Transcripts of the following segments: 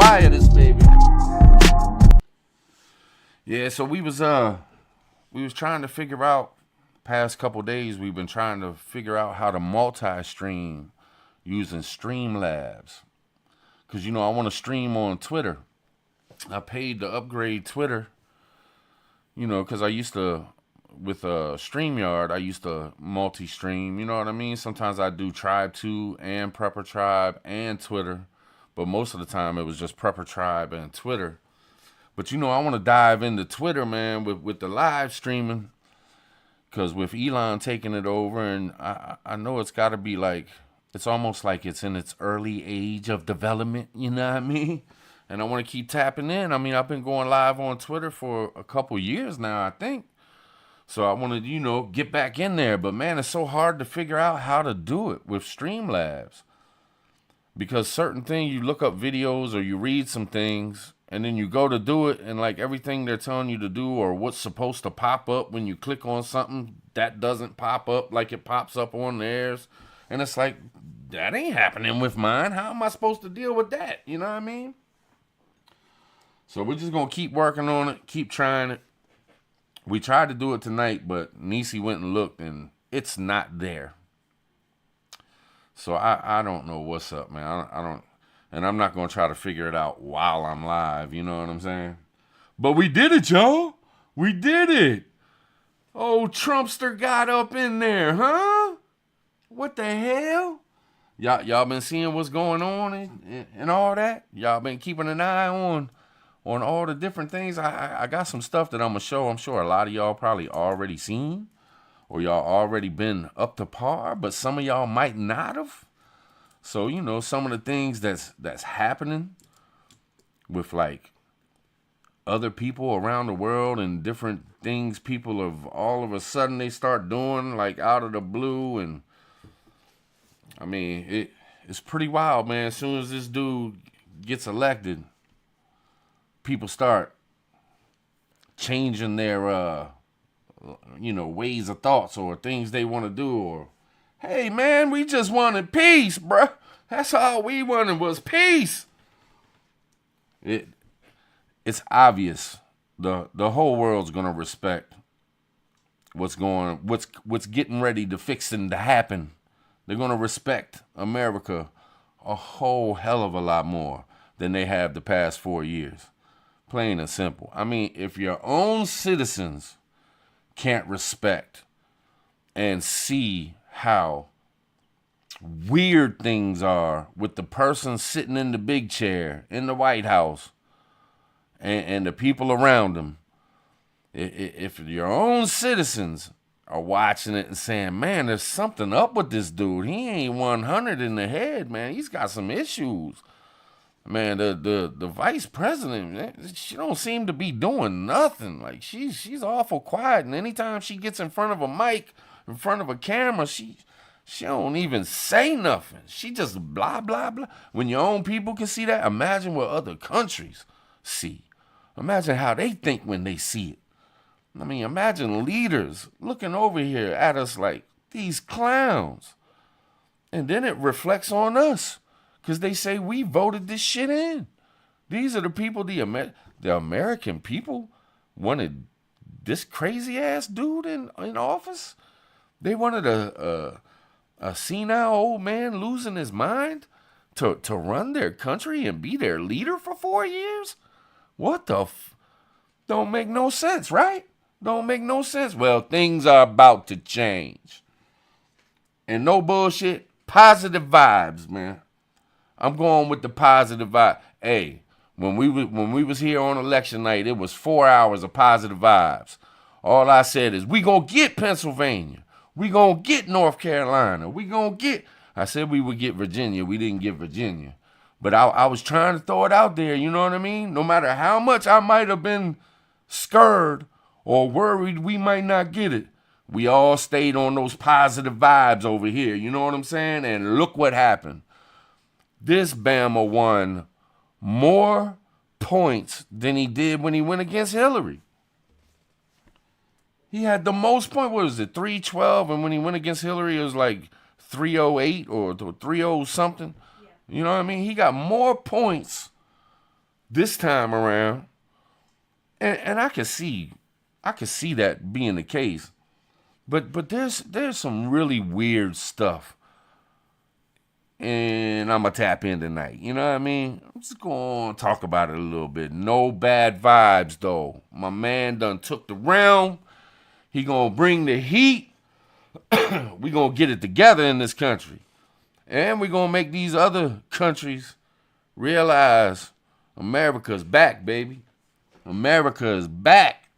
fire this baby. Yeah, so we was trying to figure out past couple days we've been trying to figure out how to multi-stream using Streamlabs. Cause I want to stream on Twitter. I paid to upgrade Twitter, cause I used to with StreamYard, I used to multi-stream, you know what I mean? Sometimes I do Tribe 2 and Prepper Tribe and Twitter, but most of the time it was just Prepper Tribe and Twitter. But I want to dive into Twitter, man, with the live streaming, because with Elon taking it over, and I know it's got to be like, it's almost like it's in its early age of development, you know what I mean? And I want to keep tapping in. I mean, I've been going live on Twitter for a couple years now, I think. So I want to, get back in there. But, man, it's so hard to figure out how to do it with Streamlabs. Because certain things, you look up videos or you read some things, and then you go to do it, and, like, everything they're telling you to do or what's supposed to pop up when you click on something, that doesn't pop up like it pops up on theirs. And it's like, that ain't happening with mine. How am I supposed to deal with that? You know what I mean? So we're just going to keep working on it, keep trying it. We tried to do it tonight, but Nisi went and looked, and it's not there. So I don't know what's up, man. I don't, and I'm not going to try to figure it out while I'm live, you know what I'm saying? But we did it, y'all. We did it. Oh, Trumpster got up in there, huh? What the hell? Y'all been seeing what's going on and all that? Y'all been keeping an eye on all the different things? I got some stuff that I'm going to show. I'm sure a lot of y'all probably already seen, or y'all already been up to par, but some of y'all might not have. So, some of the things that's happening with, like, other people around the world and different things people have all of a sudden they start doing, like, out of the blue. And, I mean, it's pretty wild, man. As soon as this dude gets elected, people start changing their, ways of thoughts or things they want to do. Or, hey, man, we just wanted peace, bruh. That's all we wanted was peace. It's obvious. The whole world's gonna respect what's getting ready to fixing to happen. They're gonna respect America a whole hell of a lot more than they have the past 4 years. Plain and simple. I mean, if your own citizens can't respect and see how weird things are with the person sitting in the big chair in the White House and the people around them, if your own citizens are watching it and saying, man, there's something up with this dude. He ain't 100 in the head, man. He's got some issues. Man, the vice president, she don't seem to be doing nothing. Like, she's awful quiet, and anytime she gets in front of a mic, in front of a camera, she don't even say nothing. She just blah, blah, blah. When your own people can see that, imagine what other countries see. Imagine how they think when they see it. I mean, imagine leaders looking over here at us like these clowns. And then it reflects on us because they say we voted this shit in. These are the people, the American people wanted this crazy ass dude in office. They wanted a senile old man losing his mind to run their country and be their leader for 4 years? What the don't make no sense, right? Don't make no sense. Well, things are about to change. And no bullshit, positive vibes, man. I'm going with the positive vibe. Hey, when we was here on election night, it was 4 hours of positive vibes. All I said is, we gonna get Pennsylvania. We gonna get North Carolina. I said we would get Virginia. We didn't get Virginia. But I was trying to throw it out there, you know what I mean? No matter how much I might have been scared or worried we might not get it, we all stayed on those positive vibes over here, you know what I'm saying? And look what happened. This Bama won more points than he did when he went against Hillary. He had the most points. What was it, 312? And when he went against Hillary, it was like 308 or 30 something. Yeah. You know what I mean? He got more points this time around, and I can see that being the case. But there's some really weird stuff, and I'm gonna tap in tonight. You know what I mean? I'm just gonna talk about it a little bit. No bad vibes though. My man done took the realm. He gonna bring the heat. We gonna get it together in this country, and we gonna make these other countries realize America's back, baby. America is back.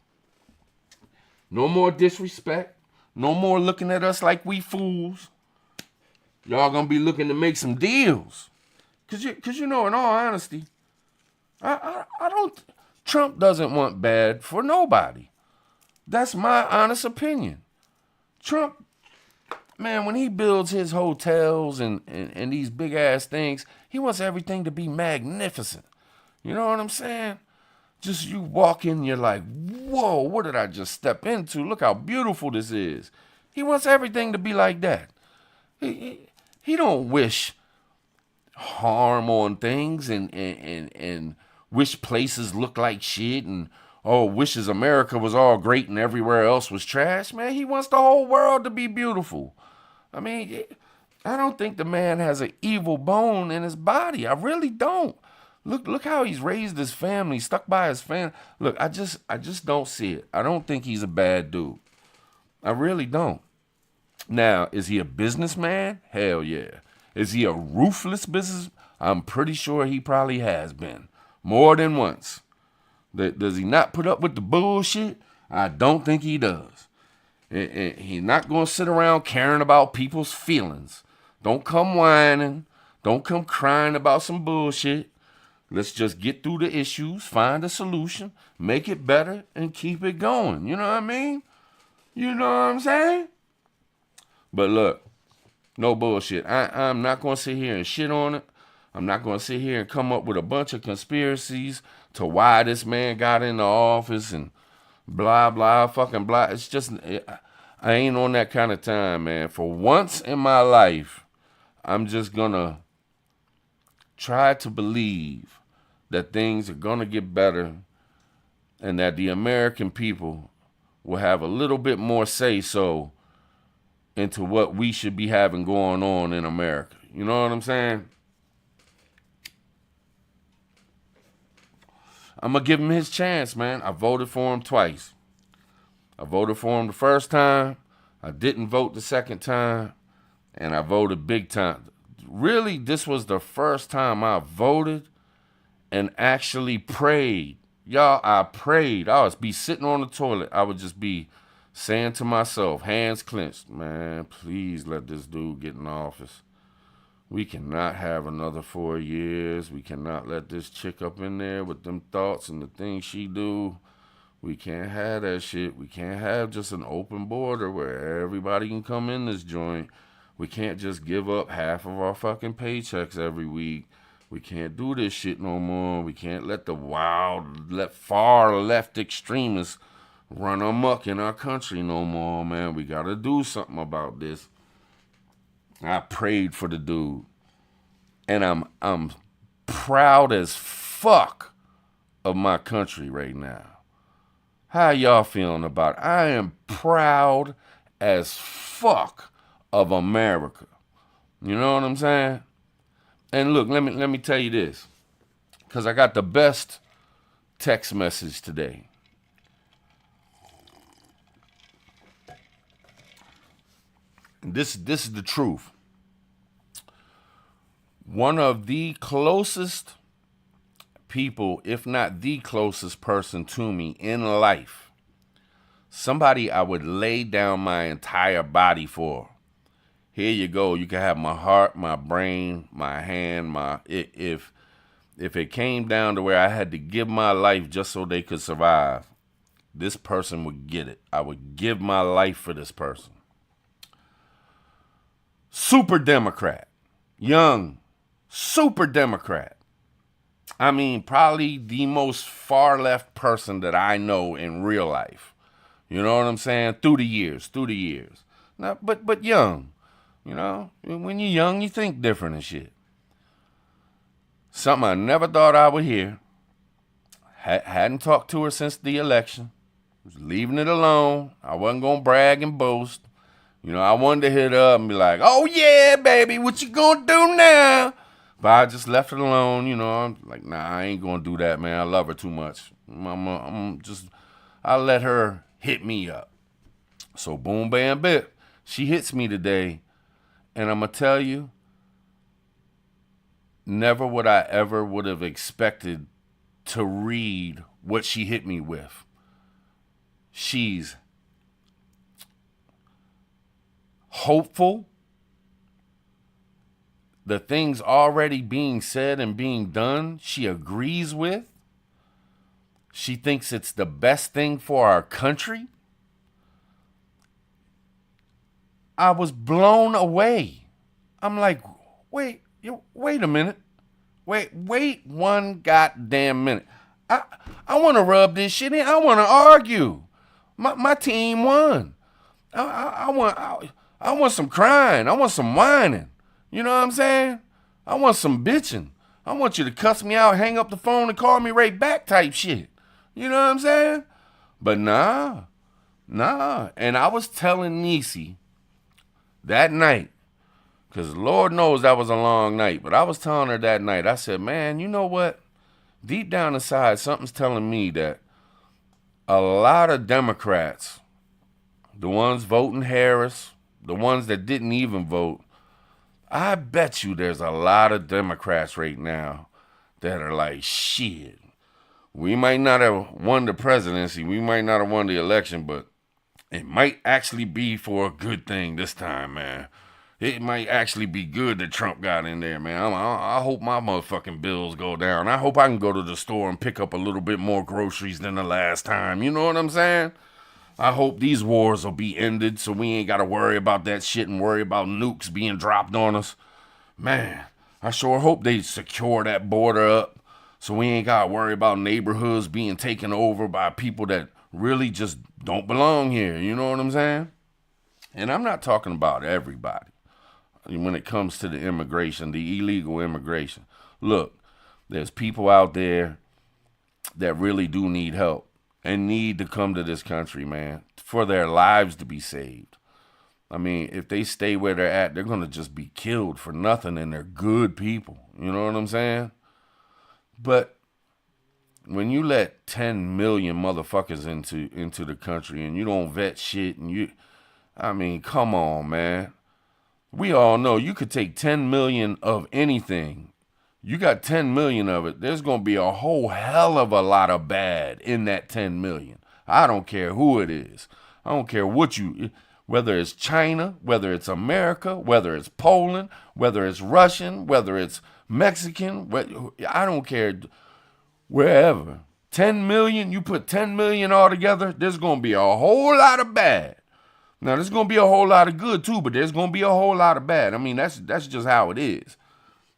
No more disrespect. No more looking at us like we fools. Y'all gonna be looking to make some deals. Cause you know, in all honesty, I don't, Trump doesn't want bad for nobody. That's my honest opinion. Trump, man, when he builds his hotels and these big ass things, he wants everything to be magnificent. You know what I'm saying? Just you walk in, you're like, whoa, what did I just step into? Look how beautiful this is. He wants everything to be like that. He don't wish harm on things and wish places look like shit and wishes America was all great and everywhere else was trash. Man, he wants the whole world to be beautiful. I mean, I don't think the man has an evil bone in his body. I really don't. Look how he's raised his family, stuck by his family. Look, I just don't see it. I don't think he's a bad dude. I really don't. Now, is he a businessman? Hell yeah. Is he a ruthless business? I'm pretty sure he probably has been. More than once. Does he not put up with the bullshit? I don't think he does. He's not going to sit around caring about people's feelings. Don't come whining. Don't come crying about some bullshit. Let's just get through the issues, find a solution, make it better, and keep it going. You know what I mean? You know what I'm saying? But look, no bullshit. I'm not going to sit here and shit on it. I'm not going to sit here and come up with a bunch of conspiracies to why this man got in the office and blah, blah, fucking blah. It's just, I ain't on that kind of time, man. For once in my life, I'm just going to try to believe that things are going to get better and that the American people will have a little bit more say-so into what we should be having going on in America. You know what I'm saying? I'm going to give him his chance, man. I voted for him twice. I voted for him the first time. I didn't vote the second time. And I voted big time. Really, this was the first time I voted and actually prayed. Y'all, I prayed. I would be sitting on the toilet. I would just be saying to myself, hands clenched, man, please let this dude get in office. We cannot have another 4 years. We cannot let this chick up in there with them thoughts and the things she do. We can't have that shit. We can't have just an open border where everybody can come in this joint. We can't just give up half of our fucking paychecks every week. We can't do this shit no more. We can't let the far left extremists run amok in our country no more, man. We gotta do something about this. I prayed for the dude. And I'm proud as fuck of my country right now. How y'all feeling about it? I am proud as fuck of America. You know what I'm saying? And look, let me tell you this, because I got the best text message today. This is the truth. One of the closest people, if not the closest person to me in life, somebody I would lay down my entire body for. Here you go. You can have my heart, my brain, my hand, if it came down to where I had to give my life just so they could survive, this person would get it. I would give my life for this person. Super Democrat. Young. Super Democrat. I mean, probably the most far left person that I know in real life. You know what I'm saying? Through the years. Now, but young. You know, when you're young, you think different and shit. Something I never thought I would hear. Hadn't talked to her since the election. Was leaving it alone. I wasn't gonna brag and boast. You know, I wanted to hit her up and be like, "Oh yeah, baby, what you gonna do now?" But I just left it alone. You know, I'm like, nah, I ain't gonna do that, man. I love her too much. I let her hit me up. So boom, bam, bip. She hits me today, and I'm gonna tell you, never would I ever would have expected to read what she hit me with. She's hopeful. The things already being said and being done, she agrees with. She thinks it's the best thing for our country. I was blown away. I'm like, wait a minute. Wait one goddamn minute. I want to rub this shit in. I want to argue. My team won. I want some crying. I want some whining. You know what I'm saying? I want some bitching. I want you to cuss me out, hang up the phone, and call me right back type shit. You know what I'm saying? But nah. And I was telling Niecy that night, because Lord knows that was a long night, but I was telling her that night, I said, man, you know what? Deep down inside, something's telling me that a lot of Democrats, the ones voting Harris, the ones that didn't even vote, I bet you there's a lot of Democrats right now that are like, shit, we might not have won the presidency, we might not have won the election, but it might actually be for a good thing this time, man. It might actually be good that Trump got in there, man. I hope my motherfucking bills go down. I hope I can go to the store and pick up a little bit more groceries than the last time. You know what I'm saying? I hope these wars will be ended so we ain't got to worry about that shit and worry about nukes being dropped on us. Man, I sure hope they secure that border up so we ain't got to worry about neighborhoods being taken over by people that really just don't belong here. You know what I'm saying? And I'm not talking about everybody when it comes to the immigration, the illegal immigration. Look, there's people out there that really do need help and need to come to this country, man, for their lives to be saved. I mean, if they stay where they're at, they're going to just be killed for nothing, and they're good people. You know what I'm saying? But when you let 10 million motherfuckers into the country and you don't vet shit I mean, come on, man. We all know you could take 10 million of anything. You got 10 million of it. There's going to be a whole hell of a lot of bad in that 10 million. I don't care who it is. I don't care whether it's China, whether it's America, whether it's Poland, whether it's Russian, whether it's Mexican. I don't care wherever. 10 million, you put 10 million all together, there's going to be a whole lot of bad. Now, there's going to be a whole lot of good, too, but there's going to be a whole lot of bad. I mean, that's just how it is.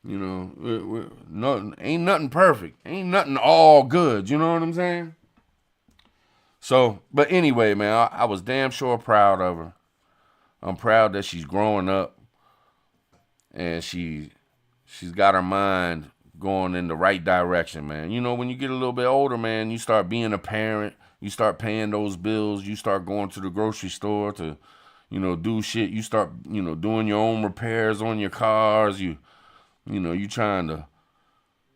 You know, ain't nothing perfect. Ain't nothing all good. You know what I'm saying? So, but anyway, man, I was damn sure proud of her. I'm proud that she's growing up and she's got her mind going in the right direction, man. You know, when you get a little bit older, man, you start being a parent. You start paying those bills. You start going to the grocery store to, do shit. You start, doing your own repairs on your cars. You trying to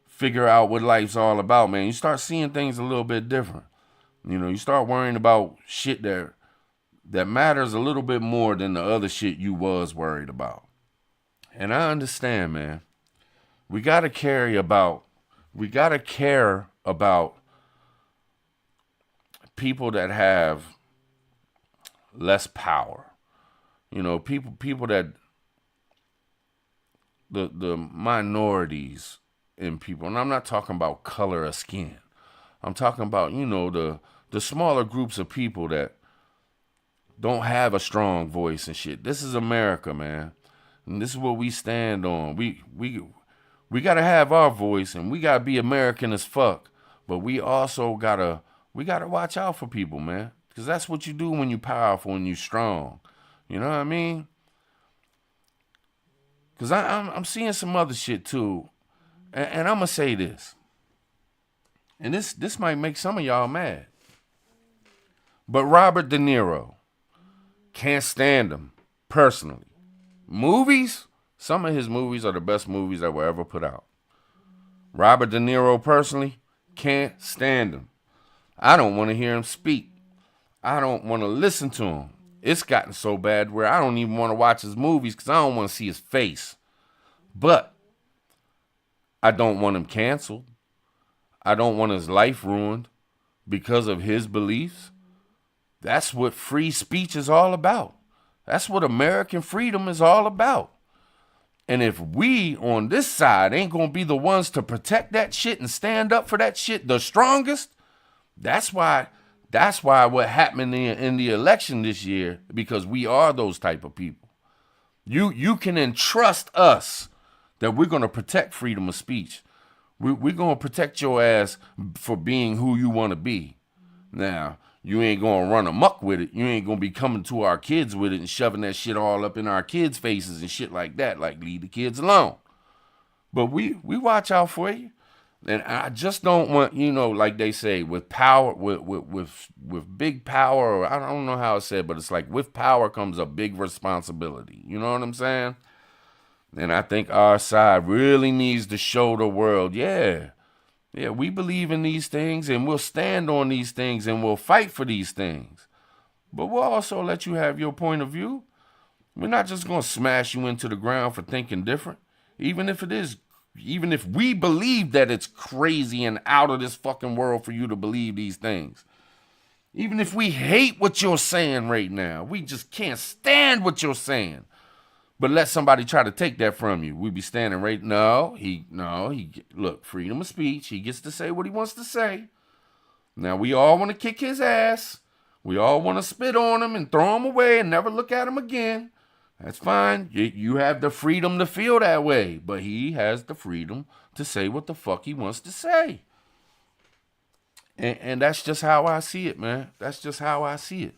figure out what life's all about, man. You start seeing things a little bit different. You start worrying about shit that matters a little bit more than the other shit you was worried about. And I understand, man. We gotta care about people that have less power. People that the minorities in people, and I'm not talking about color of skin. I'm talking about, the smaller groups of people that don't have a strong voice and shit. This is America, man. And this is what we stand on. We gotta have our voice, and we gotta be American as fuck. But we also gotta watch out for people, man. Because that's what you do when you're powerful and you're strong. You know what I mean? Because I'm seeing some other shit too. And I'm going to say this. And this might make some of y'all mad. But Robert De Niro, can't stand him personally. Movies, some of his movies are the best movies that were ever put out. Robert De Niro personally, can't stand him. I don't want to hear him speak. I don't want to listen to him. It's gotten so bad where I don't even want to watch his movies because I don't want to see his face. But I don't want him canceled. I don't want his life ruined because of his beliefs. That's what free speech is all about. That's what American freedom is all about. And if we on this side ain't going to be the ones to protect that shit and stand up for that shit the strongest, that's why what happened in the election this year, because we are those type of people. You can entrust us that we're going to protect freedom of speech. We're going to protect your ass for being who you want to be. Now, you ain't going to run amok with it. You ain't going to be coming to our kids with it and shoving that shit all up in our kids' faces and shit like that. Like, leave the kids alone. But we watch out for you. And I just don't want, like they say, with power, with big power, or I don't know how it's said, but it's like with power comes a big responsibility. You know what I'm saying? And I think our side really needs to show the world, yeah, we believe in these things and we'll stand on these things and we'll fight for these things. But we'll also let you have your point of view. We're not just going to smash you into the ground for thinking different, even if we believe that it's crazy and out of this fucking world for you to believe these things. Even if we hate what you're saying right now, we just can't stand what you're saying. But let somebody try to take that from you. We be standing right. Look, freedom of speech. He gets to say what he wants to say. Now, we all want to kick his ass. We all want to spit on him and throw him away and never look at him again. That's fine. You have the freedom to feel that way. But he has the freedom to say what the fuck he wants to say. And that's just how I see it, man. That's just how I see it.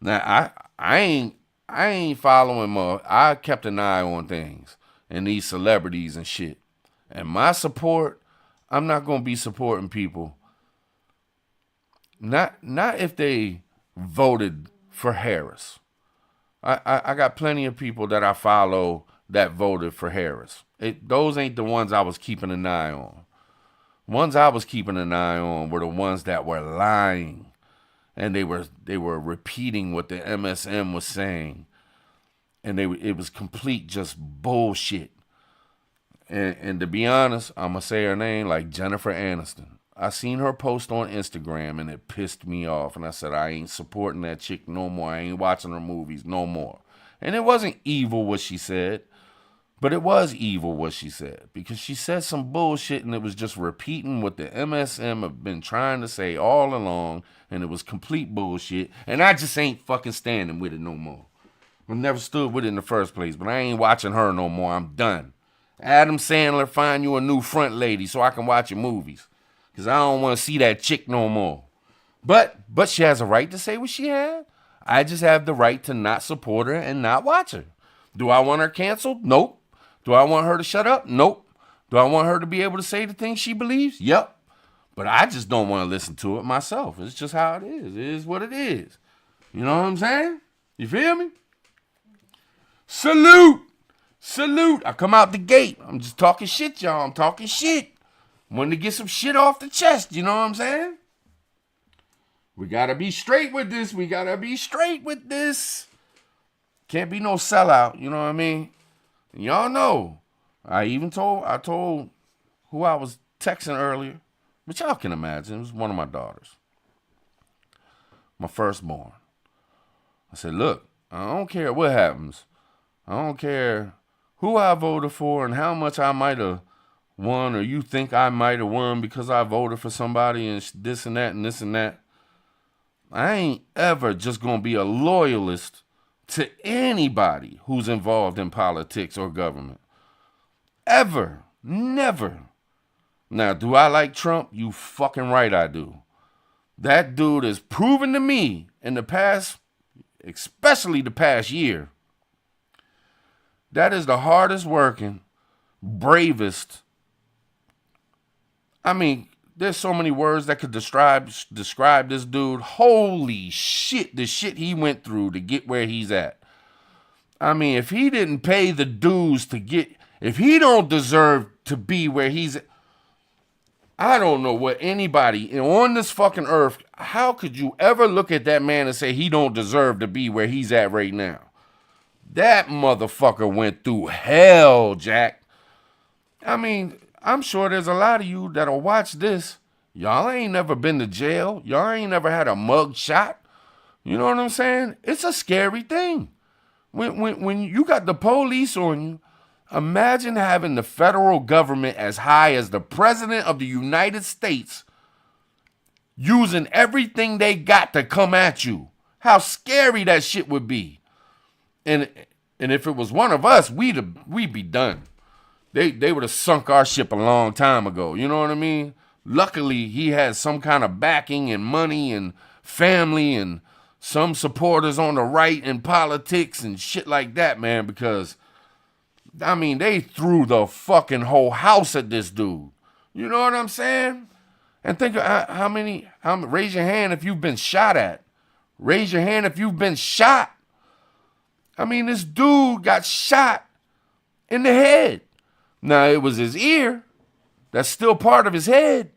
Now, I ain't following more. I kept an eye on things and these celebrities and shit. And my support, I'm not going to be supporting people. Not if they voted for Harris. I got plenty of people that I follow that voted for Harris. Those ain't the ones I was keeping an eye on. Ones I was keeping an eye on were the ones that were lying. And they were repeating what the MSM was saying. And it was complete just bullshit. And to be honest, I'm going to say her name, like Jennifer Aniston. I seen her post on Instagram and it pissed me off. And I said, I ain't supporting that chick no more. I ain't watching her movies no more. And it wasn't evil what she said. But it was evil what she said. Because she said some bullshit and it was just repeating what the MSM have been trying to say all along. And it was complete bullshit. And I just ain't fucking standing with it no more. I never stood with it in the first place. But I ain't watching her no more. I'm done. Adam Sandler, find you a new front lady so I can watch your movies. Because I don't want to see that chick no more. But she has a right to say what she had. I just have the right to not support her and not watch her. Do I want her canceled? Nope. Do I want her to shut up? Nope. Do I want her to be able to say the things she believes? Yep. But I just don't want to listen to it myself. It's just how it is. It is what it is. You know what I'm saying? You feel me? Salute. I come out the gate. I'm just talking shit, y'all. I'm talking shit. Wanted to get some shit off the chest. You know what I'm saying? We got to be straight with this. Can't be no sellout. You know what I mean? And y'all know. I told who I was texting earlier. But y'all can imagine. It was one of my daughters. My firstborn. I said, look, I don't care what happens. I don't care who I voted for and how much I might have won or you think I might have won because I voted for somebody and this and that and this and that. I ain't ever just going to be a loyalist to anybody who's involved in politics or government. Ever. Never. Now, do I like Trump? You fucking right I do. That dude has proven to me in the past, especially the past year, that is the hardest working, bravest. I mean, There's so many words that could describe this dude. Holy shit, the shit he went through to get where he's at. I mean, if he didn't pay the dues to get, if he don't deserve to be where he's at, I don't know what anybody on this fucking earth, how could you ever look at that man and say he don't deserve to be where he's at right now? That motherfucker went through hell, Jack. I mean, I'm sure there's a lot of you that'll watch this. Y'all ain't never been to jail. Y'all ain't never had a mug shot. You know what I'm saying? It's a scary thing. When you got the police on you, imagine having the federal government as high as the president of the United States using everything they got to come at you. How scary that shit would be. And if it was one of us, we'd be done. They would have sunk our ship a long time ago. You know what I mean? Luckily, he has some kind of backing and money and family and some supporters on the right in politics and shit like that, man, because, I mean, they threw the fucking whole house at this dude. You know what I'm saying? And think of how many, raise your hand if you've been shot at. Raise your hand if you've been shot. I mean, this dude got shot in the head. Now, it was his ear. That's still part of his head.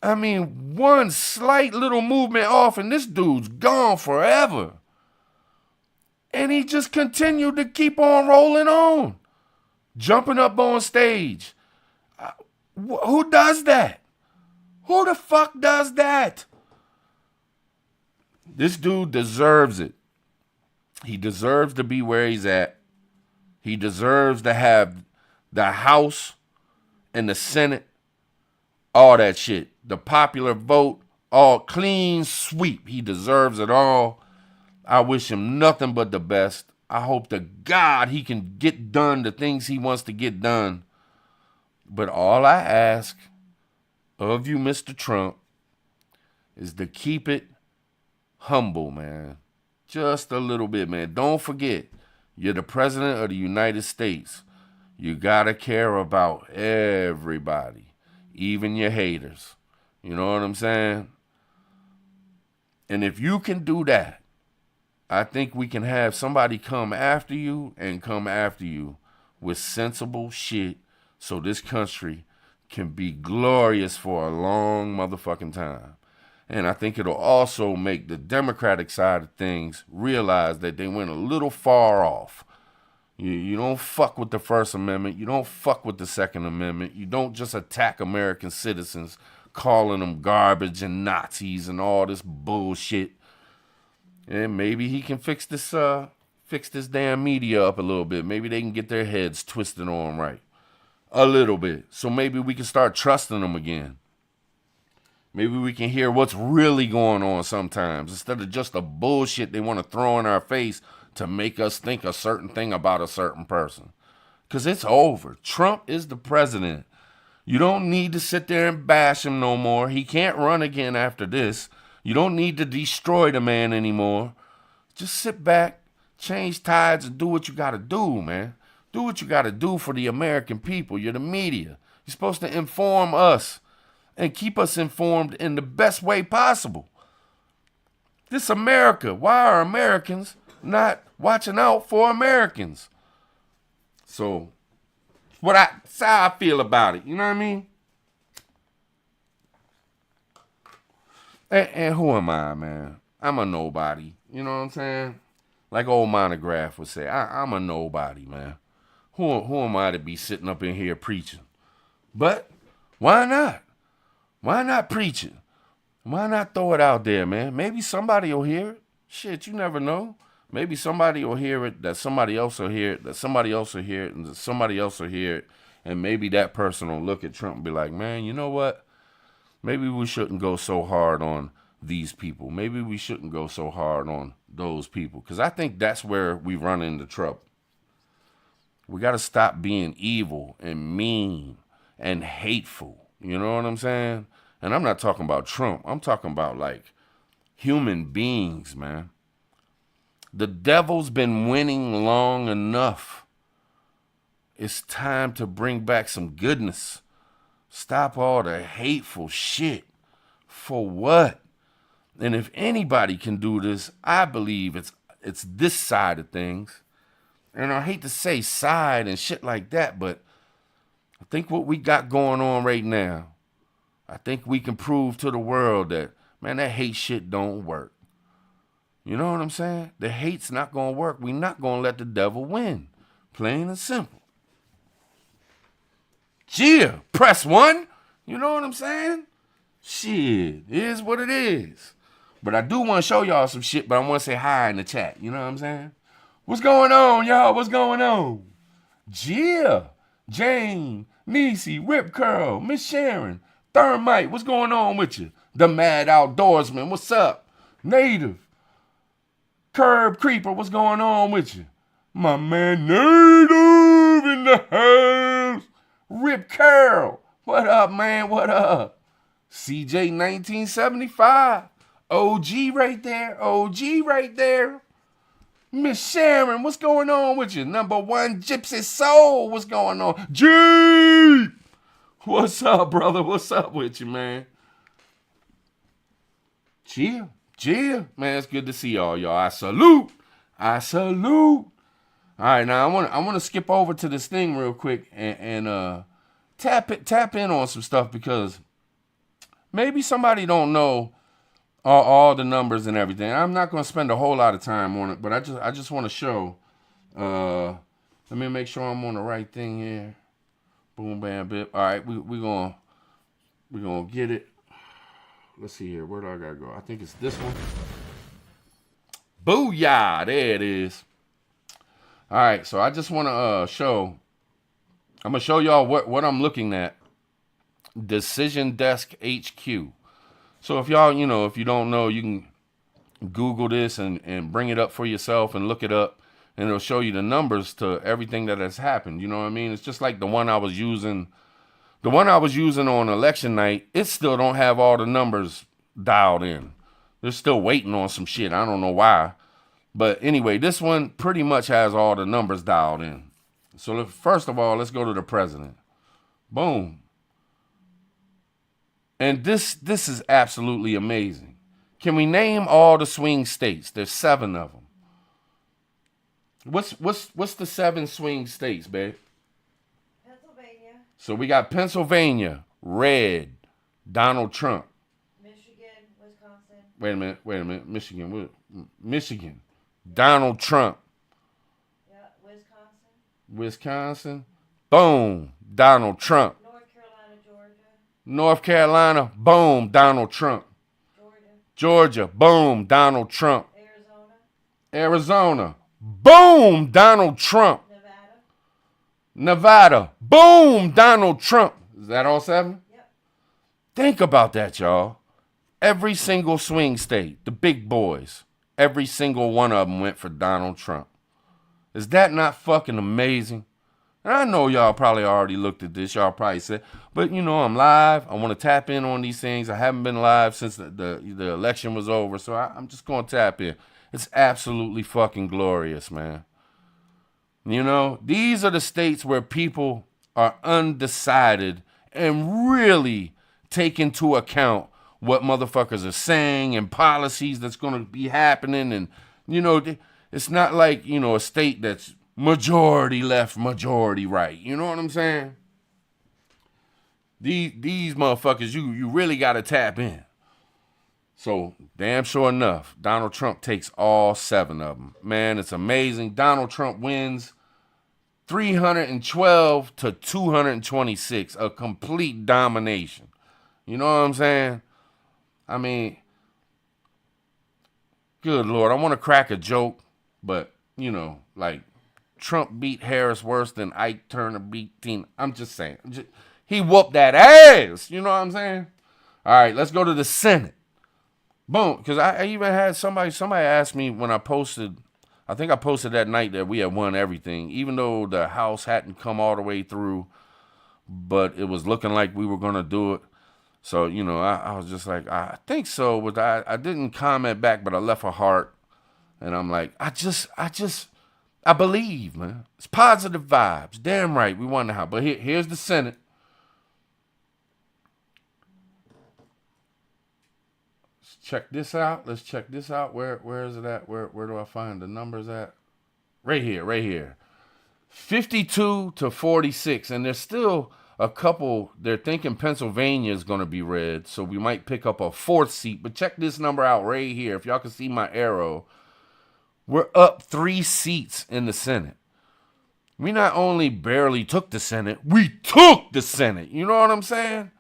I mean, one slight little movement off and this dude's gone forever. And he just continued to keep on rolling on. Jumping up on stage. Who does that? Who the fuck does that? This dude deserves it. He deserves to be where he's at. He deserves to have the House and the Senate, all that shit. The popular vote, all clean sweep. He deserves it all. I wish him nothing but the best. I hope to God he can get done the things he wants to get done. But all I ask of you, Mr. Trump, is to keep it humble, man. Just a little bit, man. Don't forget, you're the president of the United States. You gotta care about everybody, even your haters. You know what I'm saying? And if you can do that, I think we can have somebody come after you and come after you with sensible shit so this country can be glorious for a long motherfucking time. And I think it'll also make the Democratic side of things realize that they went a little far off. You don't fuck with the First Amendment. You don't fuck with the Second Amendment. You don't just attack American citizens, calling them garbage and Nazis and all this bullshit. And maybe he can fix this damn media up a little bit. Maybe they can get their heads twisted on right. A little bit. So maybe we can start trusting them again. Maybe we can hear what's really going on sometimes instead of just the bullshit they want to throw in our face to make us think a certain thing about a certain person. Because it's over. Trump is the president. You don't need to sit there and bash him no more. He can't run again after this. You don't need to destroy the man anymore. Just sit back, change tides, and do what you got to do, man. Do what you got to do for the American people. You're the media. You're supposed to inform us and keep us informed in the best way possible. This America. Why are Americans not watching out for Americans? So, that's how I feel about it. You know what I mean? And who am I, man? I'm a nobody. You know what I'm saying? Like old Monograph would say, I'm a nobody, man. Who am I to be sitting up in here preaching? But why not? Why not preach it? Why not throw it out there, man? Maybe somebody will hear it. Shit, you never know. Maybe somebody will hear it, that somebody else will hear it, that somebody else will hear it, and that somebody else will hear it. And maybe that person will look at Trump and be like, man, you know what? Maybe we shouldn't go so hard on these people. Maybe we shouldn't go so hard on those people. Because I think that's where we run into trouble. We got to stop being evil and mean and hateful. You know what I'm saying? And I'm not talking about Trump. I'm talking about, like, human beings, man. The devil's been winning long enough. It's time to bring back some goodness. Stop all the hateful shit. For what? And if anybody can do this, I believe it's this side of things. And I hate to say side and shit like that, but I think what we got going on right now, I think we can prove to the world that, man, that hate shit don't work. You know what I'm saying? The hate's not going to work. We're not going to let the devil win. Plain and simple. Yeah, press 1. You know what I'm saying? Shit, it is what it is. But I do want to show y'all some shit, but I want to say hi in the chat. You know what I'm saying? What's going on, y'all? What's going on? Gia, Jane, Niecy, Rip Curl, Miss Sharon, Thermite, what's going on with you? The Mad Outdoorsman, what's up? Native, Curb Creeper, what's going on with you? My man Native in the house. Rip Curl, what up, man? What up? CJ 1975. OG right there. OG right there. Miss Sharon, what's going on with you? Number 1 Gypsy Soul, what's going on? G! What's up, brother? What's up with you, man? Chill. Man, it's good to see y'all. I salute. All right, now I want to skip over to this thing real quick and tap in on some stuff, because maybe somebody don't know all the numbers and everything. I'm not going to spend a whole lot of time on it, but I just want to show. Let me make sure I'm on the right thing here. Boom, bam, bip. All right, we're gonna get it. Let's see here. Where do I gotta go? I think it's this one. Booyah! There it is. All right, so I just want to show. I'm gonna show y'all what I'm looking at. Decision Desk HQ. So if y'all, if you don't know, you can Google this and bring it up for yourself and look it up, and it'll show you the numbers to everything that has happened. You know what I mean? It's just like the one I was using. The one I was using on election night, it still don't have all the numbers dialed in. They're still waiting on some shit. I don't know why. But anyway, this one pretty much has all the numbers dialed in. So first of all, let's go to the president. Boom. And this is absolutely amazing. Can we name all the swing states? There's 7 of them. What's the 7 swing states, babe? Pennsylvania. So we got Pennsylvania, red, Donald Trump. Michigan, Wisconsin. Wait a minute. Michigan, Donald Trump. Yeah, Wisconsin. Wisconsin, boom, Donald Trump. North Carolina, Georgia. North Carolina, boom, Donald Trump. Georgia, boom, Donald Trump. Arizona, boom, Donald Trump. Nevada, boom, Donald Trump. Is that all 7? Yep. Think about that, y'all. Every single swing state, the big boys, every single one of them went for Donald Trump. Is that not fucking amazing? And I know y'all probably already looked at this. Y'all probably said, but I'm live. I want to tap in on these things. I haven't been live since the election was over, so I'm just going to tap in. It's absolutely fucking glorious, man. These are the states where people are undecided and really take into account what motherfuckers are saying and policies that's going to be happening. And, it's not like, a state that's majority left, majority right. You know what I'm saying? These motherfuckers, you really got to tap in. So, damn sure enough, Donald Trump takes all 7 of them. Man, it's amazing. Donald Trump wins 312 to 226, a complete domination. You know what I'm saying? I mean, good Lord, I want to crack a joke, but, like Trump beat Harris worse than Ike Turner beat Tina. I'm just saying. He whooped that ass. You know what I'm saying? All right, let's go to the Senate. Boom. Because I even had somebody asked me when I posted, I think I posted that night that we had won everything, even though the House hadn't come all the way through, but it was looking like we were going to do it. So, I was just like, I think so. But I didn't comment back, but I left a heart. And I'm like, I believe, man. It's positive vibes. Damn right, we won the House. But here's the Senate. check this out. Let's check this out. Where is it at? Where do I find the numbers at? Right here, right here. 52 to 46, and there's still a couple. They're thinking Pennsylvania is going to be red, so we might pick up a fourth seat. But check this number out right here. If y'all can see my arrow, we're up 3 seats in the Senate. We not only barely took the Senate, we took the Senate. You know what I'm saying?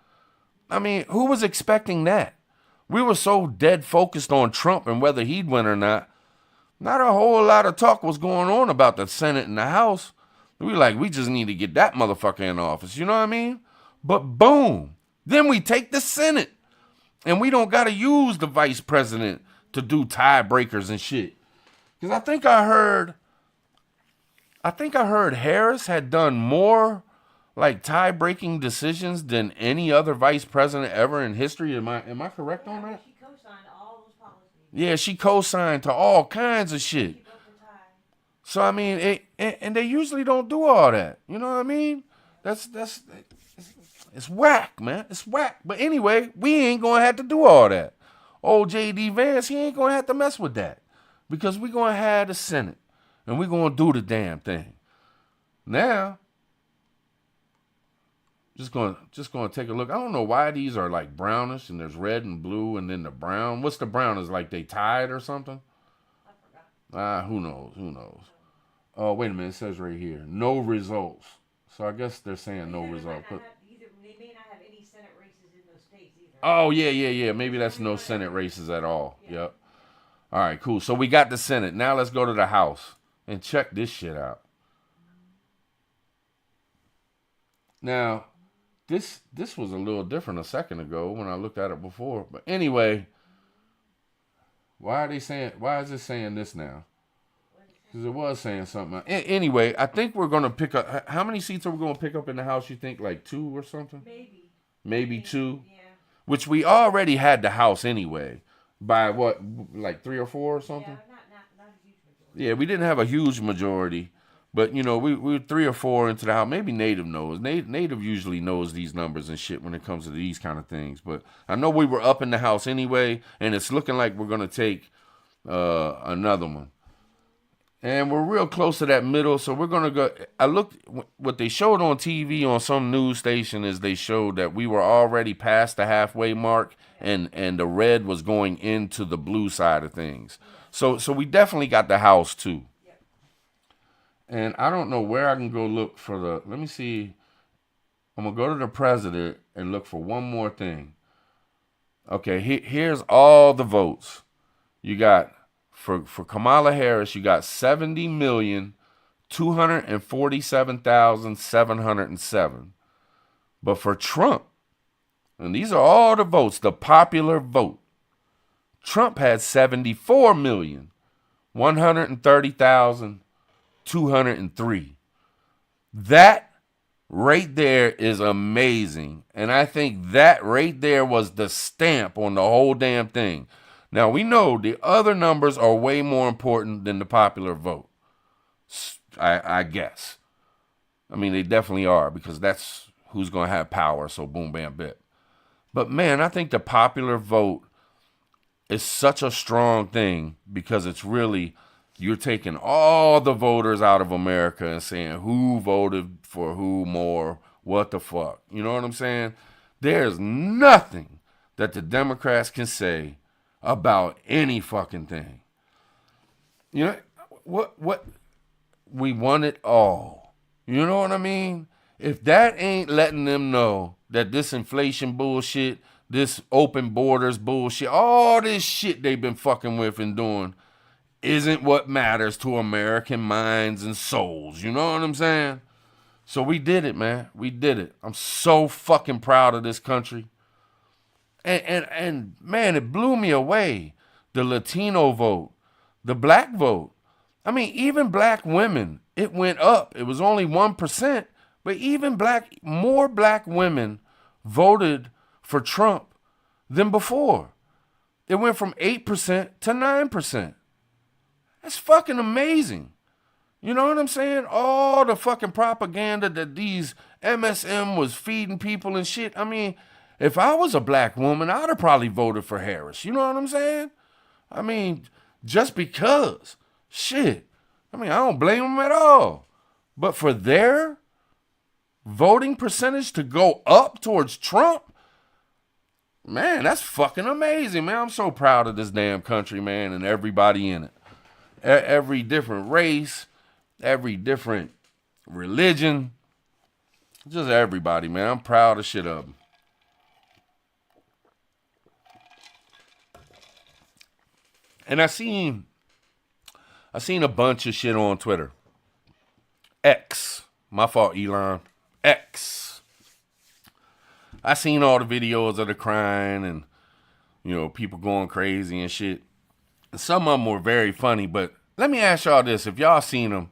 I mean, who was expecting that? We were so dead focused on Trump and whether he'd win or not. Not a whole lot of talk was going on about the Senate and the House. We like, we just need to get that motherfucker in office. You know what I mean? But boom, then we take the Senate. And we don't got to use the vice president to do tiebreakers and shit. Because I think I heard Harris had done more like tie-breaking decisions than any other vice president ever in history. Am I correct on that? She co-signed all those policies. Yeah, she co-signed to all kinds of shit. She broke the tie. So I mean, and they usually don't do all that. You know what I mean? It's whack, man. It's whack. But anyway, we ain't gonna have to do all that. Old J.D. Vance, he ain't gonna have to mess with that because we gonna have the Senate and we gonna do the damn thing. Now, just gonna take a look. I don't know why these are like brownish and there's red and blue and then the brown. What's the brown? Is like they tied or something? I forgot. Who knows? Who knows? Oh, wait a minute. It says right here, no results. So I guess they're saying no results. They may not have any Senate races in those states either. Oh, yeah. Maybe that's no Senate races at all. Yeah. Yep. All right, cool. So we got the Senate. Now let's go to the House and check this shit out. Now, this was a little different a second ago when I looked at it before. But anyway, why is it saying this now? Because it was saying something. Anyway, I think we're going to pick up. How many seats are we going to pick up in the House, you think? Like 2 or something? Maybe 2? Yeah. Which we already had the House anyway. By what? Like 3 or 4 or something? Yeah, not a huge majority. Yeah, we didn't have a huge majority. But, you know, we were 3 or 4 into the House. Maybe Native knows. Native usually knows these numbers and shit when it comes to these kind of things. But I know we were up in the House anyway. And it's looking like we're going to take another one. And we're real close to that middle, so we're going to go. I looked, what they showed on TV on some news station is they showed that we were already past the halfway mark, and the red was going into the blue side of things. So we definitely got the House, too. And I don't know where I can go look for let me see. I'm going to go to the president and look for one more thing. Okay, here's all the votes. You got... For Kamala Harris, you got 70,247,707. But for Trump, and these are all the votes, the popular vote, Trump had 74,130,203. That right there is amazing. And I think that right there was the stamp on the whole damn thing. Now, we know the other numbers are way more important than the popular vote, I guess. I mean, they definitely are because that's who's going to have power, so boom, bam, bit. But, man, I think the popular vote is such a strong thing because it's really, you're taking all the voters out of America and saying who voted for who more, what the fuck. You know what I'm saying? There's nothing that the Democrats can say about any fucking thing. You know what we want it all. You know what I mean? If that ain't letting them know that this inflation bullshit, this open borders bullshit, all this shit they've been fucking with and doing isn't what matters to American minds and souls. You know what I'm saying? So we did it, man. We did it. I'm so fucking proud of this country. And man, it blew me away. The Latino vote, the black vote. I mean, even black women, it went up. It was only 1%, but even more black women voted for Trump than before. It went from 8% to 9%. That's fucking amazing. You know what I'm saying? All the fucking propaganda that these MSM was feeding people and shit. I mean, If I was a black woman, I'd have probably voted for Harris. You know what I'm saying? I mean, just because. Shit. I mean, I don't blame them at all. But for their voting percentage to go up towards Trump, man, that's fucking amazing, man. I'm so proud of this damn country, man, and everybody in it. Every different race, every different religion, just everybody, man. I'm proud of shit of them. And I seen a bunch of shit on Twitter. X. My fault, Elon. X. I seen all the videos of the crying and, you know, people going crazy and shit. And some of them were very funny, but let me ask y'all this. If y'all seen them,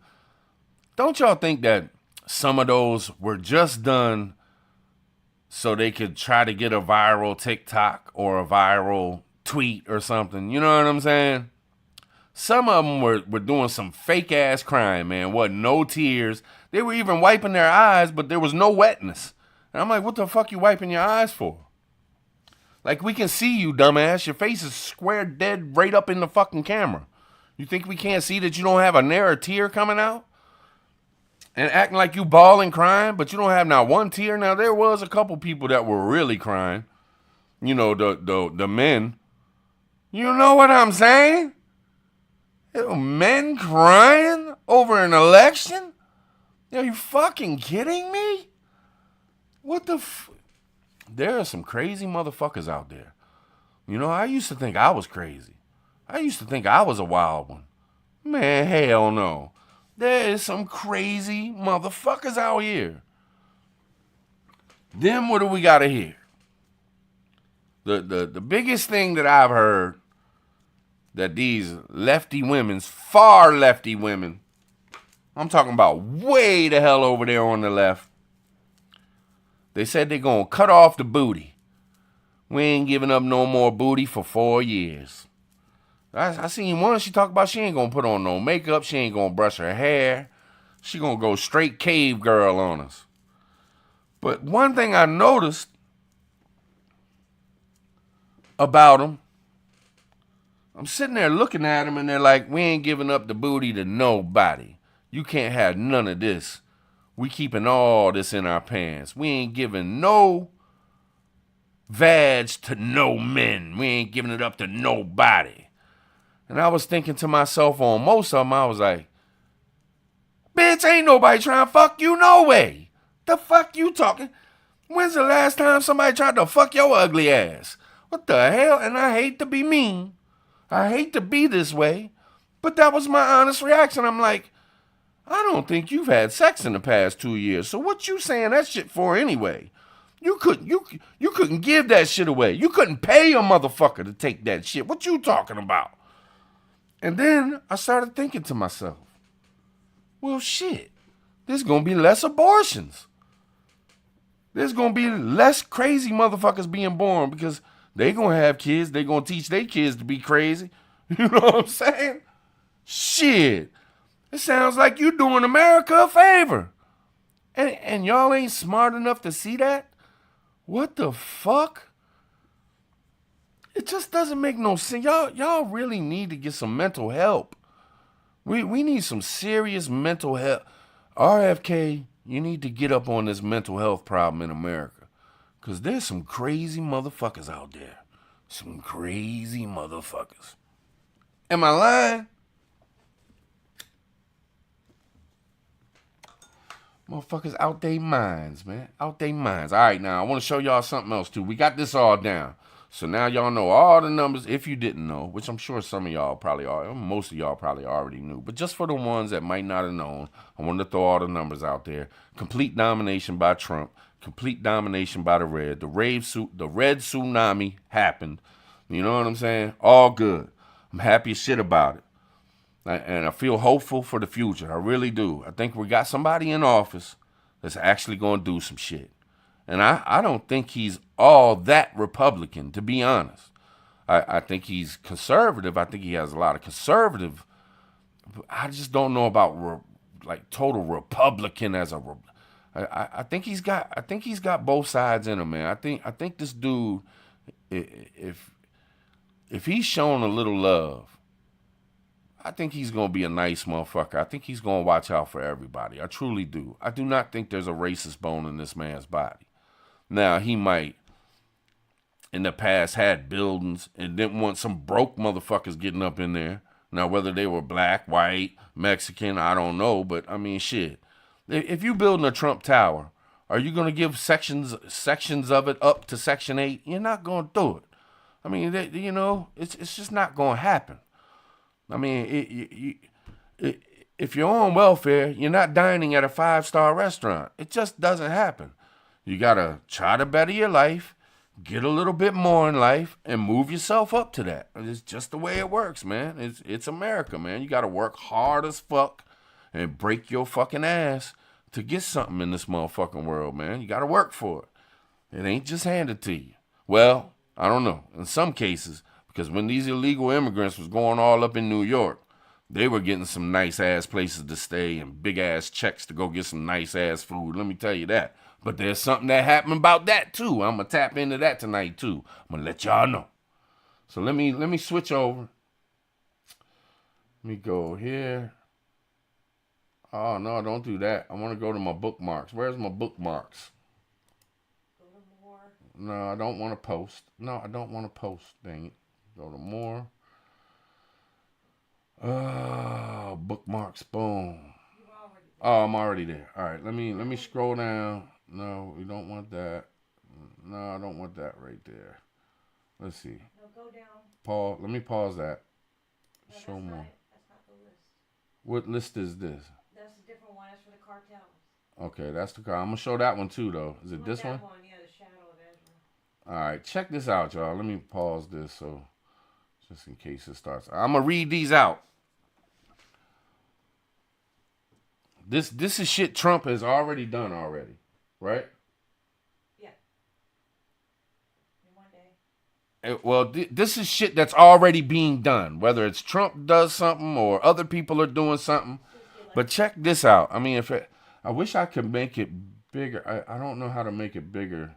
don't y'all think that some of those were just done so they could try to get a viral TikTok or a viral tweet or something? You know what I'm saying? Some of them were doing some fake ass crying, man. Wasn't no tears. They were even wiping their eyes, but there was no wetness. And I'm like, what the fuck you wiping your eyes for? Like, we can see you, dumbass. Your face is square dead right up in the fucking camera. You think we can't see that you don't have a near tear coming out? And acting like you bawling, crying, but you don't have not one tear. Now, there was a couple people that were really crying. You know, the men. You know what I'm saying? Men crying over an election? Are you fucking kidding me? What the There are some crazy motherfuckers out there. You know, I used to think I was crazy. I used to think I was a wild one. Man, hell no. There is some crazy motherfuckers out here. Then what do we gotta hear? The biggest thing that I've heard that these lefty women's, far lefty women, I'm talking about way the hell over there on the left, they said they're going to cut off the booty. We ain't giving up no more booty for 4 years. I seen one, she talked about she ain't going to put on no makeup, she ain't going to brush her hair, she going to go straight cave girl on us. But one thing I noticed about them, I'm sitting there looking at them and they're like, we ain't giving up the booty to nobody. You can't have none of this. We keeping all this in our pants. We ain't giving no vag to no men. We ain't giving it up to nobody. And I was thinking to myself on most of them, I was like, bitch, ain't nobody trying to fuck you no way. The fuck you talking? When's the last time somebody tried to fuck your ugly ass? What the hell? And I hate to be mean. I hate to be this way, but that was my honest reaction. I'm like, I don't think you've had sex in the past 2 years. So what you saying that shit for anyway? You couldn't give that shit away. You couldn't pay a motherfucker to take that shit. What you talking about? And then I started thinking to myself, well, shit, there's going to be less abortions. There's going to be less crazy motherfuckers being born because they going to have kids. They going to teach their kids to be crazy. You know what I'm saying? Shit. It sounds like you doing America a favor. And y'all ain't smart enough to see that? What the fuck? It just doesn't make no sense. Y'all really need to get some mental help. We need some serious mental help. RFK, you need to get up on this mental health problem in America. Because there's some crazy motherfuckers out there. Some crazy motherfuckers. Am I lying? Motherfuckers out their minds, man. Out their minds. All right, now, I want to show y'all something else, too. We got this all down. So now y'all know all the numbers, if you didn't know, which I'm sure some of y'all probably are. Most of y'all probably already knew. But just for the ones that might not have known, I wanted to throw all the numbers out there. Complete domination by Trump. Complete domination by the red. The red tsunami happened. You know what I'm saying? All good. I'm happy as shit about it. And I feel hopeful for the future. I really do. I think we got somebody in office that's actually going to do some shit. And I don't think he's all that Republican, to be honest. I think he's conservative. I think he has a lot of conservative. I just don't know about total Republican as a. I think he's got both sides in him, man. I think this dude, if he's shown a little love, I think he's gonna be a nice motherfucker. I think he's gonna watch out for everybody. I truly do. I do not think there's a racist bone in this man's body. Now, he might in the past had buildings and didn't want some broke motherfuckers getting up in there. Now, whether they were black, white, Mexican, I don't know, but I mean, shit. If you building a Trump Tower, are you gonna give sections of it up to Section 8? You're not gonna do it. I mean, it's just not gonna happen. I mean, if you're on welfare, you're not dining at a 5-star restaurant. It just doesn't happen. You gotta try to better your life, get a little bit more in life, and move yourself up to that. It's just the way it works, man. It's America, man. You gotta work hard as fuck and break your fucking ass to get something in this motherfucking world, man. You gotta work for it. It ain't just handed to you. Well, I don't know. In some cases, because when these illegal immigrants was going all up in New York, they were getting some nice-ass places to stay and big-ass checks to go get some nice-ass food. Let me tell you that. But there's something that happened about that, too. I'm going to tap into that tonight, too. I'm going to let y'all know. So let me switch over. Let me go here. Oh, no, don't do that. I want to go to my bookmarks. Where's my bookmarks? Go to more. No, I don't want to post. No, I don't want to post. Dang it. Go to more. Bookmarks. Boom. Oh, I'm already there. All right, let me scroll down. No, we don't want that. No, I don't want that right there. Let's see. No, go down. Pause. Let me pause that. No, Show more. That's not the list. What list is this? That's a different one. That's for the cartels. Okay, that's the car. I'm gonna show that one too, though. Is it this one? Yeah, the shadow of Ezra. All right, check this out, y'all. Let me pause this so just in case it starts. I'm gonna read these out. This is shit Trump has already done already, right? Yeah. In one day. Well, this is shit that's already being done. Whether it's Trump does something or other people are doing something. But check this out. I mean, I wish I could make it bigger. I don't know how to make it bigger.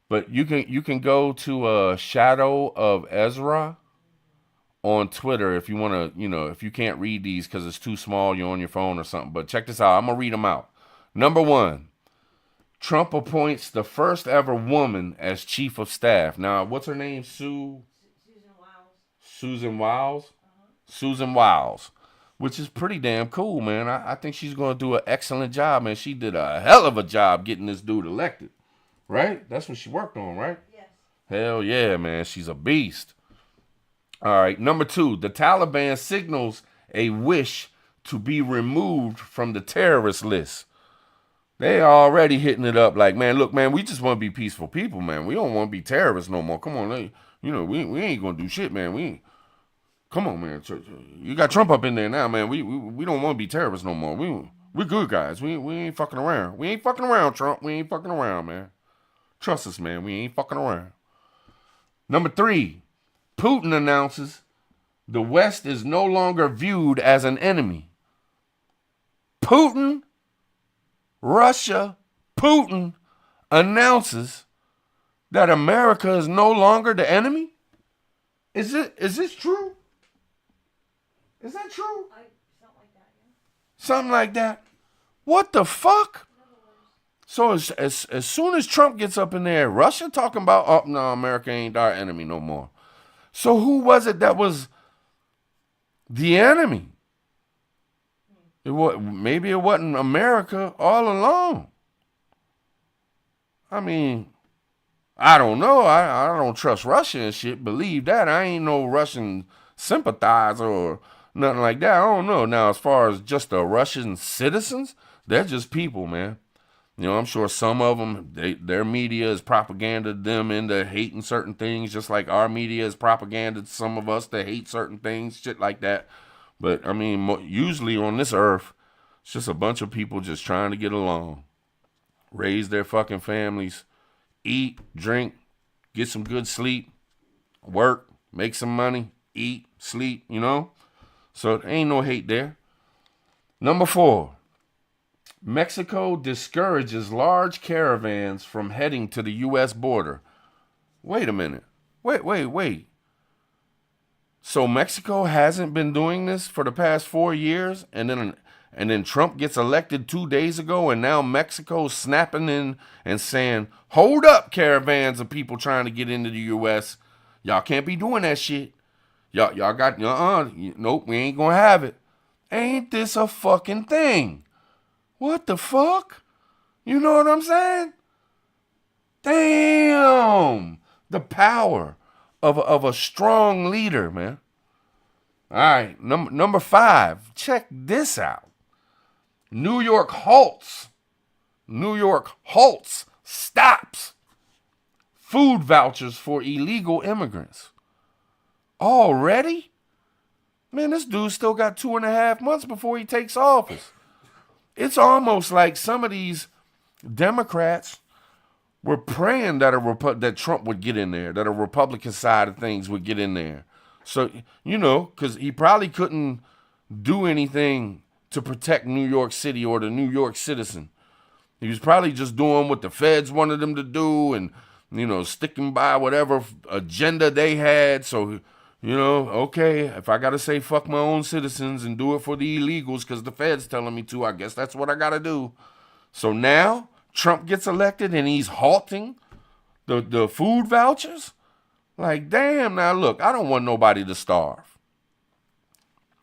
But you can go to Shadow of Ezra on Twitter if you want to, if you can't read these because it's too small, you're on your phone or something. But check this out. I'm going to read them out. Number 1, Trump appoints the first ever woman as chief of staff. Now, what's her name? Susan Wiles. Susan Wiles? Uh-huh. Susan Wiles, which is pretty damn cool, man. I think she's going to do an excellent job, man. She did a hell of a job getting this dude elected, right? That's what she worked on, right? Yes. Hell yeah, man. She's a beast. All right, number 2, the Taliban signals a wish to be removed from the terrorist list. They already hitting it up like, man, look, man, we just want to be peaceful people, man. We don't want to be terrorists no more. Come on, we ain't going to do shit, man. Come on, man. You got Trump up in there now, man. We don't want to be terrorists no more. We're good guys. We ain't fucking around. We ain't fucking around, Trump. We ain't fucking around, man. Trust us, man. We ain't fucking around. Number 3, Putin announces the West is no longer viewed as an enemy. Putin announces that America is no longer the enemy? Is this true? Is that true? Something like that, yeah. Something like that. What the fuck? So as soon as Trump gets up in there, Russia talking about, oh no, America ain't our enemy no more. So who was it that was the enemy? Maybe it wasn't America all along. I mean, I don't know. I don't trust Russia and shit. Believe that. I ain't no Russian sympathizer or nothing like that. I don't know. Now, as far as just the Russian citizens, they're just people, man. I'm sure some of them, their media is propaganda them into hating certain things, just like our media is propaganda some of us to hate certain things, shit like that. But, I mean, usually on this earth, it's just a bunch of people just trying to get along, raise their fucking families, eat, drink, get some good sleep, work, make some money, eat, sleep, So there ain't no hate there. Number 4, Mexico discourages large caravans from heading to the U.S. border. Wait a minute. Wait. So Mexico hasn't been doing this for the past 4 years, and then Trump gets elected 2 days ago, and now Mexico's snapping in and saying, "Hold up, caravans of people trying to get into the U.S. Y'all can't be doing that shit. Y'all got nope, we ain't gonna have it." Ain't this a fucking thing? What the fuck? You know what I'm saying? Damn, the power of a strong leader, man. All right, number 5. Check this out. New York halts, stops food vouchers for illegal immigrants. Already? Man, this dude still got 2.5 months before he takes office. It's almost like some of these Democrats were praying that that Trump would get in there, that a Republican side of things would get in there. So, because he probably couldn't do anything to protect New York City or the New York citizen. He was probably just doing what the feds wanted him to do and, sticking by whatever agenda they had. So, okay, if I got to say fuck my own citizens and do it for the illegals because the feds telling me to, I guess that's what I got to do. So now Trump gets elected and he's halting the food vouchers? Like, damn, now look, I don't want nobody to starve.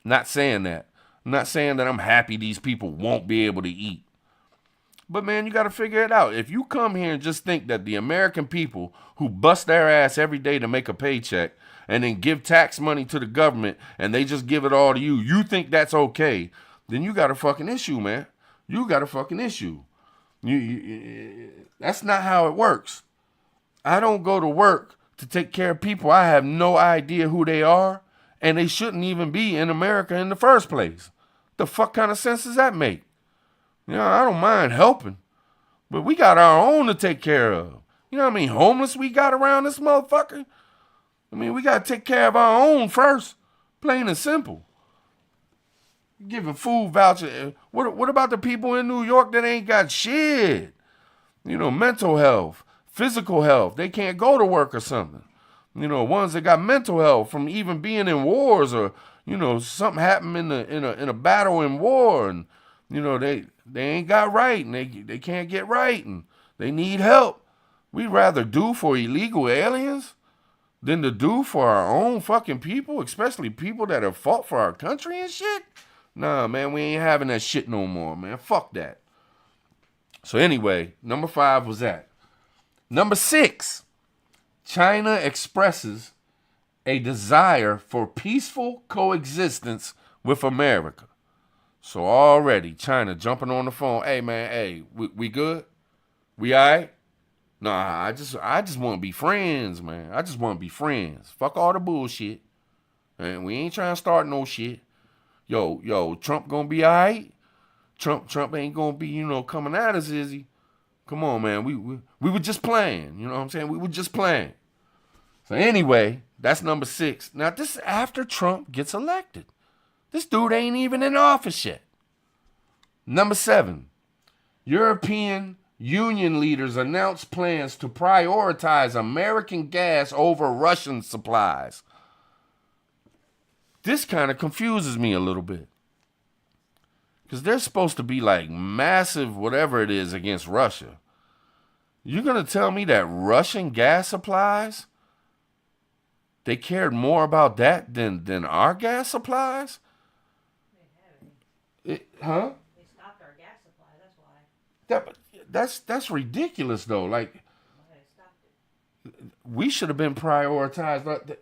Not saying that. I'm not saying that I'm happy these people won't be able to eat. But, man, you got to figure it out. If you come here and just think that the American people who bust their ass every day to make a paycheck and then give tax money to the government and they just give it all to you, you think that's okay, then you got a fucking issue, man. You got a fucking issue. That's not how it works. I don't go to work to take care of people I have no idea who they are, and they shouldn't even be in America in the first place. The fuck kind of sense does that make? I don't mind helping, but we got our own to take care of. You know what I mean? Homeless we got around this motherfucker? I mean, we got to take care of our own first. Plain and simple. Giving food voucher. What about the people in New York that ain't got shit? Mental health, physical health. They can't go to work or something. Ones that got mental health from even being in wars or, something happened in a battle in war and, they ain't got right and they can't get right and they need help. We'd rather do for illegal aliens than to do for our own fucking people, especially people that have fought for our country and shit. Nah, man, we ain't having that shit no more, man. Fuck that. So anyway, number 5 was that. Number 6, China expresses a desire for peaceful coexistence with America. So already, China jumping on the phone. Hey, man, we good? We all right? Nah, I just want to be friends, man. I just want to be friends. Fuck all the bullshit. And we ain't trying to start no shit. Yo, Trump gonna be all right? Trump ain't gonna be, coming at us, is he? Come on, man. We were just playing. You know what I'm saying? We were just playing. So anyway, that's number 6. Now, this is after Trump gets elected. This dude ain't even in office yet. Number 7, European Union leaders announce plans to prioritize American gas over Russian supplies. This kind of confuses me a little bit. Because they're supposed to be like massive whatever it is against Russia. You're going to tell me that Russian gas supplies, they cared more about that than our gas supplies? Huh? They stopped our gas supply, that's why. That's ridiculous, though. Like, we should have been prioritized.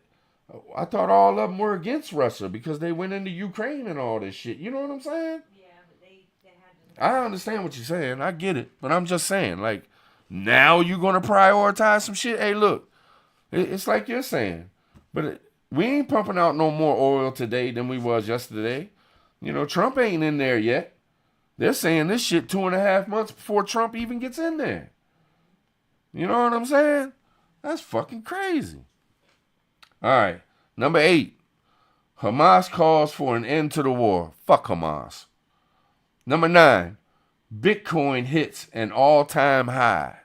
I thought all of them were against Russia because they went into Ukraine and all this shit. You know what I'm saying? Yeah, but they had to... I understand what you're saying. I get it. But I'm just saying, like, now you're going to prioritize some shit? Hey, look, it's like you're saying. But we ain't pumping out no more oil today than we was yesterday. Trump ain't in there yet. They're saying this shit 2.5 months before Trump even gets in there. You know what I'm saying? That's fucking crazy. All right, number 8. Hamas calls for an end to the war. Fuck Hamas. Number 9. Bitcoin hits an all-time high.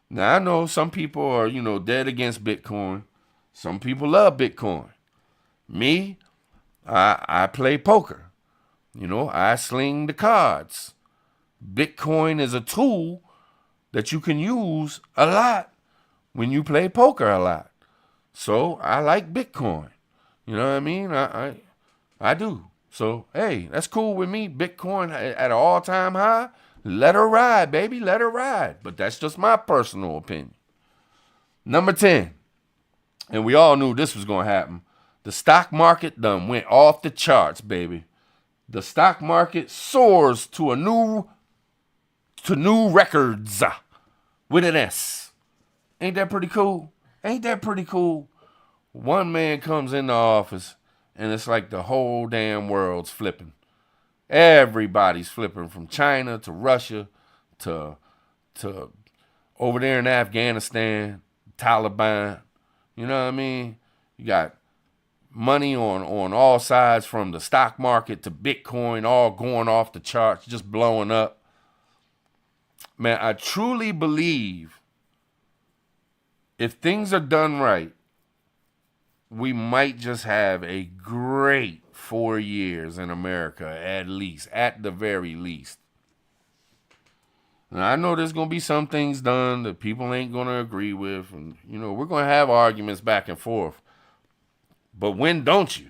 Now, I know some people are, dead against Bitcoin. Some people love Bitcoin. Me, I play poker. I sling the cards. Bitcoin is a tool that you can use a lot when you play poker a lot. So I like Bitcoin. You know what I mean? I do. So, hey, that's cool with me. Bitcoin at an all-time high. Let her ride, baby. Let her ride. But that's just my personal opinion. Number 10. And we all knew this was going to happen. The stock market done went off the charts, baby. The stock market soars to new records with an S. Ain't that pretty cool? Ain't that pretty cool? One man comes in the office and it's like the whole damn world's flipping. Everybody's flipping, from China to Russia to over there in Afghanistan, Taliban. You know what I mean? You got money on all sides, from the stock market to Bitcoin, all going off the charts, just blowing up. Man, I truly believe if things are done right, we might just have a great 4 years in America, at the very least. And I know there's going to be some things done that people ain't going to agree with. And, we're going to have arguments back and forth. But when don't you?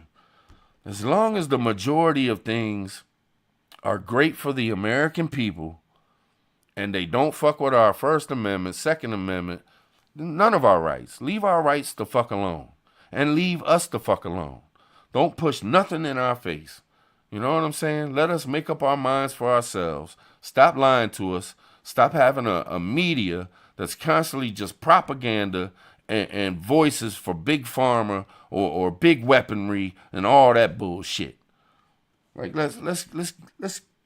As long as the majority of things are great for the American people and they don't fuck with our First Amendment, Second Amendment, none of our rights. Leave our rights the fuck alone. And leave us the fuck alone. Don't push nothing in our face. You know what I'm saying? Let us make up our minds for ourselves. Stop lying to us. Stop having a media that's constantly just propaganda and voices for big pharma or big weaponry and all that bullshit. Like, let's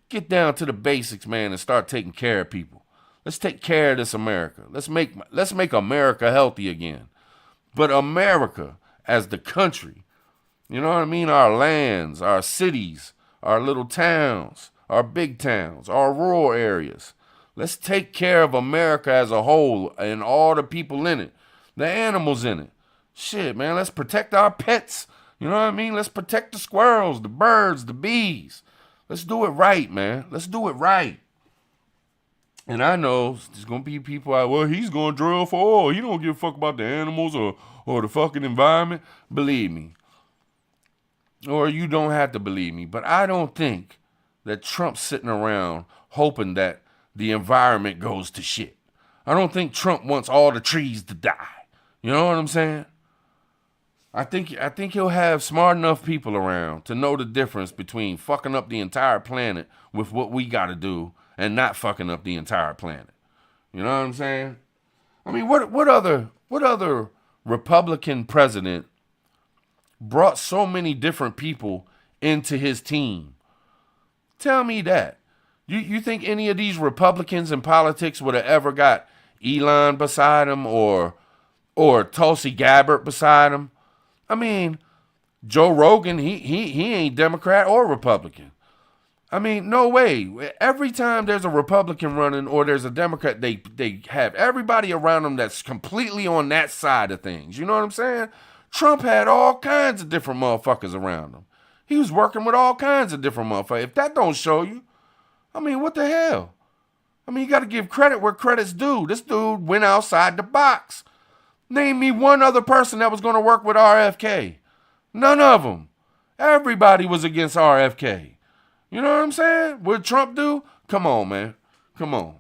get down to the basics, man, and start taking care of people. Let's take care of this America. Let's make America healthy again. But America as the country, you know what I mean? Our lands, our cities, our little towns, our big towns, our rural areas. Let's take care of America as a whole and all the people in it, the animals in it. Shit, man, let's protect our pets. You know what I mean? Let's protect the squirrels, the birds, the bees. Let's do it right, man. Let's do it right. And I know there's going to be people out, well, he's going to drill for oil. He don't give a fuck about the animals or the fucking environment. Believe me. Or you don't have to believe me. But I don't think that Trump's sitting around hoping that the environment goes to shit. I don't think Trump wants all the trees to die. You know what I'm saying? I think he'll have smart enough people around to know the difference between fucking up the entire planet with what we got to do and not fucking up the entire planet. You know what I'm saying? I mean, what other Republican president brought so many different people into his team? Tell me that. You think any of these Republicans in politics would have ever got Elon beside him or Tulsi Gabbard beside him? I mean, Joe Rogan, he ain't Democrat or Republican. I mean, no way. Every time there's a Republican running or there's a Democrat, they have everybody around them that's completely on that side of things. You know what I'm saying? Trump had all kinds of different motherfuckers around him. He was working with all kinds of different motherfuckers. If that don't show you, I mean, what the hell? I mean, you got to give credit where credit's due. This dude went outside the box. Name me one other person that was going to work with RFK. None of them. Everybody was against RFK. You know what I'm saying? What Trump do? Come on, man. Come on.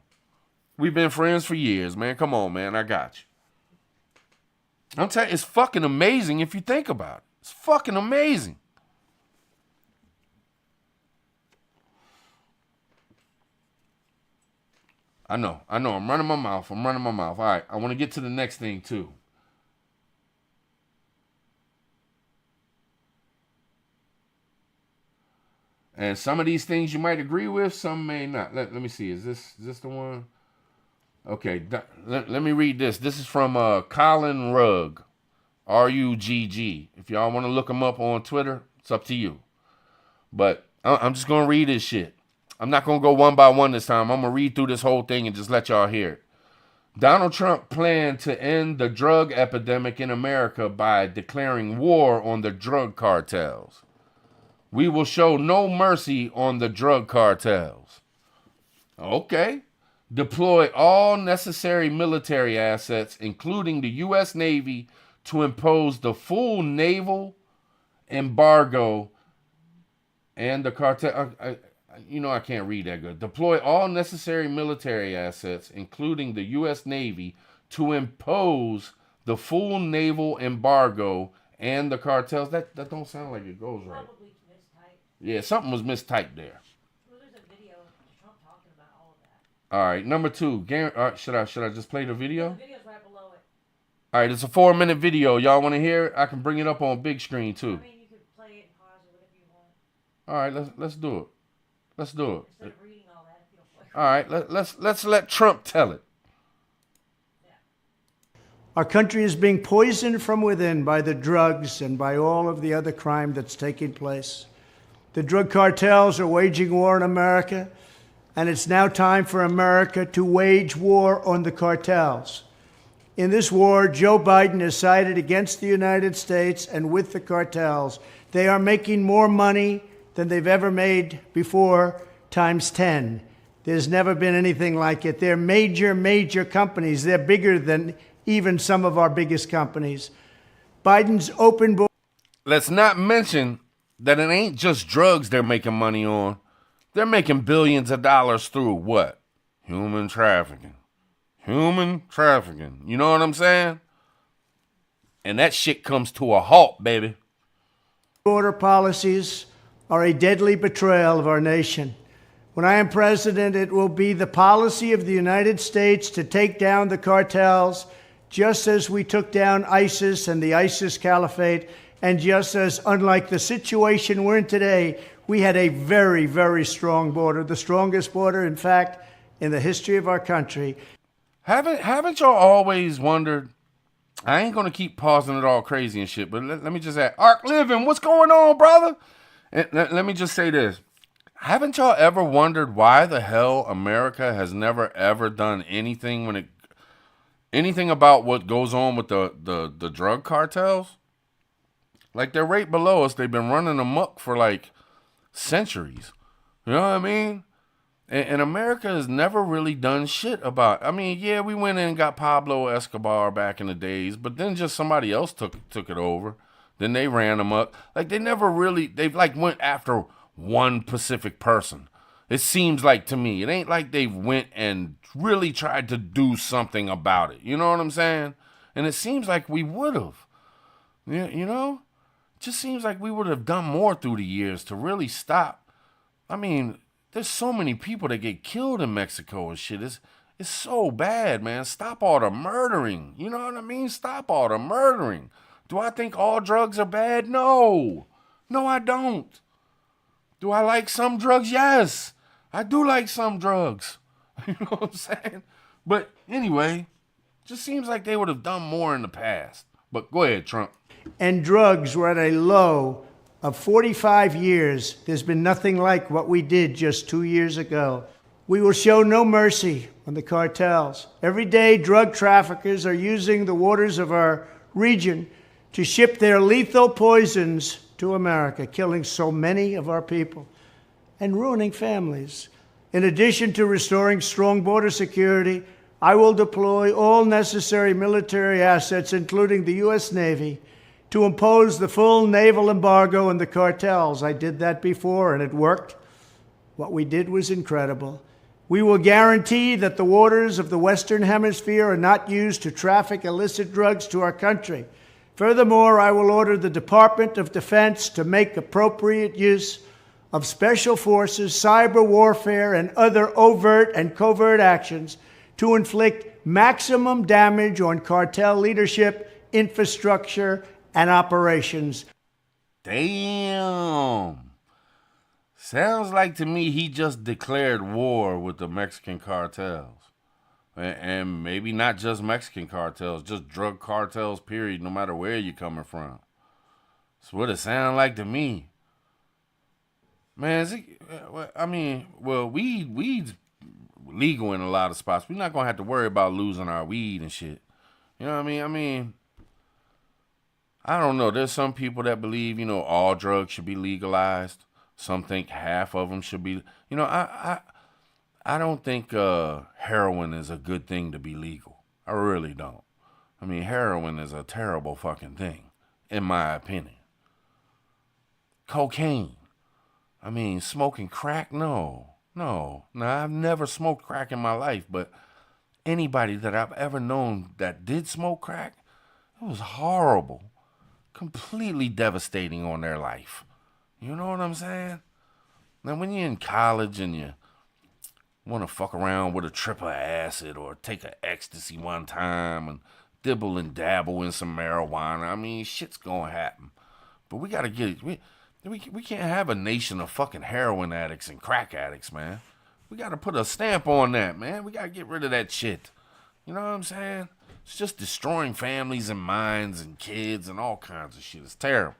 We've been friends for years, man. Come on, man. I got you. I'm telling you, it's fucking amazing if you think about it. It's fucking amazing. I know. I'm running my mouth. All right. I want to get to the next thing, too. And some of these things you might agree with, some may not. Let me see. Is this the one? Okay. Let me read this. This is from Colin Rugg. R-U-G-G. If y'all want to look him up on Twitter, it's up to you. But I'm just going to read this shit. I'm not going to go one by one this time. I'm going to read through this whole thing and just let y'all hear it. Donald Trump planned to end the drug epidemic in America by declaring war on the drug cartels. We will show no mercy on the drug cartels. Okay. Deploy all necessary military assets, including the U.S. Navy, to impose the full naval embargo and the cartel. I can't read that good. Deploy all necessary military assets, including the U.S. Navy, to impose the full naval embargo and the cartels. That don't sound like it goes right. Probably mistyped. Yeah, something was mistyped there. Well, there's a video of Trump talking about all of that. All right, number 2. Should I just play the video? The video's right below it. All right, it's a 4-minute video. Y'all want to hear it? I can bring it up on big screen too. I mean, you could play it and pause it, whatever you want. All right, let's do it. Let's do it. Instead of reading all that, if you don't play. All right, let's let Trump tell it. Our country is being poisoned from within by the drugs and by all of the other crime that's taking place. The drug cartels are waging war in America, and it's now time for America to wage war on the cartels. In this war, Joe Biden has sided against the United States and with the cartels. They are making more money than they've ever made before, times 10. There's never been anything like it. They're major companies. They're bigger than even some of our biggest companies. Biden's open border. Let's not mention that it ain't just drugs they're making money on. They're making billions of dollars through what? Human trafficking. Human trafficking. You know what I'm saying? And that shit comes to a halt, baby. Border policies are a deadly betrayal of our nation. When I am president, it will be the policy of the United States to take down the cartels, just as we took down ISIS and the ISIS caliphate, and just as, unlike the situation we're in today, we had a very strong border, the strongest border, in fact, in the history of our country. Haven't y'all always wondered? I ain't gonna keep pausing it all crazy and shit, but let me just ask, Ark Living, what's going on, brother? And let me just say this. Haven't y'all ever wondered why the hell America has never ever done anything anything about what goes on with the drug cartels? Like, they're right below us. They've been running amok for like centuries. You know what I mean? And America has never really done shit about it. I mean, yeah, we went in and got Pablo Escobar back in the days, but then just somebody else took it over. Then they ran them up. Like, they've like went after one specific person. It seems like to me. It ain't like they went and really tried to do something about it. You know what I'm saying? And it seems like we would have. You know? It just seems like we would have done more through the years to really stop. I mean, there's so many people that get killed in Mexico and shit. It's so bad, man. Stop all the murdering. You know what I mean? Stop all the murdering. Do I think all drugs are bad? No. No, I don't. Do I like some drugs? Yes. I do like some drugs. You know what I'm saying? But anyway, just seems like they would have done more in the past. But go ahead, Trump. And drugs were at a low of 45 years. There's been nothing like what we did just 2 years ago. We will show no mercy on the cartels. Every day, drug traffickers are using the waters of our region to ship their lethal poisons to America, killing so many of our people and ruining families. In addition to restoring strong border security, I will deploy all necessary military assets, including the U.S. Navy, to impose the full naval embargo on the cartels. I did that before, and it worked. What we did was incredible. We will guarantee that the waters of the Western Hemisphere are not used to traffic illicit drugs to our country. Furthermore, I will order the Department of Defense to make appropriate use of special forces, cyber warfare, and other overt and covert actions to inflict maximum damage on cartel leadership, infrastructure, and operations. Damn. Sounds like to me he just declared war with the Mexican cartels. And maybe not just Mexican cartels, just drug cartels, period, no matter where you're coming from. That's what it sounds like to me. Man, I mean, well, weed's legal in a lot of spots. We're not gonna have to worry about losing our weed and shit. You know what I mean? I don't know. There's some people that believe, all drugs should be legalized. Some think half of them should be. I don't think heroin is a good thing to be legal. I really don't. I mean, heroin is a terrible fucking thing, in my opinion. Cocaine. I mean, smoking crack? No. No. Now, I've never smoked crack in my life, but anybody that I've ever known that did smoke crack, it was horrible. Completely devastating on their life. You know what I'm saying? Now, when you're in college and you want to fuck around with a trip of acid or take a ecstasy one time and dibble and dabble in some marijuana, I mean, shit's gonna happen. But we gotta get it. We can't have a nation of fucking heroin addicts and crack addicts, man. We gotta put a stamp on that, man. We gotta get rid of that shit. You know what I'm saying? It's just destroying families and minds and kids and all kinds of shit. It's terrible.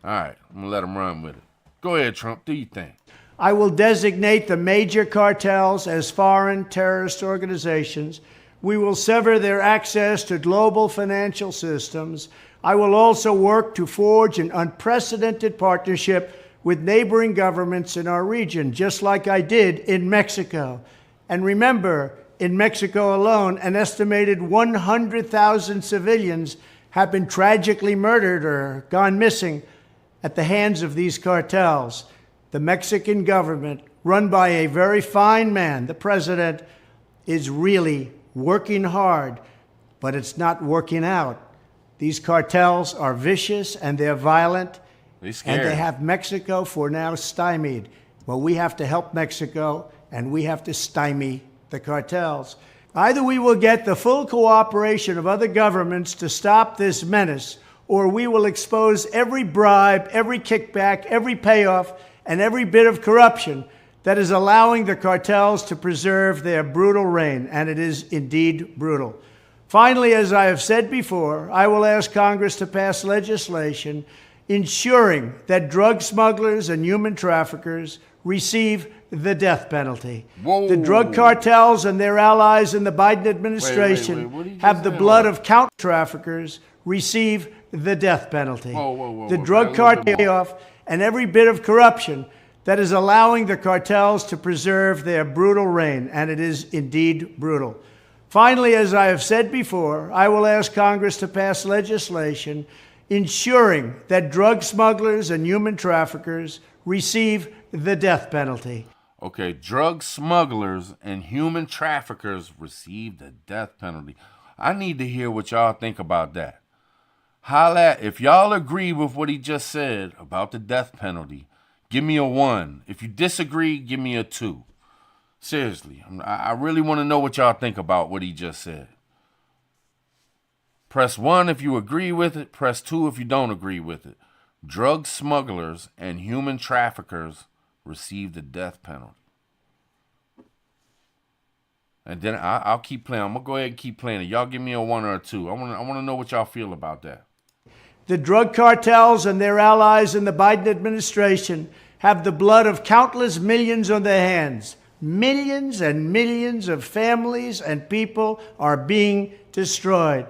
All right, I'm gonna let them run with it. Go ahead, Trump. Do your thing. I will designate the major cartels as foreign terrorist organizations. We will sever their access to global financial systems. I will also work to forge an unprecedented partnership with neighboring governments in our region, just like I did in Mexico. And remember, in Mexico alone, an estimated 100,000 civilians have been tragically murdered or gone missing at the hands of these cartels. The Mexican government, run by a very fine man, the president, is really working hard, but it's not working out. These cartels are vicious and they're violent, and they have Mexico for now stymied. Well, we have to help Mexico, and we have to stymie the cartels. Either we will get the full cooperation of other governments to stop this menace, or we will expose every bribe, every kickback, every payoff, and every bit of corruption that is allowing the cartels to preserve their brutal reign, and it is indeed brutal. Finally, as I have said before, I will ask Congress to pass legislation ensuring that drug smugglers and human traffickers receive the death penalty. Whoa. The drug cartels and their allies in the Biden administration have the blood of counter traffickers receive the death penalty. The drug cartel and every bit of corruption that is allowing the cartels to preserve their brutal reign, and it is indeed brutal. Finally, as I have said before, I will ask Congress to pass legislation ensuring that drug smugglers and human traffickers receive the death penalty. Okay, drug smugglers and human traffickers receive the death penalty. I need to hear what y'all think about that. Holla, if y'all agree with what he just said about the death penalty, give me a 1. If you disagree, give me a 2. Seriously, I really want to know what y'all think about what he just said. Press 1 if you agree with it. Press 2 if you don't agree with it. Drug smugglers and human traffickers receive the death penalty. And then I'll keep playing. I'm going to go ahead and keep playing it. Y'all give me a 1 or a 2. I want to know what y'all feel about that. The drug cartels and their allies in the Biden administration have the blood of countless millions on their hands. Millions and millions of families and people are being destroyed.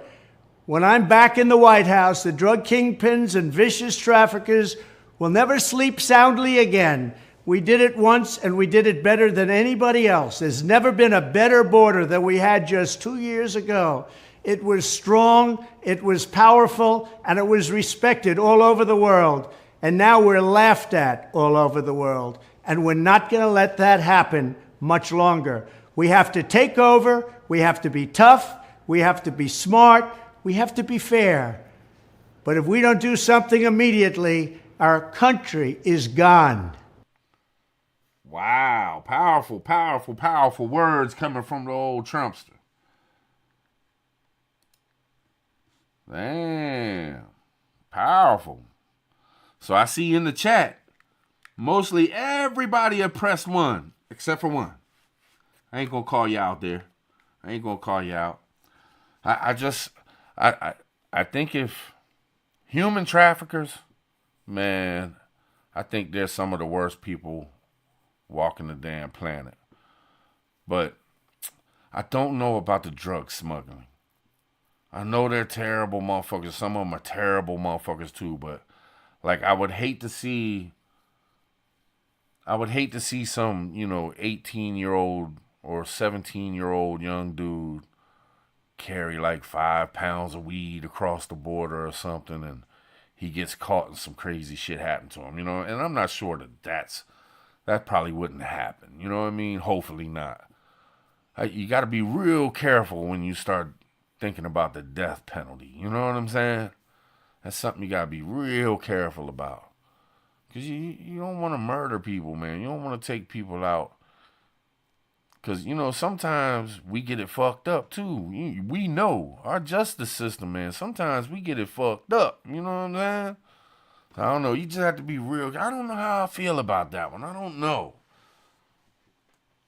When I'm back in the White House, the drug kingpins and vicious traffickers will never sleep soundly again. We did it once, and we did it better than anybody else. There's never been a better border than we had just 2 years ago. It was strong, it was powerful, and it was respected all over the world. And now we're laughed at all over the world. And we're not going to let that happen much longer. We have to take over, we have to be tough, we have to be smart, we have to be fair. But if we don't do something immediately, our country is gone. Wow. Powerful, powerful, powerful words coming from the old Trumpster. Damn. Powerful. So I see in the chat, mostly everybody have pressed 1, except for 1. I ain't going to call you out there. I ain't going to call you out. I think if human traffickers, man, I think they're some of the worst people walking the damn planet. But I don't know about the drug smuggling. I know they're terrible motherfuckers. Some of them are terrible motherfuckers too. But like, I would hate to see some, 18-year-old or 17-year-old young dude carry like 5 pounds of weed across the border or something, and he gets caught and some crazy shit happen to him, And I'm not sure that probably wouldn't happen. You know what I mean? Hopefully not. You got to be real careful when you start thinking about the death penalty. You know what I'm saying? That's something you got to be real careful about. Because you don't want to murder people, man. You don't want to take people out. Because, sometimes we get it fucked up, too. We know. Our justice system, man, sometimes we get it fucked up. You know what I'm saying? I don't know. You just have to be real. I don't know how I feel about that one. I don't know.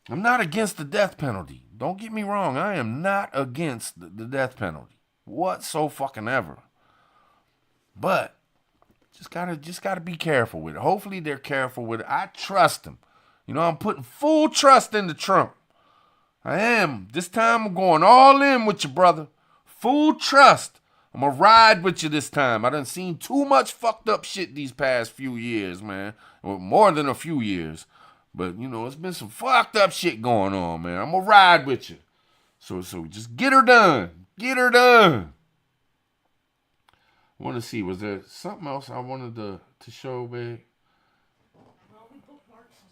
I'm not against the death penalty. Don't get me wrong. I am not against the death penalty whatsoever. But just gotta be careful with it. Hopefully they're careful with it. I trust them. I'm putting full trust into Trump. I am. This time I'm going all in with you, brother. Full trust. I'm gonna ride with you this time. I done seen too much fucked up shit these past few years, man. Or more than a few years. But, it's been some fucked up shit going on, man. I'm gonna ride with you. So just get her done. Get her done. I want to see, was there something else I wanted to show, babe?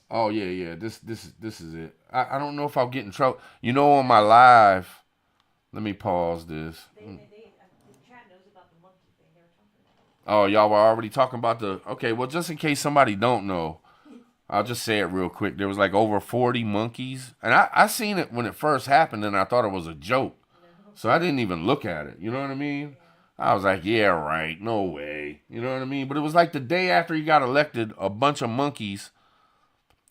Oh, yeah. This is it. I don't know if I'll get in trouble. On my live, let me pause this. The chat knows about the monkey thing they were talking about. Oh, y'all were already talking about okay, well, just in case somebody don't know, I'll just say it real quick. There was like over 40 monkeys. And I seen it when it first happened, and I thought it was a joke. So I didn't even look at it. You know what I mean? I was like, yeah, right. No way. You know what I mean? But it was like the day after he got elected, a bunch of monkeys.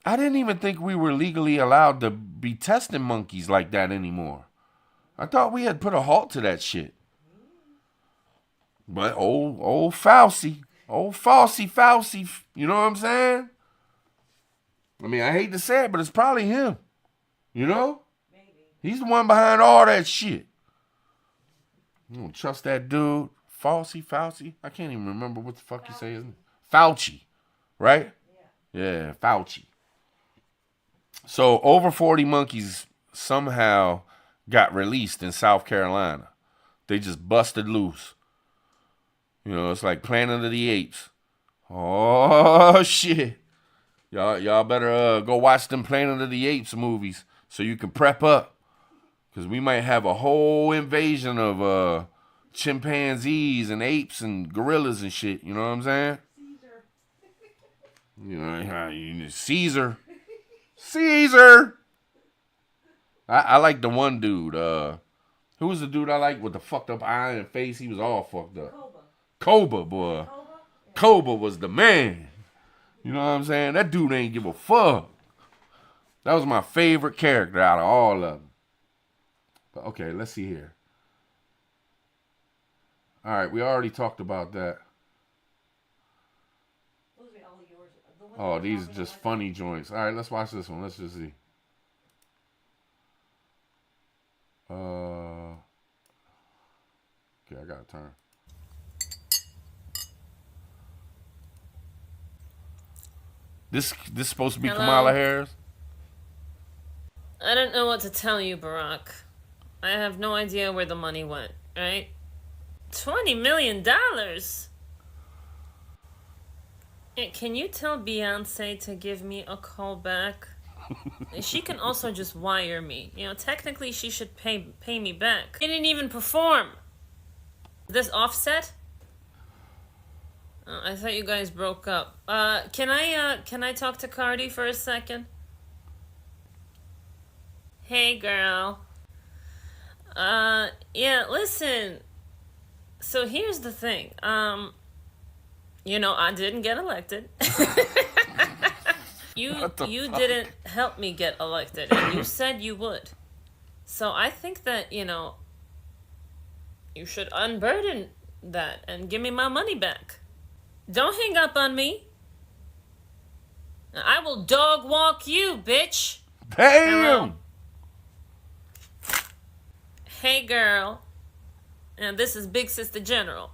I didn't even think we were legally allowed to be testing monkeys like that anymore. I thought we had put a halt to that shit. But old Fauci, you know what I'm saying? I mean, I hate to say it, but it's probably him. Maybe. He's the one behind all that shit. You don't trust that dude. Fauci. I can't even remember what the fuck you say, isn't it? Fauci, right? Yeah, Fauci. So over 40 monkeys somehow got released in South Carolina. They just busted loose. It's like Planet of the Apes. Oh, shit. Y'all better go watch them Planet of the Apes movies so you can prep up. Because we might have a whole invasion of chimpanzees and apes and gorillas and shit. You know what I'm saying? Caesar. Caesar. I like the one dude. Who was the dude I like with the fucked up eye and face? He was all fucked up. Koba, boy. Koba was the man. You know what I'm saying? That dude ain't give a fuck. That was my favorite character out of all of them. But okay, let's see here. All right, we already talked about that. Those are all yours. Oh, these are just funny joints. All right, let's watch this one. Let's just see. Okay, I gotta turn. This supposed to be Hello? Kamala Harris? I don't know what to tell you, Barack. I have no idea where the money went, right? $20 million? Can you tell Beyonce to give me a call back? She can also just wire me. Technically she should pay me back. I didn't even perform. This Offset? I thought you guys broke up. Can I talk to Cardi for a second? Hey, girl. Yeah, listen. So here's the thing. I didn't get elected. You didn't help me get elected, and you said you would. So I think that, you should unburden that and give me my money back. Don't hang up on me. I will dog walk you, bitch. Damn. Hey, girl. And this is Big Sister General.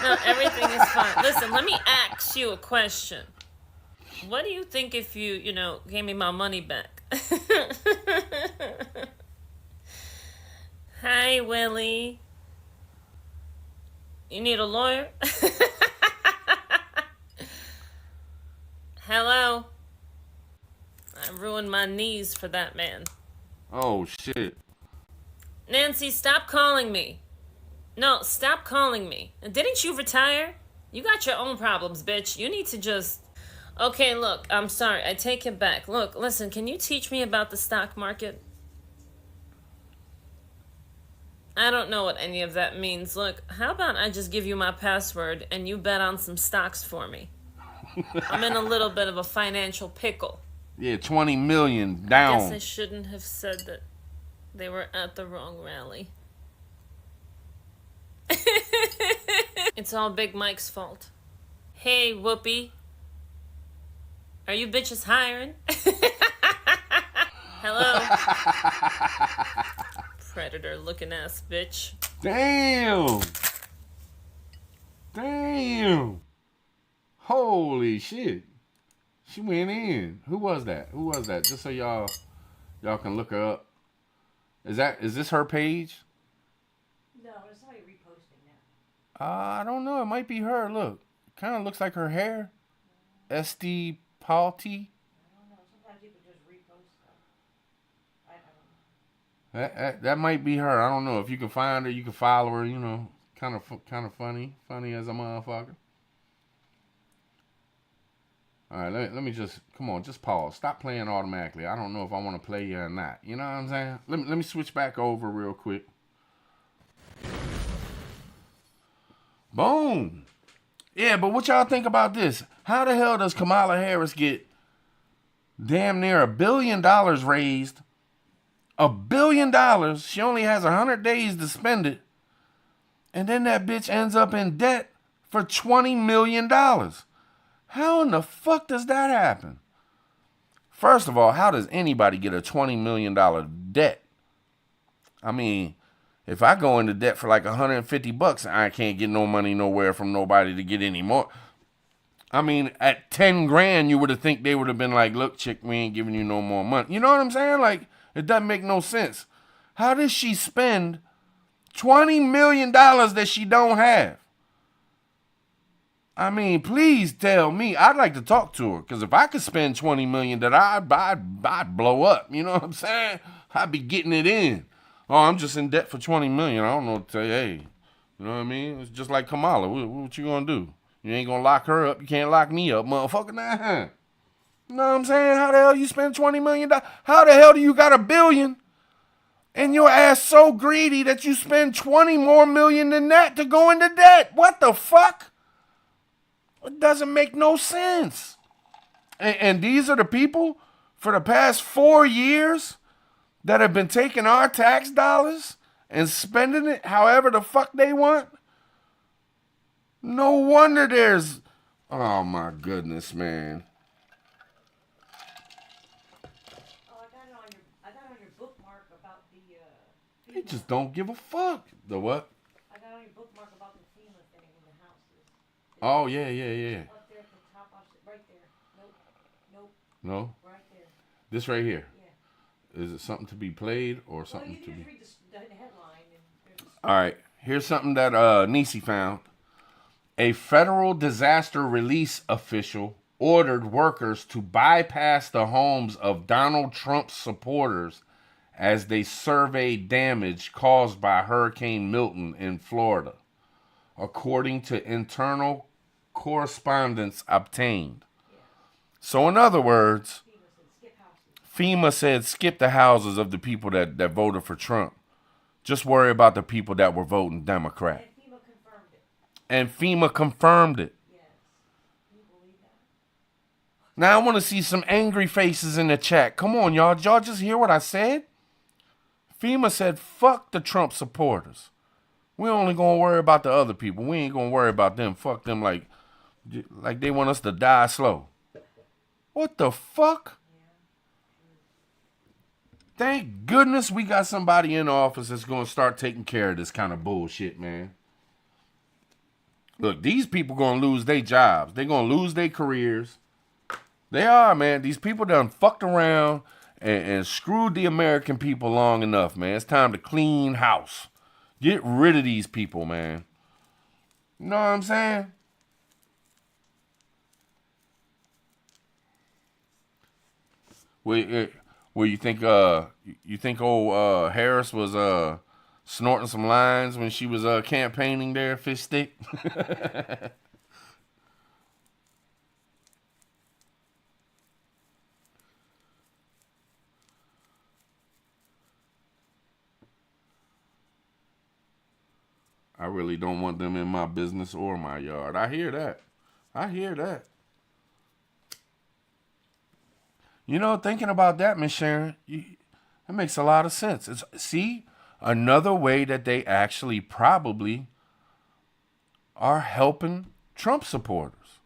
No, everything is fine. Listen, let me ask you a question. What do you think if you gave me my money back? Hi, Willie. You need a lawyer? Hello? I ruined my knees for that man. Oh shit. Nancy, stop calling me. No, stop calling me. Didn't you retire? You got your own problems, bitch. You need to just... Okay, look, I'm sorry. I take it back. Look, listen, can you teach me about the stock market? I don't know what any of that means. Look, how about I just give you my password and you bet on some stocks for me? I'm in a little bit of a financial pickle. Yeah, 20 million down. Guess I shouldn't have said that they were at the wrong rally. It's all Big Mike's fault. Hey, Whoopi. Are you bitches hiring? Hello? Predator looking ass bitch. Damn. Damn. Holy shit. She went in. Who was that? Who was that? Just so y'all can look her up. Is this her page? No, it's somebody reposting now. I don't know. It might be her. Look. Kind of looks like her hair. SD Palti. I don't know. Sometimes people just repost stuff. I don't know. That might be her. I don't know. If you can find her, you can follow her. Kind of funny as a motherfucker. All right, let me just come on. Just pause. Stop playing automatically. I don't know if I want to play you or not. You know what I'm saying? Let me switch back over real quick. Boom. Yeah, but what y'all think about this? How the hell does Kamala Harris get damn near $1 billion raised? $1 billion. She only has 100 days to spend it. And then that bitch ends up in debt for $20 million. How in the fuck does that happen? First of all, how does anybody get a $20 million debt? I mean, if I go into debt for like $150, I can't get no money nowhere from nobody to get any more. I mean, at 10 grand, you would have think they would have been like, look, chick, we ain't giving you no more money. You know what I'm saying? Like, it doesn't make no sense. How does she spend $20 million that she don't have? I mean, please tell me. I'd like to talk to her, because if I could spend $20 million, that I'd blow up. You know what I'm saying? I'd be getting it in. Oh, I'm just in debt for $20 million. I don't know what to tell you. Hey, you know what I mean? It's just like Kamala. What you gonna do? You ain't gonna lock her up. You can't lock me up, motherfucker. Nah. You know what I'm saying? How the hell you spend $20 million? How the hell do you got $1 billion? And your ass so greedy that you spend 20 more million than that to go into debt. What the fuck? It doesn't make no sense. And these are the people for the past 4 years that have been taking our tax dollars and spending it however the fuck they want. No wonder there's... Oh my goodness, man. Oh, I got it on your bookmark about the They FEMA. just don't give a fuck. The what? I got on your bookmark about the FEMA thing in the houses. Oh, yeah. Up there at the top, right there. Nope. No? Right there. This right here. Yeah. Is it something to be played or Well, something you to can be... just read the headline. And All right. Here's something that Nisi found. A federal disaster relief official ordered workers to bypass the homes of Donald Trump's supporters as they surveyed damage caused by Hurricane Milton in Florida, according to internal correspondence obtained. So in other words, FEMA said skip the houses of the people that voted for Trump. Just worry about the people that were voting Democrat. FEMA confirmed it. And FEMA confirmed it. Yes. Can you believe that? Now I want to see some angry faces in the chat. Come on, y'all. Did y'all just hear what I said? FEMA said, fuck the Trump supporters. We only gonna worry about the other people. We ain't gonna worry about them. Fuck them like they want us to die slow. What the fuck? Thank goodness we got somebody in office that's gonna start taking care of this kind of bullshit, man. Look, these people gonna lose their jobs. They gonna lose their careers. They are, man. These people done fucked around and screwed the American people long enough, man. It's time to clean house. Get rid of these people, man. You know what I'm saying? Where you think old Harris was snorting some lines when she was campaigning there, fish stick? I really don't want them in my business or my yard. I hear that. You know, thinking about that, Miss Sharon, it makes a lot of sense. See, another way that they actually probably are helping Trump supporters.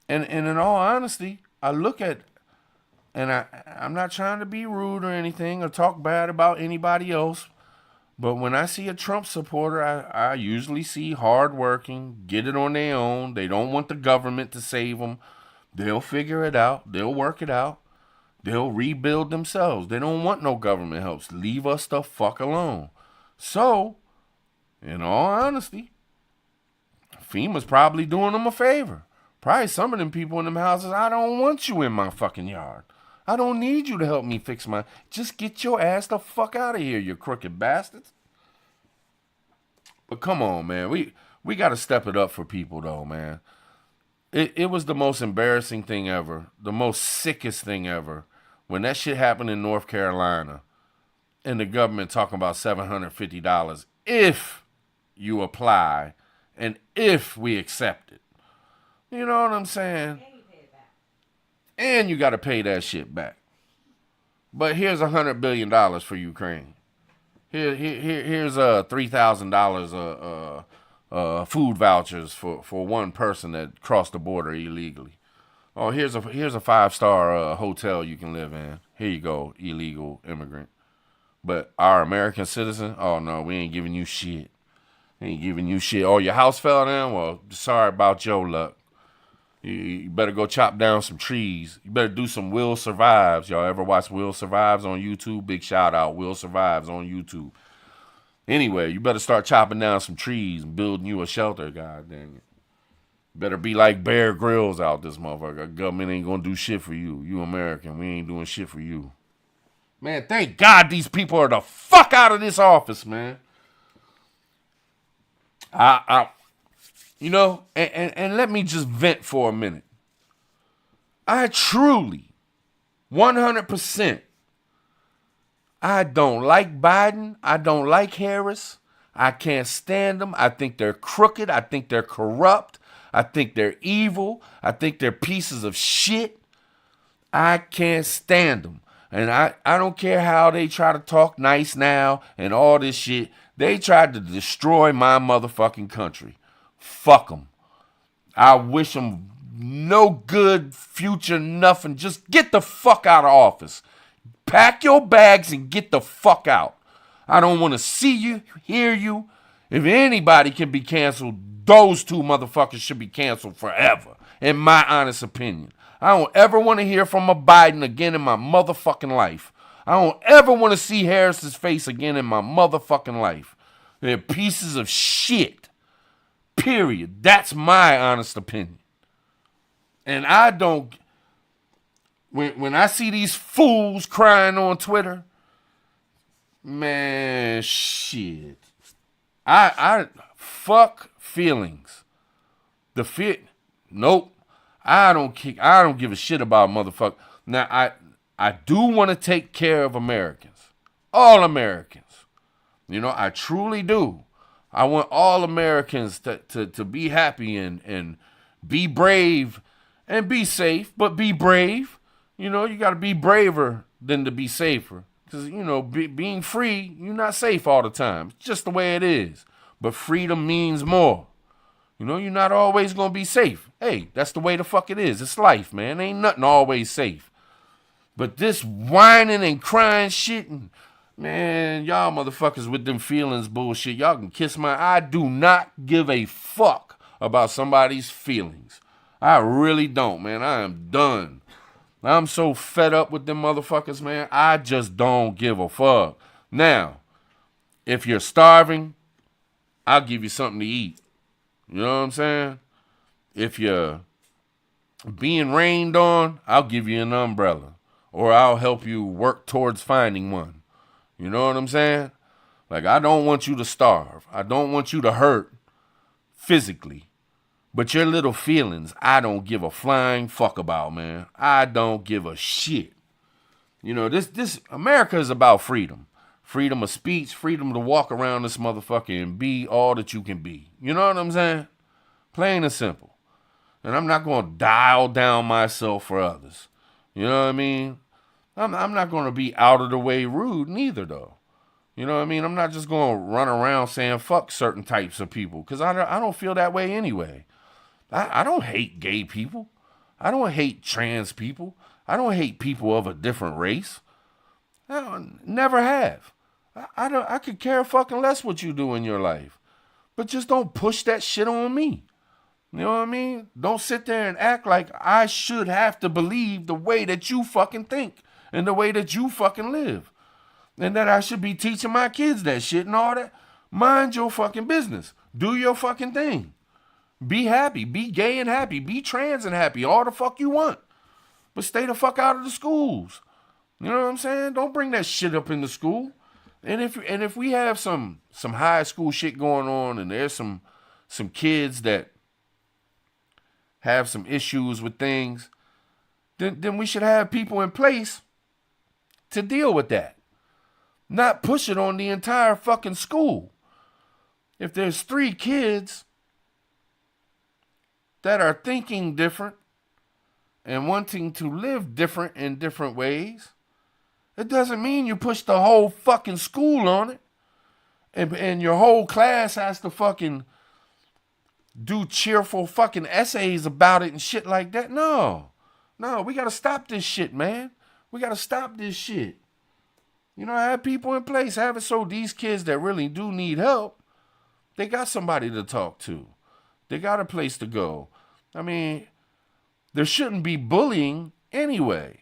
And in all honesty, I look at, and I'm not trying to be rude or anything or talk bad about anybody else, but when I see a Trump supporter, I usually see hardworking, get it on their own. They don't want the government to save them. They'll figure it out. They'll work it out. They'll rebuild themselves. They don't want no government help. Leave us the fuck alone. So, in all honesty, FEMA's probably doing them a favor. Probably some of them people in them houses, I don't want you in my fucking yard. I don't need you to help me fix my... Just get your ass the fuck out of here, you crooked bastards. But come on, man. We got to step it up for people, though, man. It was the most embarrassing thing ever. The most sickest thing ever. When that shit happened in North Carolina. And the government talking about $750 if you apply and if we accept it. You know what I'm saying? And you got to pay that shit back. But here's $100 billion for Ukraine. Here's $3,000 food vouchers for one person that crossed the border illegally. Oh, here's a 5-star hotel you can live in. Here you go, illegal immigrant. But our American citizen, oh no, we ain't giving you shit. Ain't giving you shit. Oh, your house fell down? Well, sorry about your luck. You better go chop down some trees. You better do some Will Survives. Y'all ever watch Will Survives on YouTube? Big shout out, Will Survives on YouTube. Anyway, you better start chopping down some trees and building you a shelter, god dang it. Better be like Bear Grylls out this motherfucker. Government ain't gonna do shit for you. You American, we ain't doing shit for you. Man, thank God these people are the fuck out of this office, man. You know, and let me just vent for a minute. I truly, 100%, I don't like Biden. I don't like Harris. I can't stand them. I think they're crooked. I think they're corrupt. I think they're evil. I think they're pieces of shit. I can't stand them. And I don't care how they try to talk nice now and all this shit. They tried to destroy my motherfucking country. Fuck them. I wish them no good future, nothing. Just get the fuck out of office. Pack your bags and get the fuck out. I don't want to see you, hear you. If anybody can be canceled, those two motherfuckers should be canceled forever, in my honest opinion. I don't ever want to hear from a Biden again in my motherfucking life. I don't ever want to see Harris's face again in my motherfucking life. They're pieces of shit. Period. That's my honest opinion. And I don't... When I see these fools crying on Twitter, man, shit. I fuck feelings. The fit, nope. I don't give a shit about motherfucker. Now I do want to take care of Americans, all Americans. You know, I truly do. I want all Americans to be happy and be brave and be safe, but be brave. You know, you got to be braver than to be safer. Because, being free, you're not safe all the time. It's just the way it is. But freedom means more. You're not always going to be safe. Hey, that's the way the fuck it is. It's life, man. Ain't nothing always safe. But this whining and crying shit, and man, y'all motherfuckers with them feelings bullshit, y'all can kiss I do not give a fuck about somebody's feelings. I really don't, man. I am done. I'm so fed up with them motherfuckers, man. I just don't give a fuck. Now, if you're starving, I'll give you something to eat. You know what I'm saying? If you're being rained on, I'll give you an umbrella. Or I'll help you work towards finding one. You know what I'm saying? Like, I don't want you to starve. I don't want you to hurt physically. But your little feelings, I don't give a flying fuck about, man. I don't give a shit. This America is about freedom. Freedom of speech, freedom to walk around this motherfucker and be all that you can be. You know what I'm saying? Plain and simple. And I'm not going to dial down myself for others. You know what I mean? I'm not going to be out of the way rude neither, though. You know what I mean? I'm not just going to run around saying fuck certain types of people because I don't feel that way anyway. I don't hate gay people. I don't hate trans people. I don't hate people of a different race. I never have. I could care fucking less what you do in your life. But just don't push that shit on me. You know what I mean? Don't sit there and act like I should have to believe the way that you fucking think and the way that you fucking live. And that I should be teaching my kids that shit and all that. Mind your fucking business. Do your fucking thing. Be happy. Be gay and happy. Be trans and happy. All the fuck you want. But stay the fuck out of the schools. You know what I'm saying? Don't bring that shit up in the school. And if we have some high school shit going on and there's some kids that have some issues with things, then we should have people in place to deal with that. Not push it on the entire fucking school. If there's 3 kids that are thinking different and wanting to live different in different ways, it doesn't mean you push the whole fucking school on it. And your whole class has to fucking do cheerful fucking essays about it and shit like that. No, we got to stop this shit, man. We got to stop this shit. Have people in place. Have it so these kids that really do need help, they got somebody to talk to. They got a place to go. I mean, there shouldn't be bullying anyway.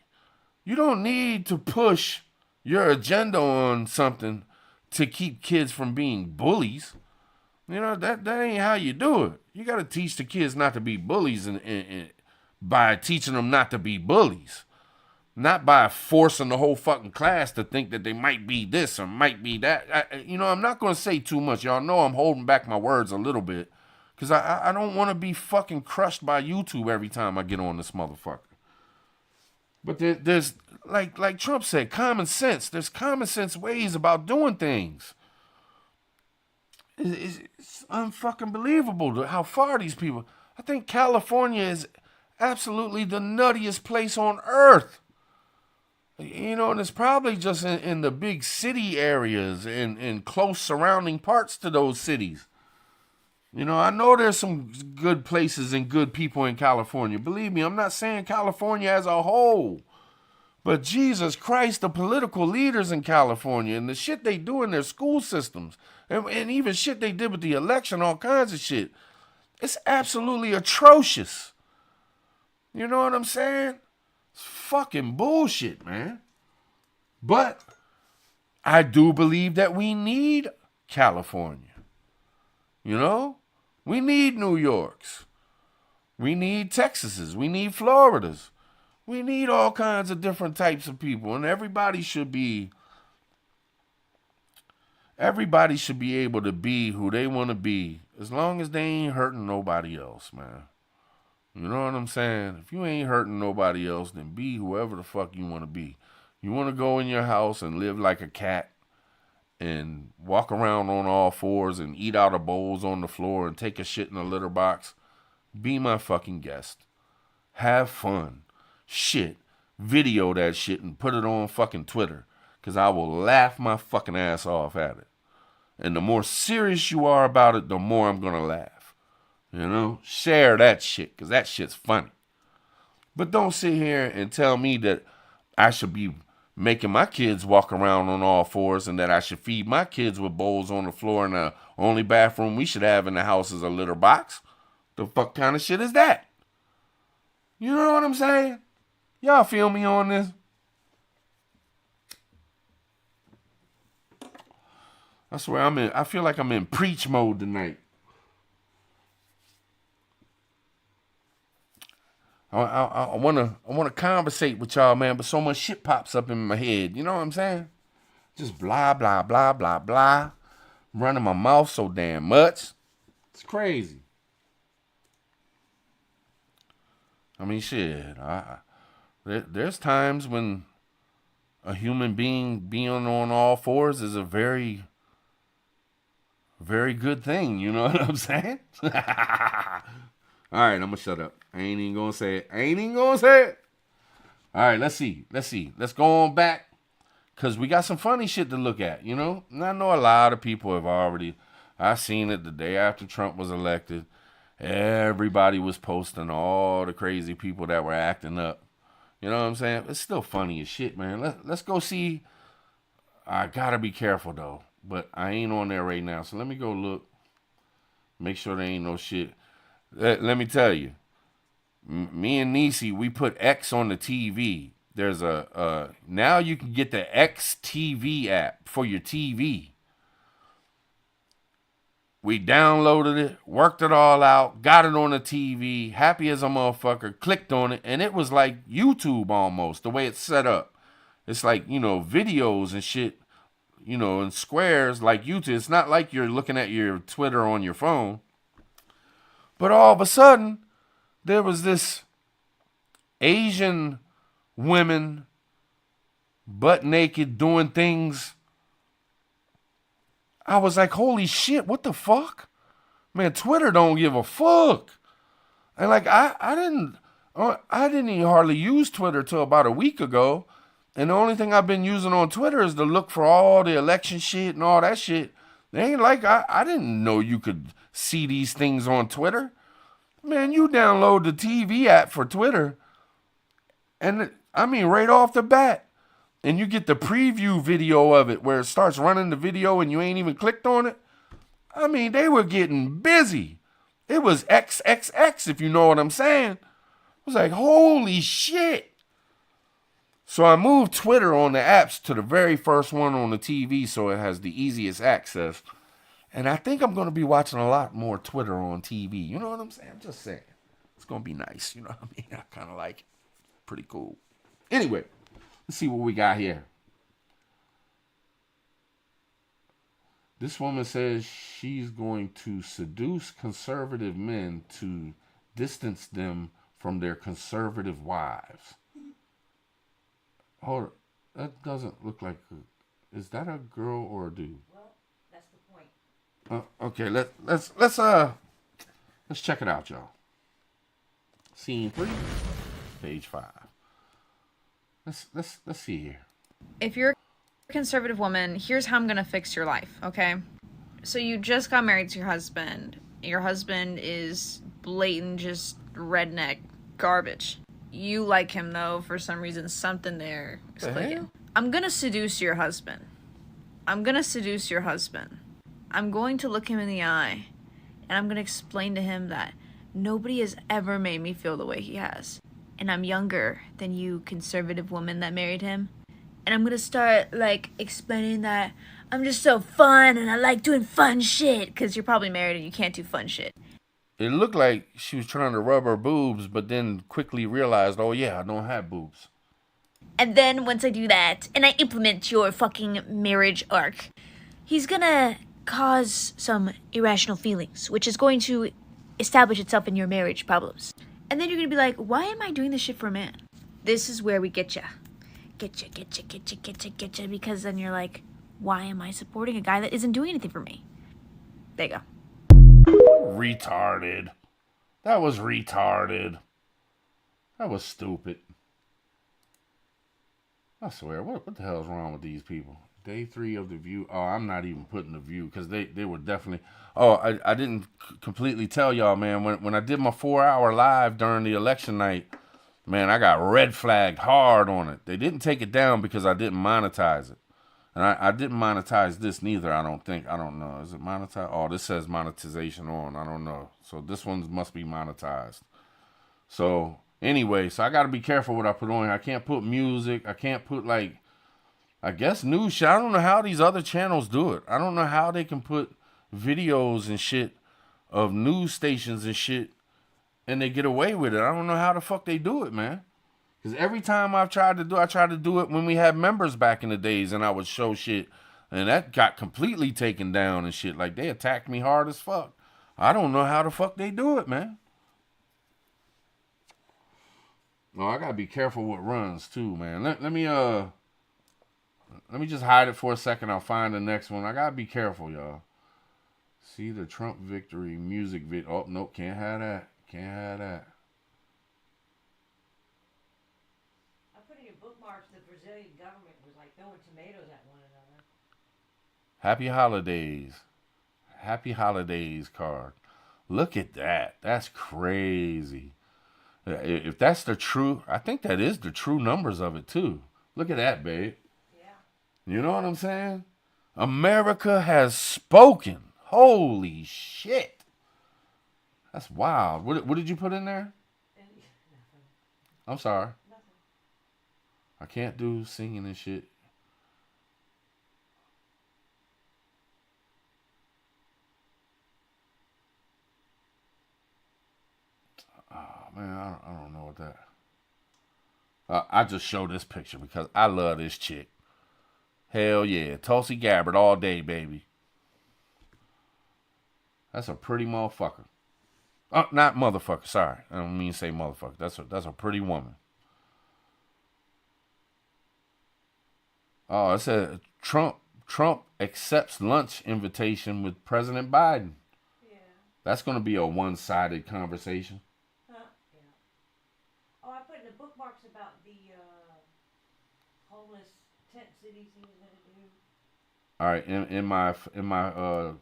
You don't need to push your agenda on something to keep kids from being bullies. That ain't how you do it. You got to teach the kids not to be bullies and by teaching them not to be bullies. Not by forcing the whole fucking class to think that they might be this or might be that. I'm not going to say too much. Y'all know I'm holding back my words a little bit. Because I don't want to be fucking crushed by YouTube every time I get on this motherfucker. But there's, like Trump said, common sense. There's common sense ways about doing things. It's unfucking believable how far these people... I think California is absolutely the nuttiest place on earth. And it's probably just in the big city areas and in close surrounding parts to those cities. I know there's some good places and good people in California. Believe me, I'm not saying California as a whole. But Jesus Christ, the political leaders in California and the shit they do in their school systems and even shit they did with the election, all kinds of shit. It's absolutely atrocious. You know what I'm saying? It's fucking bullshit, man. But I do believe that we need California. We need New Yorks. We need Texases. We need Floridas. We need all kinds of different types of people. And everybody should be able to be who they want to be as long as they ain't hurting nobody else, man. You know what I'm saying? If you ain't hurting nobody else, then be whoever the fuck you want to be. You want to go in your house and live like a cat and walk around on all fours and eat out of bowls on the floor and take a shit in a litter box, be my fucking guest. Have fun. Shit. Video that shit and put it on fucking Twitter. because I will laugh my fucking ass off at it. And the more serious you are about it, the more I'm going to laugh. You know? Share that shit, because that shit's funny. But don't sit here and tell me that I should be making my kids walk around on all fours and that I should feed my kids with bowls on the floor and the only bathroom we should have in the house is a litter box. The fuck kind of shit is that? You know what I'm saying? Y'all feel me on this? I swear I feel like I'm in preach mode tonight. I wanna conversate with y'all, man, but so much shit pops up in my head. You know what I'm saying? Just blah blah blah blah blah, running my mouth so damn much. It's crazy. I mean, shit. There's times when a human being on all fours is a very, very good thing. You know what I'm saying? All right, I'm going to shut up. I ain't even going to say it. All right, let's see. Let's go on back because we got some funny shit to look at, you know? And I know a lot of people have already, I seen it the day after Trump was elected. Everybody was posting all the crazy people that were acting up. You know what I'm saying? It's still funny as shit, man. Let's go see. I got to be careful, though. But I ain't on there right now. So let me go look. Make sure there ain't no shit. Let me tell you, me and Niecy, we put X on the TV. There's now you can get the X TV app for your TV. We downloaded it, worked it all out, got it on the TV, happy as a motherfucker, clicked on it, and it was like YouTube almost, the way it's set up. It's like, you know, videos and shit, you know, in squares like YouTube. It's not like you're looking at your Twitter on your phone. But all of a sudden, there was this Asian women butt naked doing things. I was like, holy shit, what the fuck? Man, Twitter don't give a fuck. And like, I didn't even hardly use Twitter till about a week ago. And the only thing I've been using on Twitter is to look for all the election shit and all that shit. They ain't like, I didn't know you could see these things on Twitter. Man, you download the TV app for Twitter. And I mean, right off the bat. And you get the preview video of it where it starts running the video and you ain't even clicked on it. I mean, they were getting busy. It was XXX, if you know what I'm saying. It was like, holy shit. So I moved Twitter on the apps to the very first one on the TV so it has the easiest access. And I think I'm going to be watching a lot more Twitter on TV. You know what I'm saying? I'm just saying. It's going to be nice. You know what I mean? I kind of like it. Pretty cool. Anyway, let's see what we got here. This woman says she's going to seduce conservative men to distance them from their conservative wives. Hold on. That doesn't look like is that a girl or a dude? Well, that's the point. Okay, let's check it out, y'all. Scene 3, page 5. Let's see here. If you're a conservative woman, here's how I'm gonna fix your life, okay? So you just got married to your husband. Your husband is blatant, just redneck garbage. You like him though, for some reason, something there is clicking. I'm gonna seduce your husband. I'm going to look him in the eye, and I'm gonna explain to him that nobody has ever made me feel the way he has. And I'm younger than you conservative woman that married him. And I'm gonna start, like, explaining that I'm just so fun and I like doing fun shit. Because you're probably married and you can't do fun shit. It looked like she was trying to rub her boobs, but then quickly realized, oh yeah, I don't have boobs. And then once I do that, and I implement your fucking marriage arc, he's gonna cause some irrational feelings, which is going to establish itself in your marriage problems. And then you're gonna be like, why am I doing this shit for a man? This is where we get ya. Because then you're like, why am I supporting a guy that isn't doing anything for me? There you go. Retarded. That was retarded. That was stupid. I swear, what the hell is wrong with these people? Day 3 of the View. Oh, I'm not even putting the View because they were definitely. Oh, I didn't completely tell y'all, man. When I did my 4-hour live during the election night, man, I got red flagged hard on it. They didn't take it down because I didn't monetize it. And I didn't monetize this neither, I don't think. I don't know. Is it monetized? Oh, this says monetization on. I don't know. So this one must be monetized. So anyway, so I got to be careful what I put on here. I can't put music. I can't put, like, I guess news shit. I don't know how these other channels do it. I don't know how they can put videos and shit of news stations and shit and they get away with it. I don't know how the fuck they do it, man. Because every time I tried to do it when we had members back in the days and I would show shit. And that got completely taken down and shit. Like, they attacked me hard as fuck. I don't know how the fuck they do it, man. No, I gotta be careful what runs too, man. Let me just hide it for a second. I'll find the next one. I gotta be careful, y'all. See the Trump victory music video. Oh, nope, can't have that. Can't have that. I put in your bookmarks. The Brazilian government was like throwing tomatoes at one another. Happy holidays. Happy holidays card. Look at that. That's crazy. If that's the true, I think that is the true numbers of it too. Look at that, babe. Yeah. You know what I'm saying? America has spoken. Holy shit. That's wild. What did you put in there? Nothing. I'm sorry. Nothing. I can't do singing and shit. Oh, man, I don't know what that. I just show this picture because I love this chick. Hell yeah. Tulsi Gabbard all day, baby. That's a pretty motherfucker. Not motherfucker, sorry. I don't mean to say motherfucker. That's a pretty woman. Oh, it said Trump accepts lunch invitation with President Biden. Yeah. That's going to be a one-sided conversation. Huh? Yeah. Oh, I put in the bookmarks about the homeless tent cities he was gonna do. All right, in my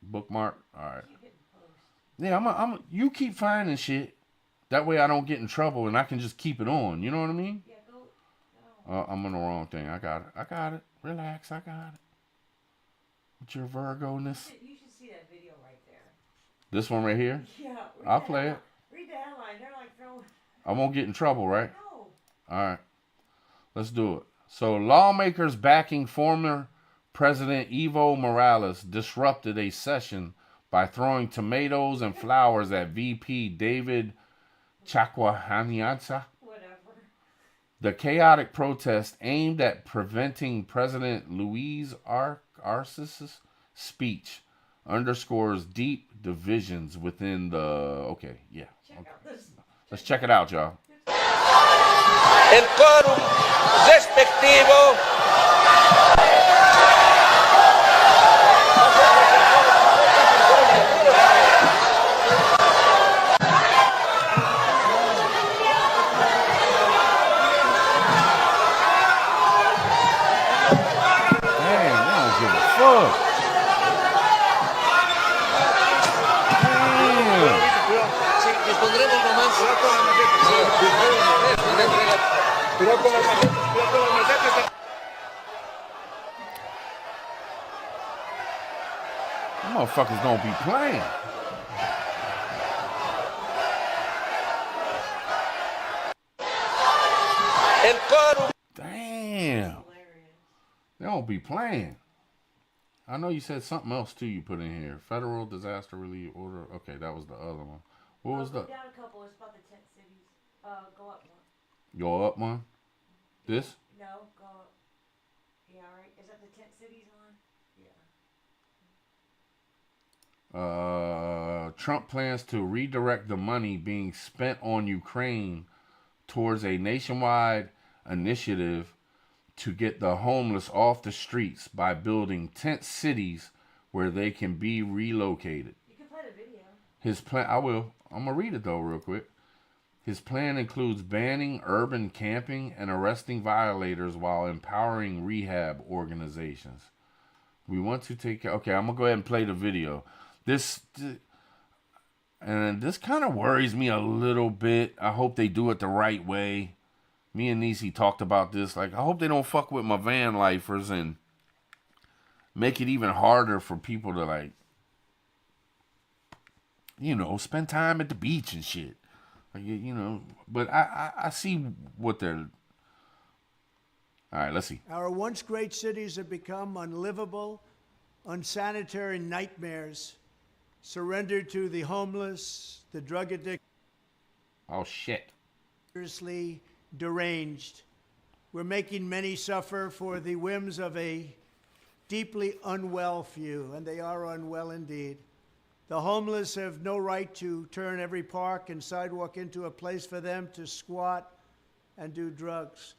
bookmark. All right. Keep hitting post. Yeah, you keep finding shit. That way I don't get in trouble and I can just keep it on. You know what I mean? Yeah, go. No. I'm on the wrong thing. I got it. Relax, I got it. With your Virgo-ness. You should see that video right there. This one right here? Yeah. I'll play it. Read the headline. They're like throwing. I won't get in trouble, right? No. All right. Let's do it. So, lawmakers backing former President Evo Morales disrupted a session by throwing tomatoes and flowers at VP David Chakwahaniansa. Whatever. The chaotic protest aimed at preventing President Luis Arce's speech underscores deep divisions within the... Okay, yeah. Check out this. Let's check it out, y'all. El quórum respectivo. Damn, they don't give a fuck. Them motherfuckers don't be playing. El quórum. Damn. Hilarious. They don't be playing. I know you said something else too you put in here. Federal Disaster Relief Order. Okay, that was the other one. What was Go the... down a couple. It's about the tent cities. Go up one. Go up one? This? No, go up. Yeah, all right. Is that the tent cities on? Yeah. Trump plans to redirect the money being spent on Ukraine towards a nationwide initiative to get the homeless off the streets by building tent cities where they can be relocated. You can play the video. His plan, I'm gonna read it though real quick. His plan includes banning urban camping and arresting violators while empowering rehab organizations. We want to take care. Okay, I'm gonna go ahead and play the video. This kind of worries me a little bit. I hope they do it the right way. Me and Nisi talked about this. Like, I hope they don't fuck with my van lifers and make it even harder for people to, like, you know, spend time at the beach and shit. Like, you know, but I see what they're. All right, let's see. Our once great cities have become unlivable, unsanitary nightmares, surrendered to the homeless, the drug addicted. Oh, shit. Seriously deranged. We're making many suffer for the whims of a deeply unwell few, and they are unwell indeed. The homeless have no right to turn every park and sidewalk into a place for them to squat and do drugs.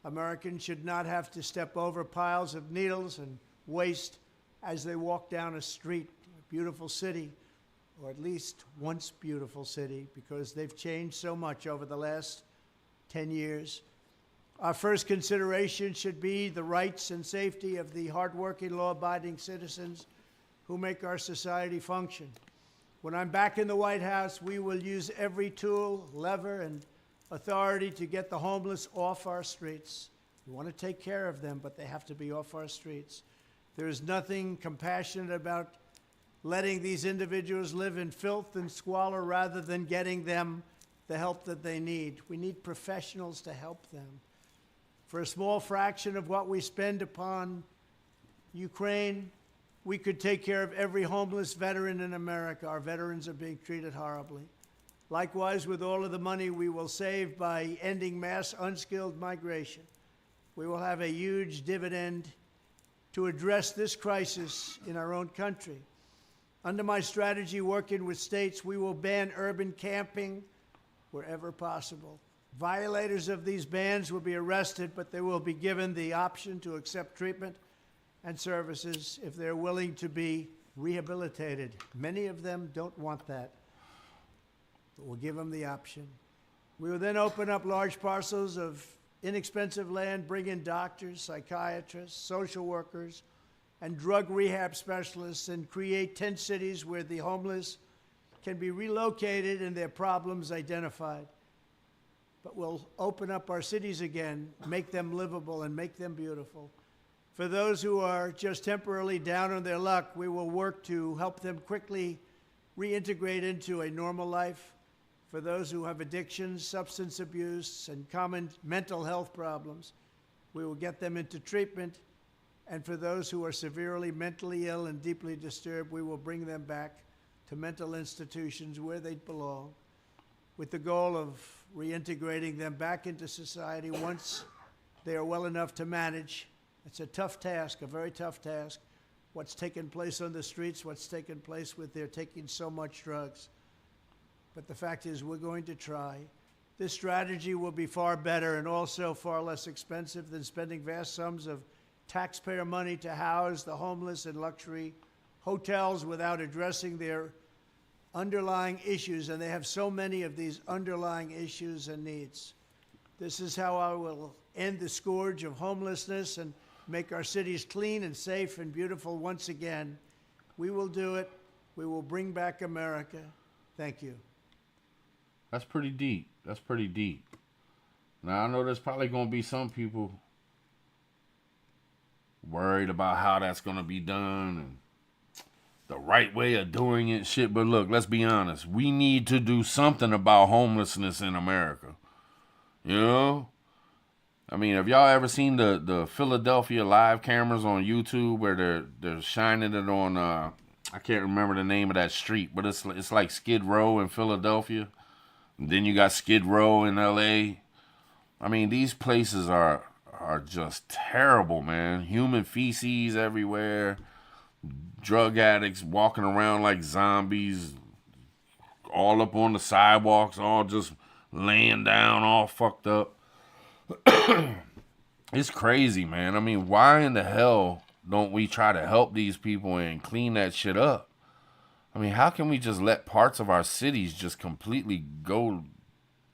Americans should not have to step over piles of needles and waste as they walk down a street, a beautiful city, or at least once beautiful city, because they've changed so much over the last 10 years. Our first consideration should be the rights and safety of the hardworking, law-abiding citizens who make our society function. When I'm back in the White House, we will use every tool, lever, and authority to get the homeless off our streets. We want to take care of them, but they have to be off our streets. There is nothing compassionate about letting these individuals live in filth and squalor rather than getting them the help that they need. We need professionals to help them. For a small fraction of what we spend upon Ukraine, we could take care of every homeless veteran in America. Our veterans are being treated horribly. Likewise, with all of the money we will save by ending mass unskilled migration, we will have a huge dividend to address this crisis in our own country. Under my strategy, working with states, we will ban urban camping wherever possible. Violators of these bans will be arrested, but they will be given the option to accept treatment and services if they're willing to be rehabilitated. Many of them don't want that, but we'll give them the option. We will then open up large parcels of inexpensive land, bring in doctors, psychiatrists, social workers, and drug rehab specialists, and create tent cities where the homeless can be relocated and their problems identified. But we'll open up our cities again, make them livable, and make them beautiful. For those who are just temporarily down on their luck, we will work to help them quickly reintegrate into a normal life. For those who have addictions, substance abuse, and common mental health problems, we will get them into treatment. And for those who are severely mentally ill and deeply disturbed, we will bring them back to mental institutions where they belong, with the goal of reintegrating them back into society once they are well enough to manage. It's a tough task, a very tough task. What's taken place on the streets, what's taken place with their taking so much drugs. But the fact is, we're going to try. This strategy will be far better and also far less expensive than spending vast sums of taxpayer money to house the homeless in luxury hotels without addressing their underlying issues, and they have so many of these underlying issues and needs. This is how I will end the scourge of homelessness and make our cities clean and safe and beautiful once again. We will do it. We will bring back America. Thank you. That's pretty deep. That's pretty deep. Now, I know there's probably going to be some people worried about how that's going to be done and the right way of doing it, shit. But look, let's be honest. We need to do something about homelessness in America. You know? I mean, have y'all ever seen the Philadelphia live cameras on YouTube where they're shining it on, I can't remember the name of that street, but it's like Skid Row in Philadelphia. And then you got Skid Row in LA. I mean, these places are just terrible, man. Human feces everywhere. Drug addicts walking around like zombies. All up on the sidewalks, all just laying down, all fucked up. It's crazy, man. I mean, why in the hell don't we try to help these people and clean that shit up? I mean, how can we just let parts of our cities just completely go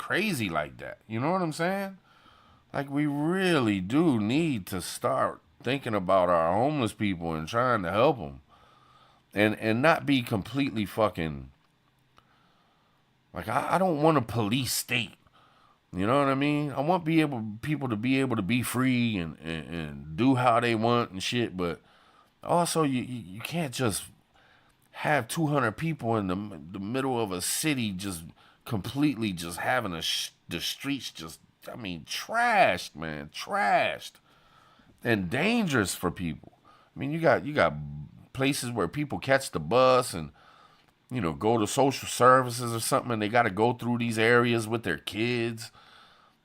crazy like that. You know what I'm saying? Like, we really do need to start thinking about our homeless people and trying to help them. And not be completely fucking... Like, I don't want a police state. You know what I mean? I want people to be able to be free and do how they want and shit. But also, you can't just have 200 people in the middle of a city just completely just having the streets just, I mean, trashed, man, trashed. And dangerous for people. I mean, you got places where people catch the bus and, you know, go to social services or something, and they got to go through these areas with their kids.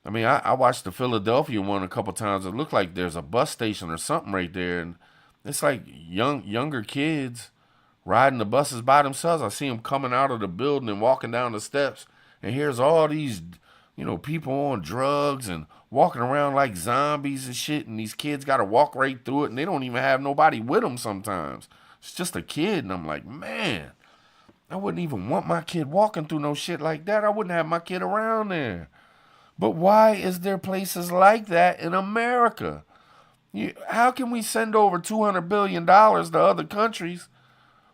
I mean, I watched the Philadelphia one a couple times. It looked like there's a bus station or something right there, and it's like younger kids riding the buses by themselves. I see them coming out of the building and walking down the steps, and here's all these, you know, people on drugs and walking around like zombies and shit, and these kids got to walk right through it, and they don't even have nobody with them sometimes. It's just a kid, and I'm like, man, I wouldn't even want my kid walking through no shit like that. I wouldn't have my kid around there. But why is there places like that in America? How can we send over $200 billion to other countries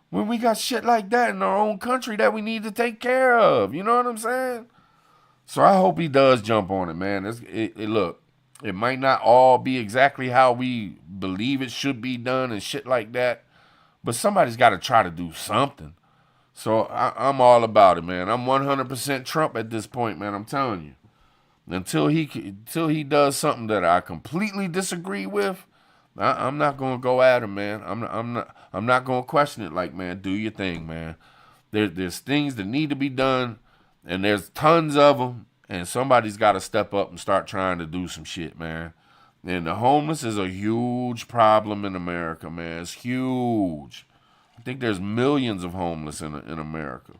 when we got shit like that in our own country that we need to take care of? You know what I'm saying? So I hope he does jump on it, man. Look, it might not all be exactly how we believe it should be done and shit like that, but somebody's got to try to do something. So I'm all about it, man. I'm 100% Trump at this point, man. I'm telling you. Until he does something that I completely disagree with, I'm not gonna go at him, man. I'm not gonna question it. Like, man, do your thing, man. There's things that need to be done, and there's tons of them, and somebody's got to step up and start trying to do some shit, man. And the homeless is a huge problem in America, man. It's huge. I think there's millions of homeless in America.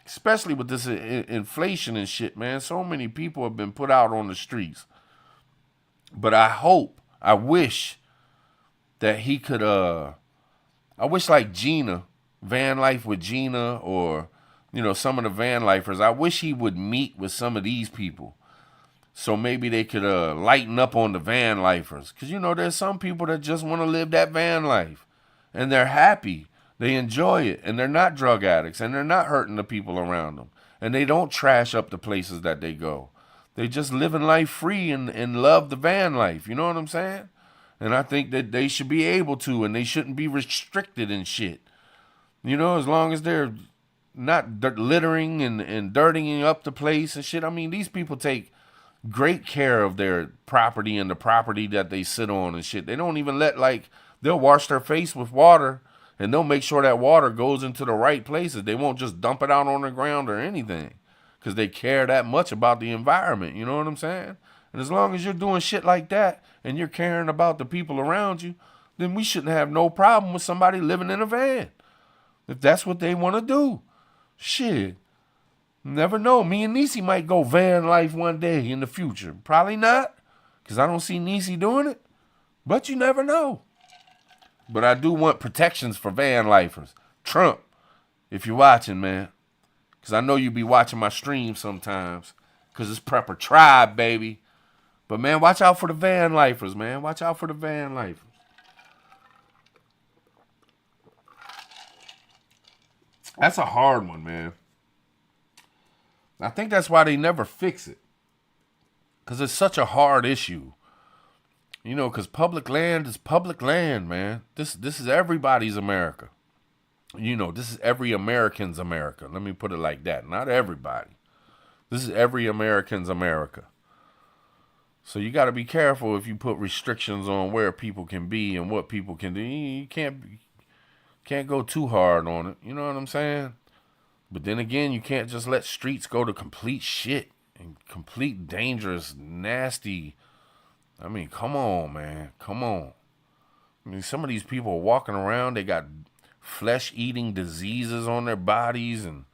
Especially with this inflation and shit, man. So many people have been put out on the streets. But I wish that he could, I wish like Gina, Van Life with Gina, or, you know, some of the van lifers, I wish he would meet with some of these people. So maybe they could lighten up on the van lifers. Because, you know, there's some people that just want to live that van life. And they're happy. They enjoy it, and they're not drug addicts, and they're not hurting the people around them. And they don't trash up the places that they go. They just living life free and love the van life. You know what I'm saying? And I think that they should be able to, and they shouldn't be restricted and shit. You know, as long as they're not littering and dirtying up the place and shit. I mean, these people take great care of their property and the property that they sit on and shit. They don't even they'll wash their face with water, and they'll make sure that water goes into the right places. They won't just dump it out on the ground or anything because they care that much about the environment. You know what I'm saying? And as long as you're doing shit like that and you're caring about the people around you, then we shouldn't have no problem with somebody living in a van. If that's what they want to do. Shit. Never know. Me and Niecy might go van life one day in the future. Probably not, because I don't see Niecy doing it. But you never know. But I do want protections for van lifers. Trump, if you're watching, man. Because I know you be watching my stream sometimes. Because it's Prepper Tribe, baby. But, man, watch out for the van lifers, man. Watch out for the van lifers. That's a hard one, man. I think that's why they never fix it. Because it's such a hard issue. You know, because public land is public land, man. This is everybody's America. You know, this is every American's America. Let me put it like that. Not everybody. This is every American's America. So you got to be careful if you put restrictions on where people can be and what people can do. You can't go too hard on it. You know what I'm saying? But then again, you can't just let streets go to complete shit and complete dangerous, nasty. I mean, come on, man. Come on. I mean, some of these people are walking around, they got flesh-eating diseases on their bodies, and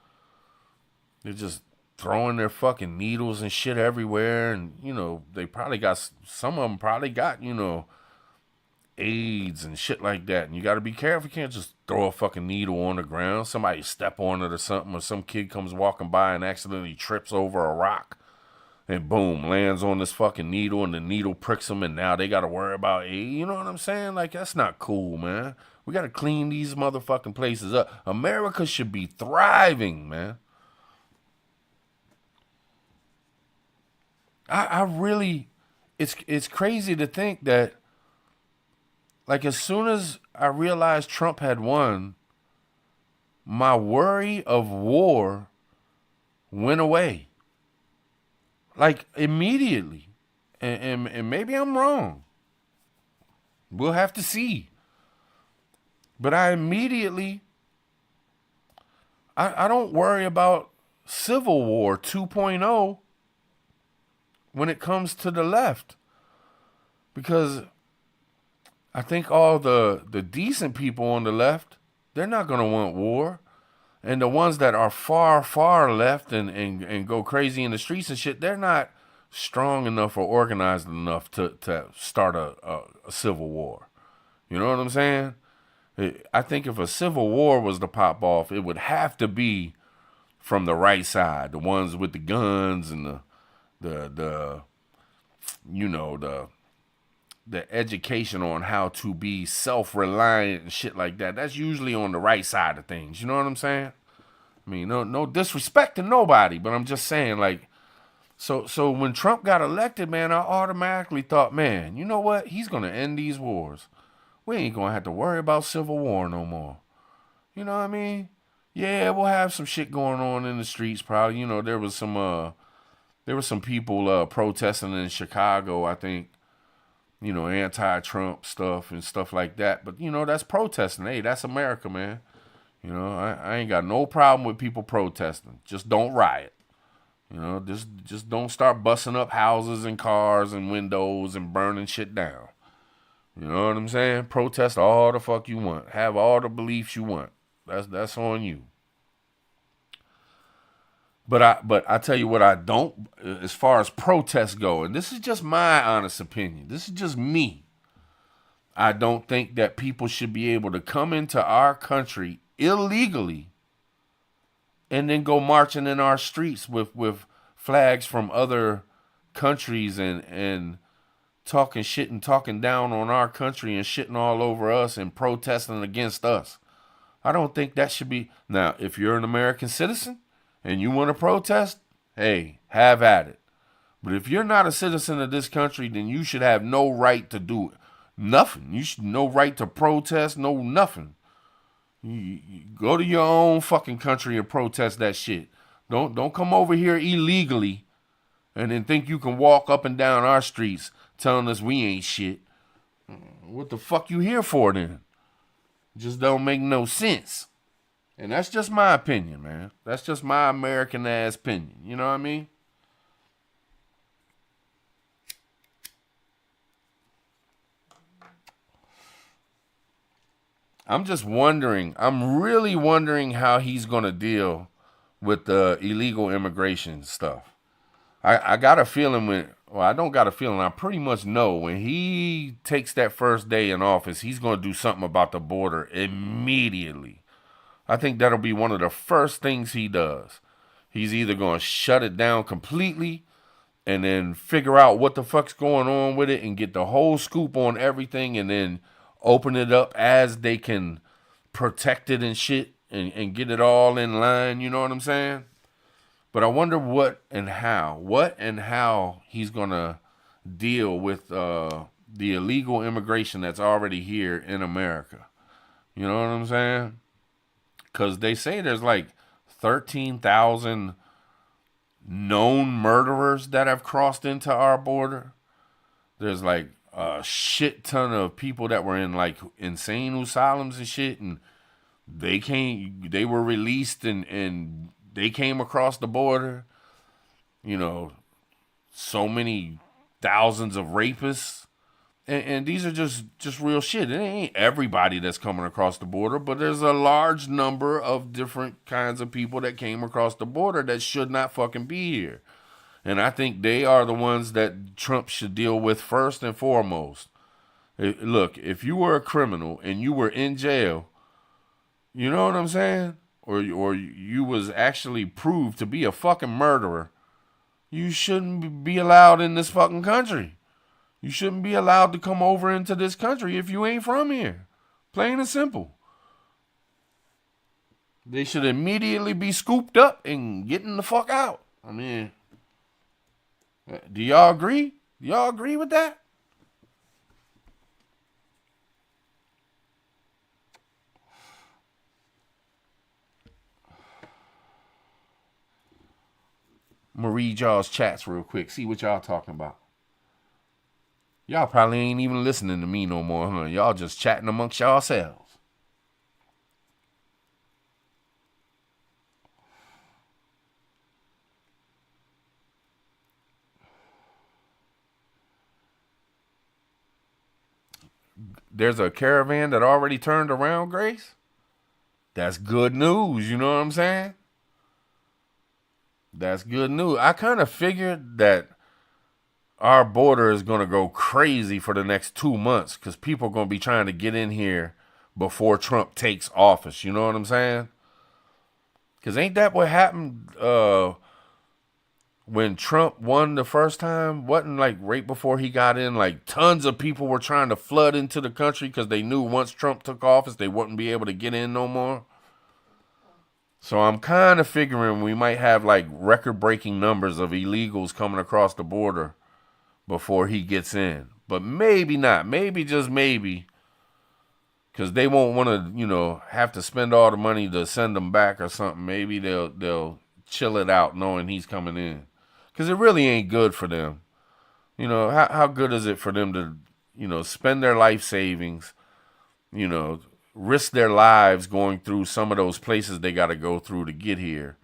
they're just throwing their fucking needles and shit everywhere. And, you know, they probably got, some of them probably got, you know, AIDS and shit like that. And you got to be careful. You can't just throw a fucking needle on the ground. Somebody step on it or something, or some kid comes walking by and accidentally trips over a rock. and boom, lands on this fucking needle, and the needle pricks them, and now they got to worry about AIDS. You know what I'm saying? Like, that's not cool, man. We got to clean these motherfucking places up. America should be thriving, man. I really, it's crazy to think that, like, as soon as I realized Trump had won, my worry of war went away. Like, immediately. And maybe I'm wrong. We'll have to see. But I immediately, I don't worry about Civil War 2.0 when it comes to the left. Because I think all the decent people on the left, they're not going to want war. And the ones that are far, far left and go crazy in the streets and shit, they're not strong enough or organized enough to start a civil war. You know what I'm saying? I think if a civil war was to pop off, it would have to be from the right side, the ones with the guns and the education on how to be self-reliant and shit like that. That's usually on the right side of things. You know what I'm saying? I mean, no disrespect to nobody, but I'm just saying, like, so when Trump got elected, man, I automatically thought, man, you know what? He's going to end these wars. We ain't going to have to worry about civil war no more. You know what I mean? Yeah, we'll have some shit going on in the streets probably. You know, there was some people protesting in Chicago, I think, you know, anti-Trump stuff and stuff like that. But, you know, that's protesting. Hey, that's America, man. You know, I ain't got no problem with people protesting. Just don't riot. You know, just don't start busting up houses and cars and windows and burning shit down. You know what I'm saying? Protest all the fuck you want. Have all the beliefs you want. That's on you. But I tell you what I don't, as far as protests go, and this is just my honest opinion. This is just me. I don't think that people should be able to come into our country illegally and then go marching in our streets with flags from other countries and talking shit and talking down on our country and shitting all over us and protesting against us. I don't think that should be. Now, if you're an American citizen and you want to protest, hey, have at it. But if you're not a citizen of this country, then you should have no right to do it. Nothing. You should no right to protest, no nothing. You go to your own fucking country and protest that shit. Don't come over here illegally and then think you can walk up and down our streets telling us we ain't shit. What the fuck you here for then? Just don't make no sense. And that's just my opinion, man. That's just my American ass opinion. You know what I mean? I'm just wondering. I'm really wondering how he's going to deal with the illegal immigration stuff. I got a feeling I don't got a feeling. I pretty much know when he takes that first day in office, he's going to do something about the border immediately. I think that'll be one of the first things he does. He's either going to shut it down completely and then figure out what the fuck's going on with it and get the whole scoop on everything and then open it up as they can protect it and shit and get it all in line. You know what I'm saying? But I wonder what and how he's going to deal with the illegal immigration that's already here in America. You know what I'm saying? Because they say there's like 13,000 known murderers that have crossed into our border. There's like a shit ton of people that were in like insane asylums and shit, and they were released and they came across the border. You know, so many thousands of rapists. And these are just real shit. It ain't everybody that's coming across the border, but there's a large number of different kinds of people that came across the border that should not fucking be here. And I think they are the ones that Trump should deal with first and foremost. Look, if you were a criminal and you were in jail, you know what I'm saying? Or you was actually proved to be a fucking murderer, you shouldn't be allowed in this fucking country. You shouldn't be allowed to come over into this country if you ain't from here. Plain and simple. They should immediately be scooped up and getting the fuck out. I mean, do y'all agree? Do y'all agree with that? I'm going to read y'all's chats real quick. See what y'all talking about. Y'all probably ain't even listening to me no more, huh? Y'all just chatting amongst yourselves. There's a caravan that already turned around, Grace. That's good news, you know what I'm saying? That's good news. I kind of figured that our border is going to go crazy for the next 2 months because people are going to be trying to get in here before Trump takes office. You know what I'm saying? Because ain't that what happened when Trump won the first time? Wasn't like right before he got in, like tons of people were trying to flood into the country because they knew once Trump took office, they wouldn't be able to get in no more. So I'm kind of figuring we might have like record-breaking numbers of illegals coming across the border before he gets in. But maybe not. Maybe, just maybe, because they won't want to, have to spend all the money to send them back or something. Maybe they'll chill it out knowing he's coming in. Because it really ain't good for them. How good is it for them to, spend their life savings, risk their lives going through some of those places they got to go through to get here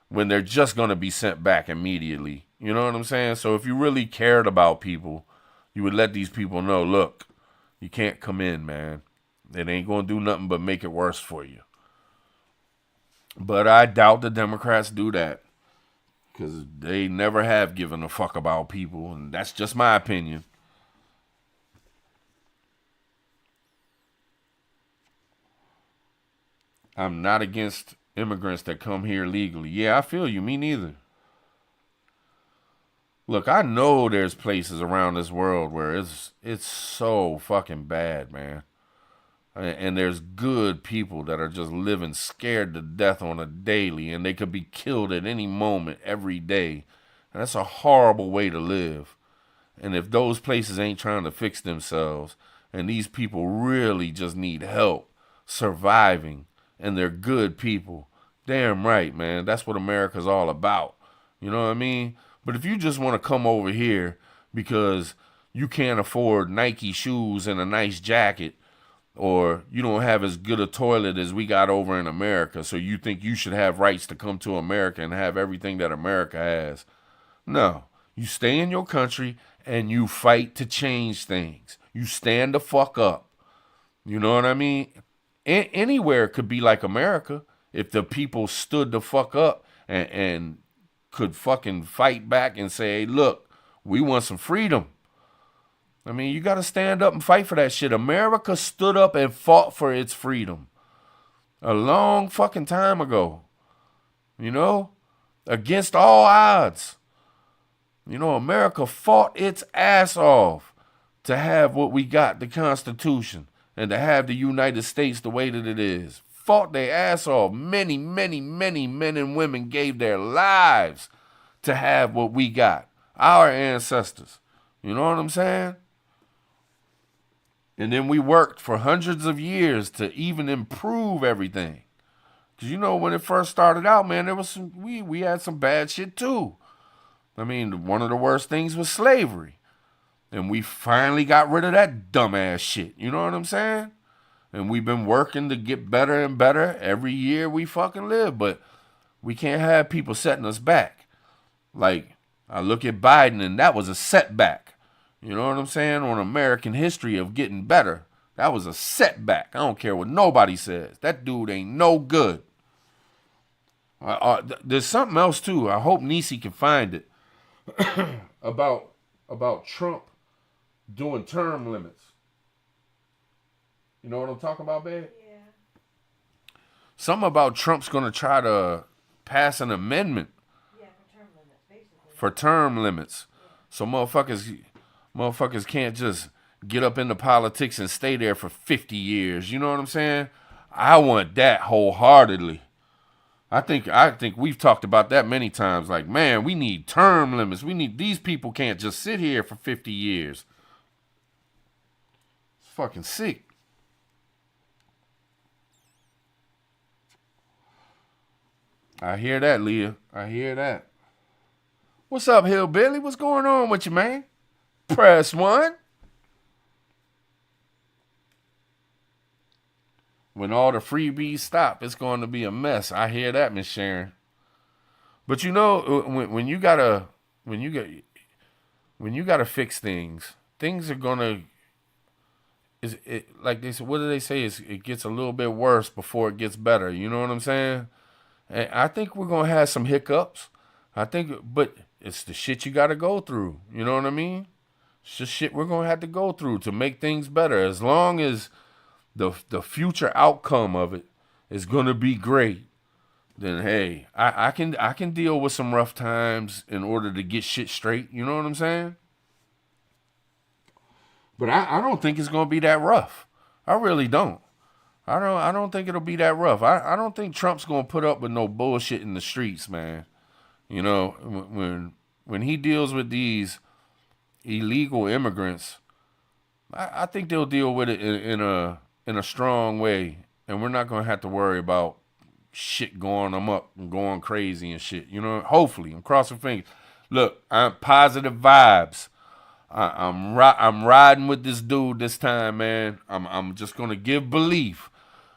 when they're just going to be sent back immediately. You know what I'm saying? So if you really cared about people, you would let these people know, look, you can't come in, man. It ain't going to do nothing but make it worse for you. But I doubt the Democrats do that because they never have given a fuck about people, and that's just my opinion. I'm not against immigrants that come here legally. Yeah, I feel you. Me neither. Look, I know there's places around this world where it's so fucking bad, man. And there's good people that are just living scared to death on a daily, and they could be killed at any moment, every day. And that's a horrible way to live. And if those places ain't trying to fix themselves, and these people really just need help surviving, and they're good people, damn right, man. That's what America's all about. You know what I mean? But if you just want to come over here because you can't afford Nike shoes and a nice jacket, or you don't have as good a toilet as we got over in America, so you think you should have rights to come to America and have everything that America has. No. You stay in your country and you fight to change things. You stand the fuck up. You know what I mean? Anywhere could be like America if the people stood the fuck up and could fucking fight back and say, hey, look, we want some freedom. I mean, you got to stand up and fight for that shit. America stood up and fought for its freedom a long fucking time ago, against all odds. America fought its ass off to have what we got, the Constitution, and to have the United States the way that it is. Fought their ass off. Many, many, many men and women gave their lives to have what we got. Our ancestors. You know what I'm saying? And then we worked for hundreds of years to even improve everything. Because when it first started out, man, there was we had some bad shit too. I mean, one of the worst things was slavery. And we finally got rid of that dumbass shit. You know what I'm saying? And we've been working to get better and better every year we fucking live. But we can't have people setting us back. Like, I look at Biden and that was a setback. You know what I'm saying? On American history of getting better. That was a setback. I don't care what nobody says. That dude ain't no good. There's something else too. I hope Niecy can find it. about Trump doing term limits. You know what I'm talking about, babe? Yeah. Something about Trump's going to try to pass an amendment. Yeah, for term limits, basically. for term limits. So motherfuckers can't just get up into politics and stay there for 50 years. You know what I'm saying? I want that wholeheartedly. I think we've talked about that many times. Like, man, we need term limits. These people can't just sit here for 50 years. It's fucking sick. I hear that, Leah. I hear that. What's up, Hillbilly? What's going on with you, man? Press 1. When all the freebies stop, it's going to be a mess. I hear that, Miss Sharon. But you know, when you gotta fix things, things are gonna like they said. What do they say? It gets a little bit worse before it gets better. You know what I'm saying? And I think we're gonna have some hiccups. But it's the shit you gotta go through. You know what I mean? It's just shit we're gonna have to go through to make things better. As long as the future outcome of it is gonna be great, then hey, I can deal with some rough times in order to get shit straight. You know what I'm saying? But I don't think it's gonna be that rough. I really don't. I don't think it'll be that rough. I don't think Trump's gonna put up with no bullshit in the streets, man. You know, when he deals with these illegal immigrants, I think they'll deal with it in a strong way, and we're not gonna have to worry about shit going them up and going crazy and shit. You know, hopefully, I'm crossing fingers. Look, I'm positive vibes. I'm riding with this dude this time, man. I'm just gonna give belief.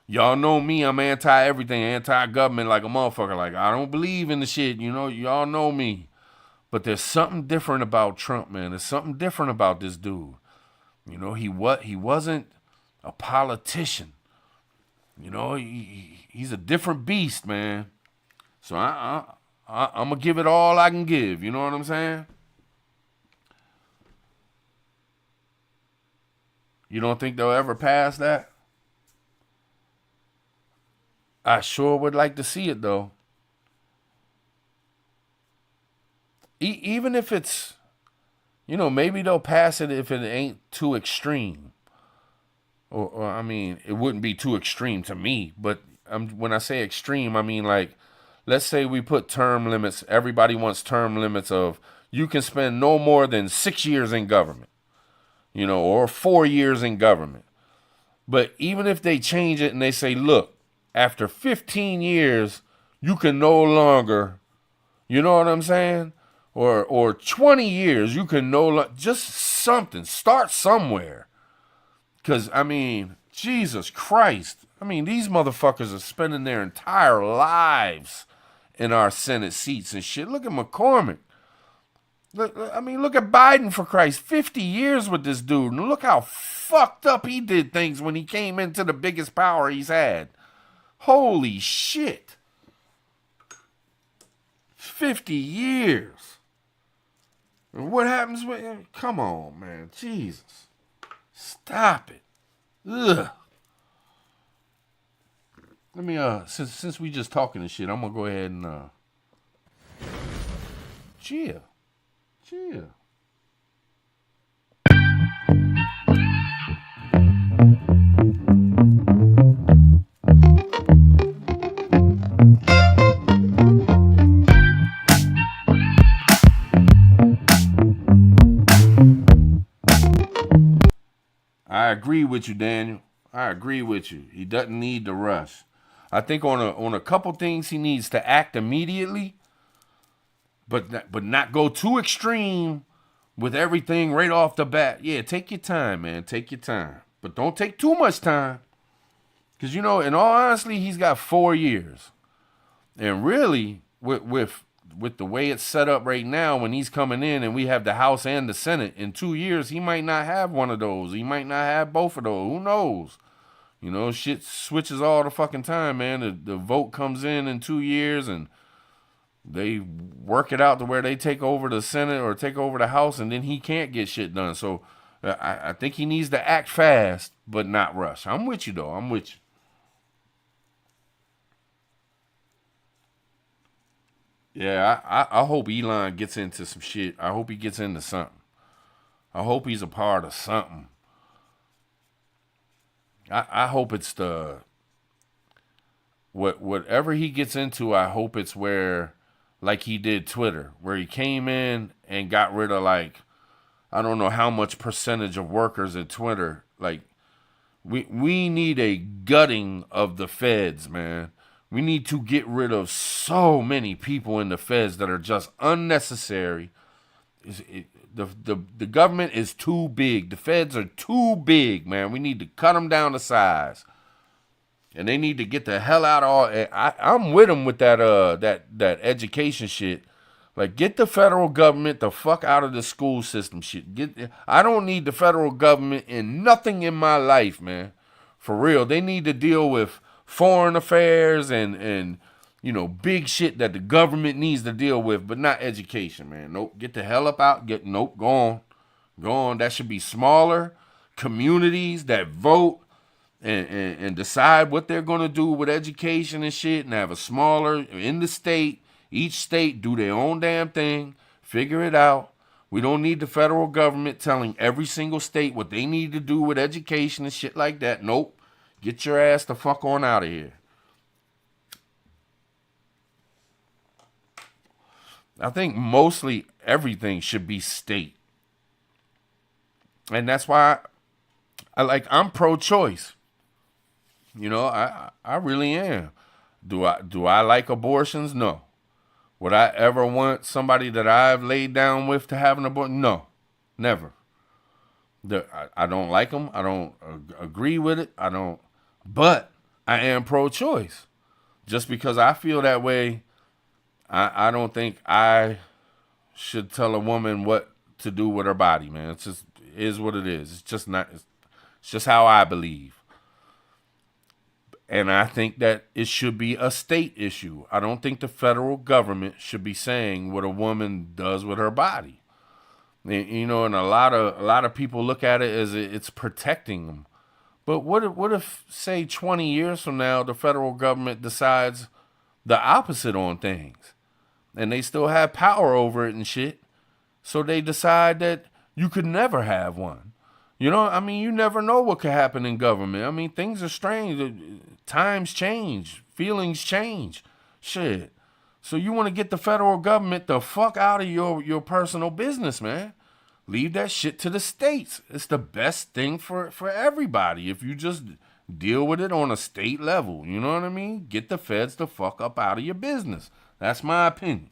Y'all know me, I'm anti-everything, anti-government like a motherfucker. Like, I don't believe in the shit, you know, y'all know me. But there's something different about Trump, man. There's something different about this dude. You know, he wasn't a politician. You know, he's a different beast, man. So I'm going to give it all I can give, you know what I'm saying? You don't think they'll ever pass that? I sure would like to see it, though. Even if it's, you know, maybe they'll pass it if it ain't too extreme. Or I mean, it wouldn't be too extreme to me. But when I say extreme, I mean, like, let's say we put term limits. Everybody wants term limits of you can spend no more than 6 years in government, you know, or 4 years in government. But even if they change it and they say, look, after 15 years, you can no longer, you know what I'm saying? Or 20 years, you can no longer, just something. Start somewhere. Because, I mean, Jesus Christ. I mean, these motherfuckers are spending their entire lives in our Senate seats and shit. Look at McCormick. Look at Biden, for Christ. 50 years with this dude. And look how fucked up he did things when he came into the biggest power he's had. Holy shit. 50 years. And what happens with him? Come on, man. Jesus. Stop it. Ugh. Let me, since we just talking and shit, I'm going to go ahead and, chill. I agree with you, Daniel. I agree with you. He doesn't need to rush. I think on a couple things he needs to act immediately, but not go too extreme with everything right off the bat. Yeah, take your time, man. Take your time. But don't take too much time. Because, you know, in all honesty, he's got 4 years. And really, with the way it's set up right now, when he's coming in and we have the House and the Senate, in 2 years, he might not have one of those. He might not have both of those. Who knows? You know, shit switches all the fucking time, man. The vote comes in 2 years and they work it out to where they take over the Senate or take over the House, and then he can't get shit done. So I think he needs to act fast, but not rush. I'm with you, though. I'm with you. Yeah, I hope Elon gets into some shit. I hope he gets into something. I hope he's a part of something. I hope it's whatever he gets into, I hope it's where, like he did Twitter, where he came in and got rid of, like, I don't know how much percentage of workers at Twitter. Like, we need a gutting of the feds, man. We need to get rid of so many people in the feds that are just unnecessary. The government is too big. The feds are too big, man. We need to cut them down to size. And they need to get the hell out of all. I'm with them with that education shit. Like, get the federal government the fuck out of the school system shit. I don't need the federal government in nothing in my life, man. For real. They need to deal with foreign affairs and big shit that the government needs to deal with, but not education, man. Nope. Get the hell up out. Go on. Go on. That should be smaller communities that vote and decide what they're going to do with education and shit, and have a smaller in the state. Each state do their own damn thing, figure it out. We don't need the federal government telling every single state what they need to do with education and shit like that. Nope. Get your ass the fuck on out of here. I think mostly everything should be state. And that's why I'm pro-choice. I really am. Do I like abortions? No. Would I ever want somebody that I've laid down with to have an abortion? No, never. I don't like them. I don't agree with it. But I am pro-choice. Just because I feel that way, I don't think I should tell a woman what to do with her body, man. It is what it is. It's just how I believe. And I think that it should be a state issue. I don't think the federal government should be saying what a woman does with her body. And a lot of people look at it as it's protecting them. But what if, say, 20 years from now, the federal government decides the opposite on things, and they still have power over it and shit? So they decide that you could never have one. You never know what could happen in government. Things are strange. Times change. Feelings change. Shit. So you want to get the federal government the fuck out of your personal business, man. Leave that shit to the states. It's the best thing for everybody if you just deal with it on a state level. You know what I mean? Get the feds the fuck up out of your business. That's my opinion.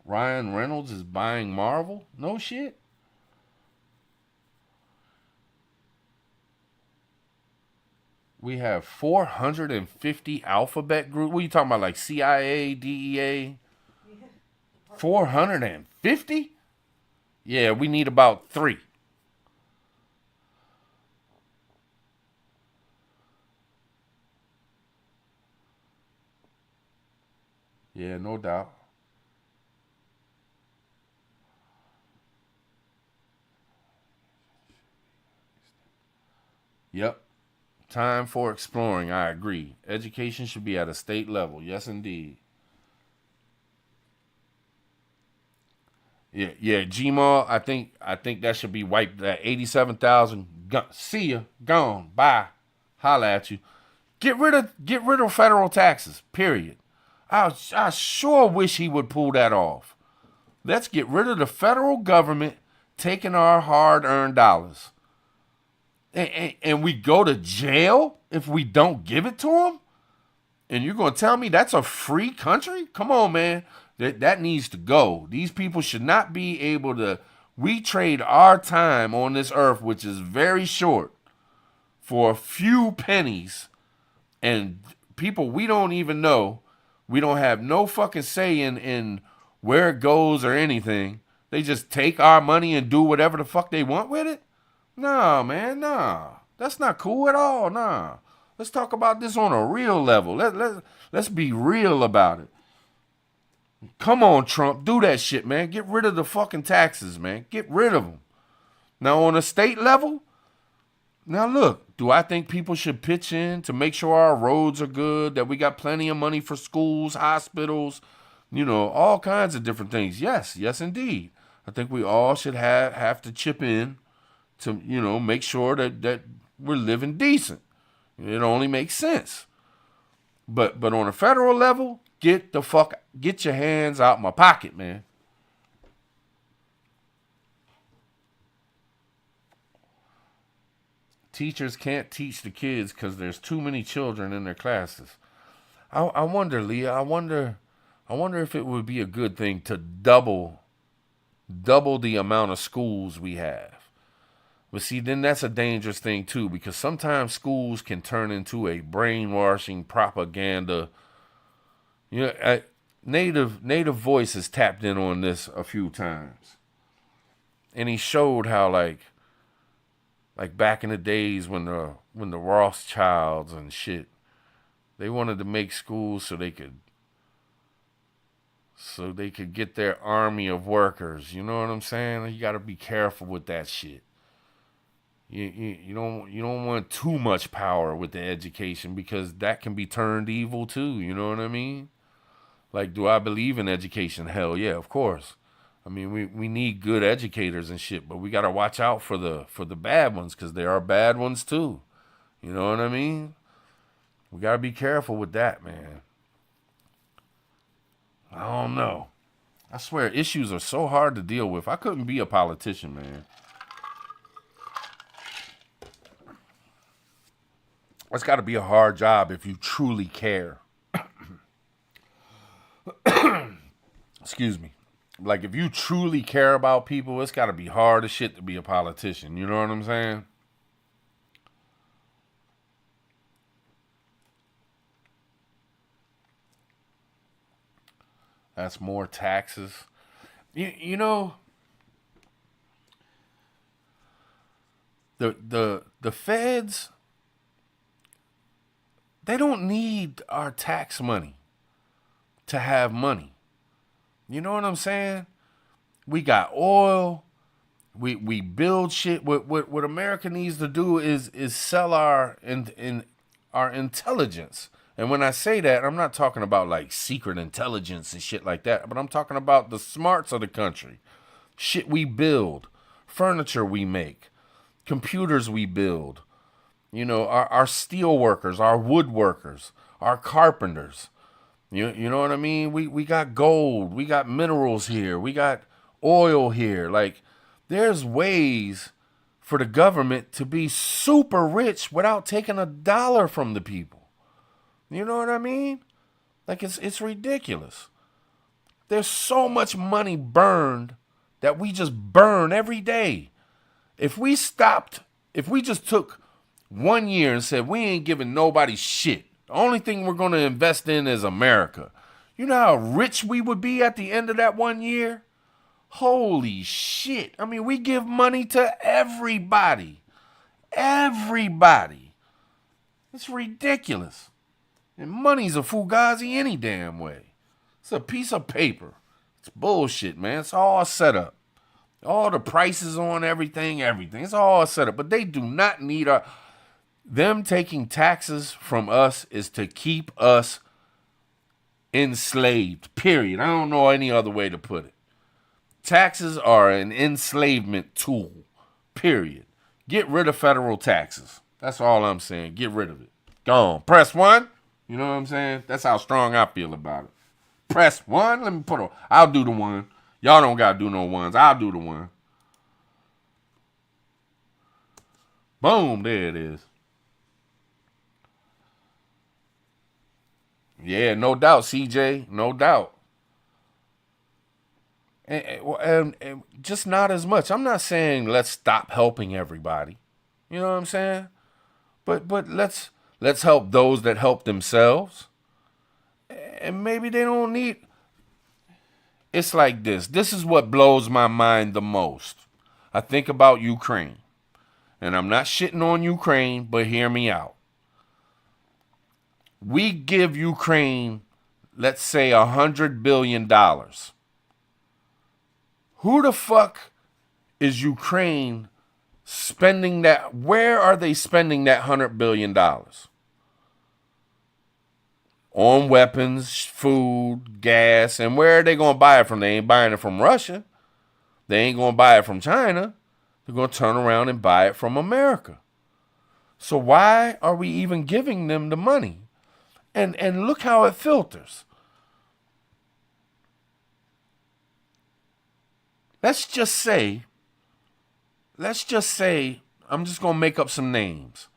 Ryan Reynolds is buying Marvel? No shit. We have 450 alphabet group. What are you talking about? Like CIA, DEA? 450? Yeah, we need about 3. Yeah, no doubt. Yep. Time for exploring. I agree. Education should be at a state level. Yes, indeed. Yeah. Gmail. I think that should be wiped. That 87,000. See ya. Gone. Bye. Holla at you. Get rid of federal taxes. Period. I sure wish he would pull that off. Let's get rid of the federal government taking our hard-earned dollars. And we go to jail if we don't give it to them? And you're going to tell me that's a free country? Come on, man. That needs to go. These people should not be able to... We trade our time on this earth, which is very short, for a few pennies. And people we don't even know. We don't have no fucking say in where it goes or anything. They just take our money and do whatever the fuck they want with it? Nah, man, nah. That's not cool at all, nah. Let's talk about this on a real level. Let's be real about it. Come on, Trump, do that shit, man. Get rid of the fucking taxes, man. Get rid of them. Now, on a state level, now look, Do I think people should pitch in to make sure our roads are good, that we got plenty of money for schools, hospitals, all kinds of different things? Yes, indeed. I think we all should have to chip in to, make sure that we're living decent. It only makes sense. But on a federal level, get your hands out my pocket, man. Teachers can't teach the kids because there's too many children in their classes. I wonder, Leah. I wonder if it would be a good thing to double the amount of schools we have. But see, then that's a dangerous thing too, because sometimes schools can turn into a brainwashing propaganda. Native Voice has tapped in on this a few times, and he showed how like back in the days when the Rothschilds and shit, they wanted to make schools so they could get their army of workers. You know what I'm saying? You got to be careful with that shit. You don't want too much power with the education, because that can be turned evil too. You know what I mean? Like, do I believe in education? Hell yeah, of course. I mean, we need good educators and shit, but we got to watch out for the bad ones, because there are bad ones too. You know what I mean? We got to be careful with that, man. I don't know. I swear, issues are so hard to deal with. I couldn't be a politician, man. It's got to be a hard job if you truly care. Excuse me. Like, if you truly care about people, it's got to be hard as shit to be a politician. You know what I'm saying? That's more taxes. You know, the feds, they don't need our tax money to have money. You know what I'm saying? We got oil. We build shit. What America needs to do is sell our intelligence. And when I say that, I'm not talking about like secret intelligence and shit like that, but I'm talking about the smarts of the country. Shit we build, furniture we make, computers we build. You know, our steel workers, our wood workers, our carpenters. You know what I mean? We got gold, we got minerals here, we got oil here. Like, there's ways for the government to be super rich without taking a dollar from the people. You know what I mean? Like, it's ridiculous. There's so much money burned that we just burn every day. If we just took 1 year and said, we ain't giving nobody shit, the only thing we're going to invest in is America, you know how rich we would be at the end of that 1 year? Holy shit. I mean, we give money to everybody. Everybody. It's ridiculous. And money's a fugazi any damn way. It's a piece of paper. It's bullshit, man. It's all set up. All the prices on everything. It's all set up. But they do not need them taking taxes from us is to keep us enslaved, period. I don't know any other way to put it. Taxes are an enslavement tool, period. Get rid of federal taxes. That's all I'm saying. Get rid of it. Gone. Press 1. You know what I'm saying? That's how strong I feel about it. Press 1. Let me I'll do the 1. Y'all don't got to do no 1s. I'll do the 1. Boom. There it is. Yeah, no doubt, CJ. No doubt. And just not as much. I'm not saying let's stop helping everybody. You know what I'm saying? But let's help those that help themselves. And maybe they don't need. It's like this. This is what blows my mind the most. I think about Ukraine. And I'm not shitting on Ukraine, but hear me out. We give Ukraine, let's say, $100 billion. Who the fuck is Ukraine spending that. Where are they spending that $100 billion? On weapons, food, gas, and where are they going to buy it from? They ain't buying it from Russia. They ain't going to buy it from China. They're going to turn around and buy it from America. So why are we even giving them the money? And look how it filters. Let's just say, I'm just going to make up some names.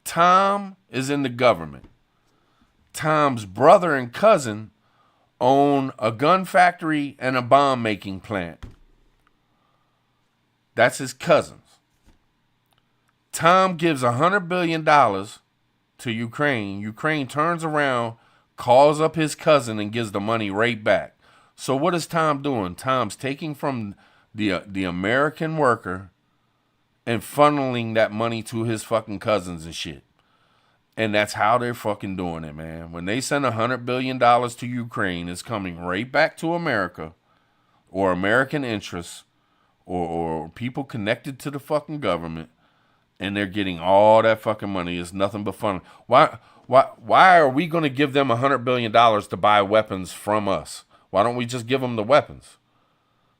Tom is in the government. Tom's brother and cousin own a gun factory and a bomb making plant. That's his cousins. Tom gives $100 billion to Ukraine. Ukraine turns around, calls up his cousin, and gives the money right back. So what is Tom doing? Tom's taking from the American worker and funneling that money to his fucking cousins and shit. And that's how they're fucking doing it, man. When they send $100 billion to Ukraine, it's coming right back to America or American interests or people connected to the fucking government. And they're getting all that fucking money. It's nothing but fun. Why are we going to give them $100 billion to buy weapons from us? Why don't we just give them the weapons?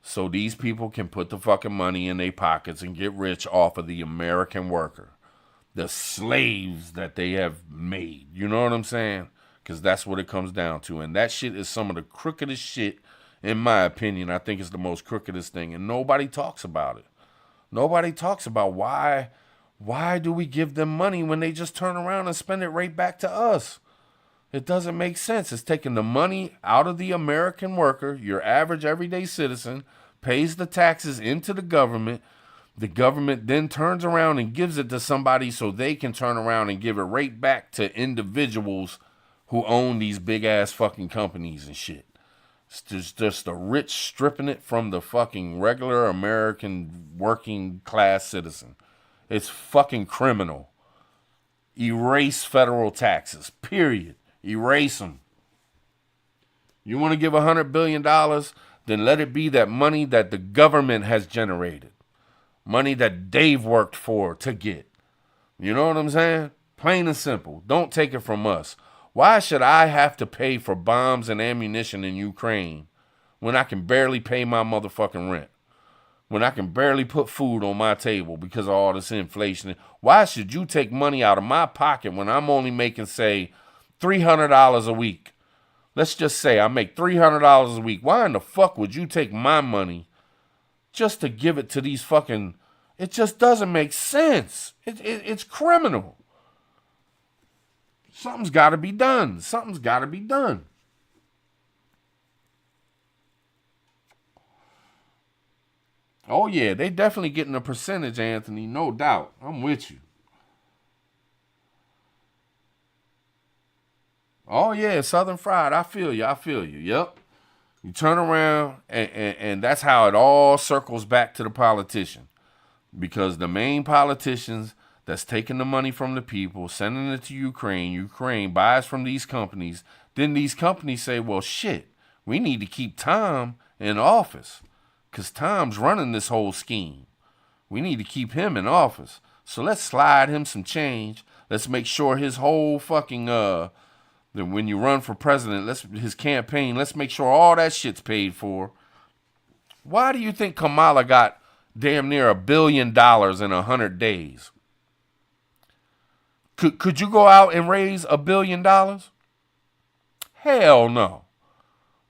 So these people can put the fucking money in their pockets and get rich off of the American worker. The slaves that they have made. You know what I'm saying? Because that's what it comes down to. And that shit is some of the crookedest shit, in my opinion. I think it's the most crookedest thing. And nobody talks about it. Nobody talks about why do we give them money when they just turn around and spend it right back to us? It doesn't make sense. It's taking the money out of the American worker, your average everyday citizen, pays the taxes into the government. The government then turns around and gives it to somebody so they can turn around and give it right back to individuals who own these big ass fucking companies and shit. It's just the rich stripping it from the fucking regular American working class citizen. It's fucking criminal. Erase federal taxes, period. Erase them. You want to give $100 billion, then let it be that money that the government has generated. Money that they've worked for to get. You know what I'm saying? Plain and simple. Don't take it from us. Why should I have to pay for bombs and ammunition in Ukraine when I can barely pay my motherfucking rent? When I can barely put food on my table because of all this inflation? Why should you take money out of my pocket when I'm only making, say, $300 a week? Let's just say I make $300 a week. Why in the fuck would you take my money just to give it to these fucking... It just doesn't make sense. It's criminal. Something's got to be done. Something's got to be done. Oh, yeah, they definitely getting a percentage, Anthony. No doubt. I'm with you. Oh, yeah, Southern Fried. I feel you. Yep. You turn around, and that's how it all circles back to the politician. Because the main politicians that's taking the money from the people, sending it to Ukraine, Ukraine buys from these companies, then these companies say, well, shit, we need to keep Tom in office because Tom's running this whole scheme. We need to keep him in office. So let's slide him some change. Let's make sure his whole fucking, when you run for president, his campaign, let's make sure all that shit's paid for. Why do you think Kamala got damn near $1 billion in 100 days? Could you go out and raise $1 billion? Hell no.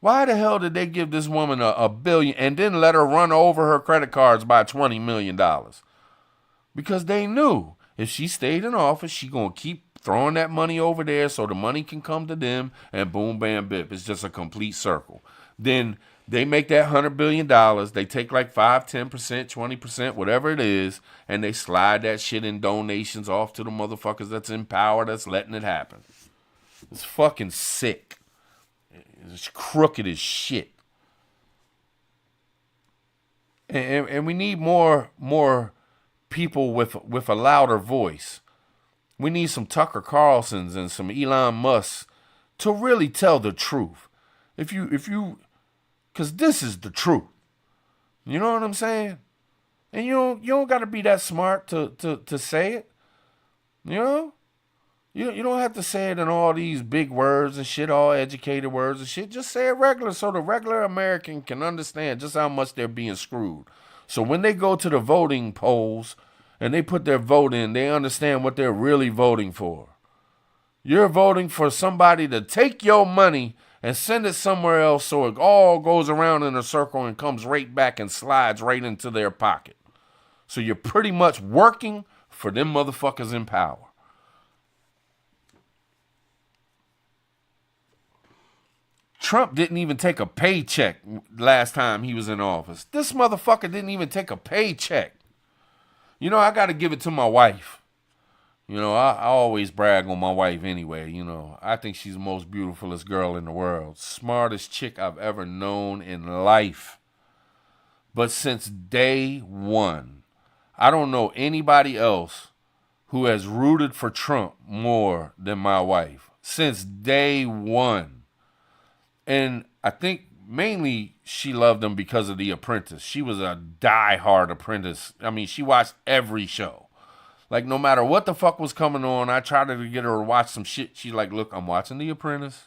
Why the hell did they give this woman a billion and then let her run over her credit cards by $20 million? Because they knew if she stayed in office, she gonna keep throwing that money over there so the money can come to them and boom, bam, bip. It's just a complete circle. Then they make that $100 billion. They take like 5, 10%, 20%, whatever it is, and they slide that shit in donations off to the motherfuckers that's in power that's letting it happen. It's fucking sick. It's crooked as shit. And we need more people with a louder voice. We need some Tucker Carlsons and some Elon Musks to really tell the truth. If you, because this is the truth. You know what I'm saying? And you don't got to be that smart to say it. You know? You don't have to say it in all these big words and shit, all educated words and shit. Just say it regular so the regular American can understand just how much they're being screwed. So when they go to the voting polls and they put their vote in, they understand what they're really voting for. You're voting for somebody to take your money and send it somewhere else so it all goes around in a circle and comes right back and slides right into their pocket. So you're pretty much working for them motherfuckers in power. Trump didn't even take a paycheck last time he was in office. This motherfucker didn't even take a paycheck. You know, I got to give it to my wife. You know, I always brag on my wife anyway. You know, I think she's the most beautifulest girl in the world. Smartest chick I've ever known in life. But since day one, I don't know anybody else who has rooted for Trump more than my wife. Since day one. And I think mainly she loved him because of The Apprentice. She was a die-hard Apprentice. I mean, she watched every show. Like, no matter what the fuck was coming on, I tried to get her to watch some shit. She's like, look, I'm watching The Apprentice.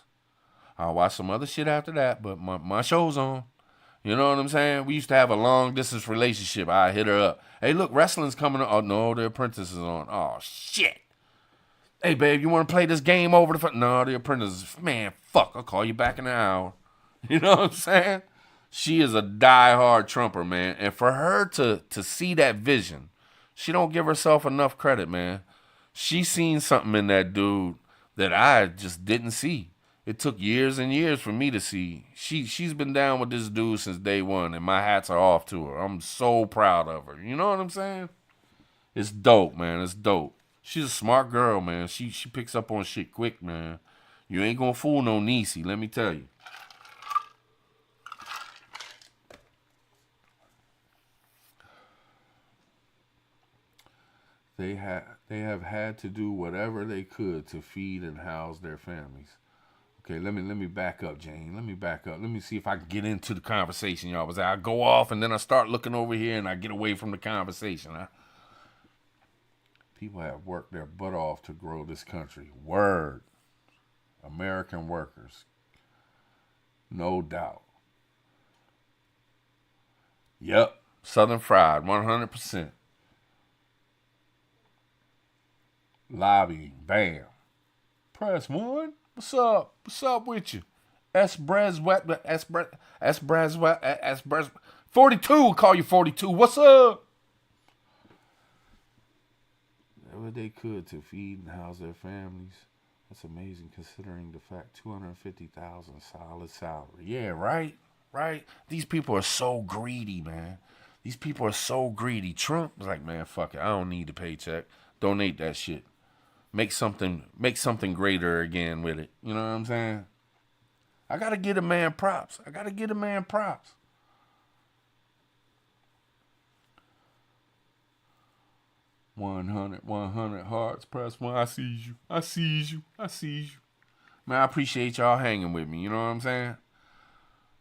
I'll watch some other shit after that, but my show's on. You know what I'm saying? We used to have a long-distance relationship. I hit her up. Hey, look, wrestling's coming on. Oh, no, The Apprentice is on. Oh, shit. Hey, babe, you want to play this game over the phone? No, The Apprentice. Man, fuck, I'll call you back in an hour. You know what I'm saying? She is a diehard Trumper, man. And for her to see that vision, she don't give herself enough credit, man. She seen something in that dude that I just didn't see. It took years and years for me to see. She's been down with this dude since day one, and my hats are off to her. I'm so proud of her. You know what I'm saying? It's dope, man. It's dope. She's a smart girl, man. She picks up on shit quick, man. You ain't gonna fool no Niecy, let me tell you. They have had to do whatever they could to feed and house their families. Okay, let me back up, Jane. Let me back up. Let me see if I can get into the conversation, y'all. Because I go off and then I start looking over here and I get away from the conversation. People have worked their butt off to grow this country. Word. American workers. No doubt. Yep. Southern Fried, 100%. Lobbying. Bam. Press 1. What's up? What's up with you? S. Braswet. 42. Call you 42. What's up? Whatever they could to feed and house their families. That's amazing considering the fact $250,000 solid salary. Yeah, right? Right? These people are so greedy, man. These people are so greedy. Trump was like, man, fuck it. I don't need the paycheck. Donate that shit. Make something greater again with it. You know what I'm saying? I gotta give a man props. 100 hearts, press 1. I sees you. Man, I appreciate y'all hanging with me. You know what I'm saying?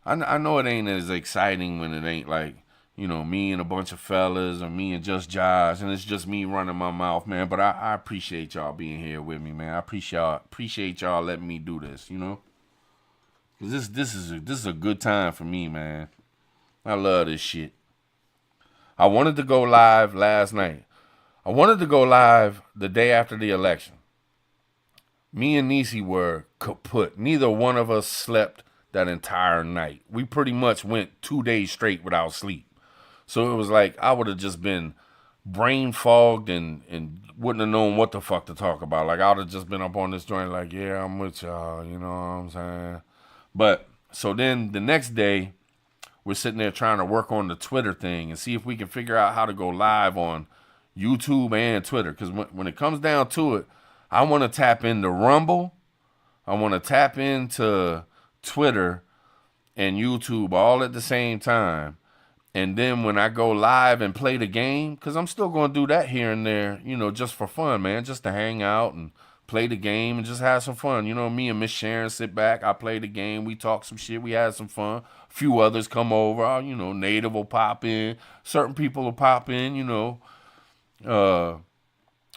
I know it ain't as exciting when it ain't like, you know, me and a bunch of fellas or me and just Josh and it's just me running my mouth, man. But I appreciate y'all being here with me, man. I appreciate y'all letting me do this, you know? Because this is a good time for me, man. I love this shit. I wanted to go live last night. I wanted to go live the day after the election. Me and Niecy were kaput. Neither one of us slept that entire night. We pretty much went 2 days straight without sleep. So it was like I would have just been brain fogged and wouldn't have known what the fuck to talk about. Like I would have just been up on this joint like, yeah, I'm with y'all, you know what I'm saying? But so then the next day, we're sitting there trying to work on the Twitter thing and see if we can figure out how to go live on YouTube and Twitter. Because when it comes down to it, I want to tap into Rumble. I want to tap into Twitter and YouTube all at the same time. And then when I go live and play the game, because I'm still going to do that here and there, you know, just for fun, man, just to hang out and play the game and just have some fun. You know, me and Miss Sharon sit back. I play the game. We talk some shit. We had some fun. A few others come over. You know, Native will pop in. Certain people will pop in, you know.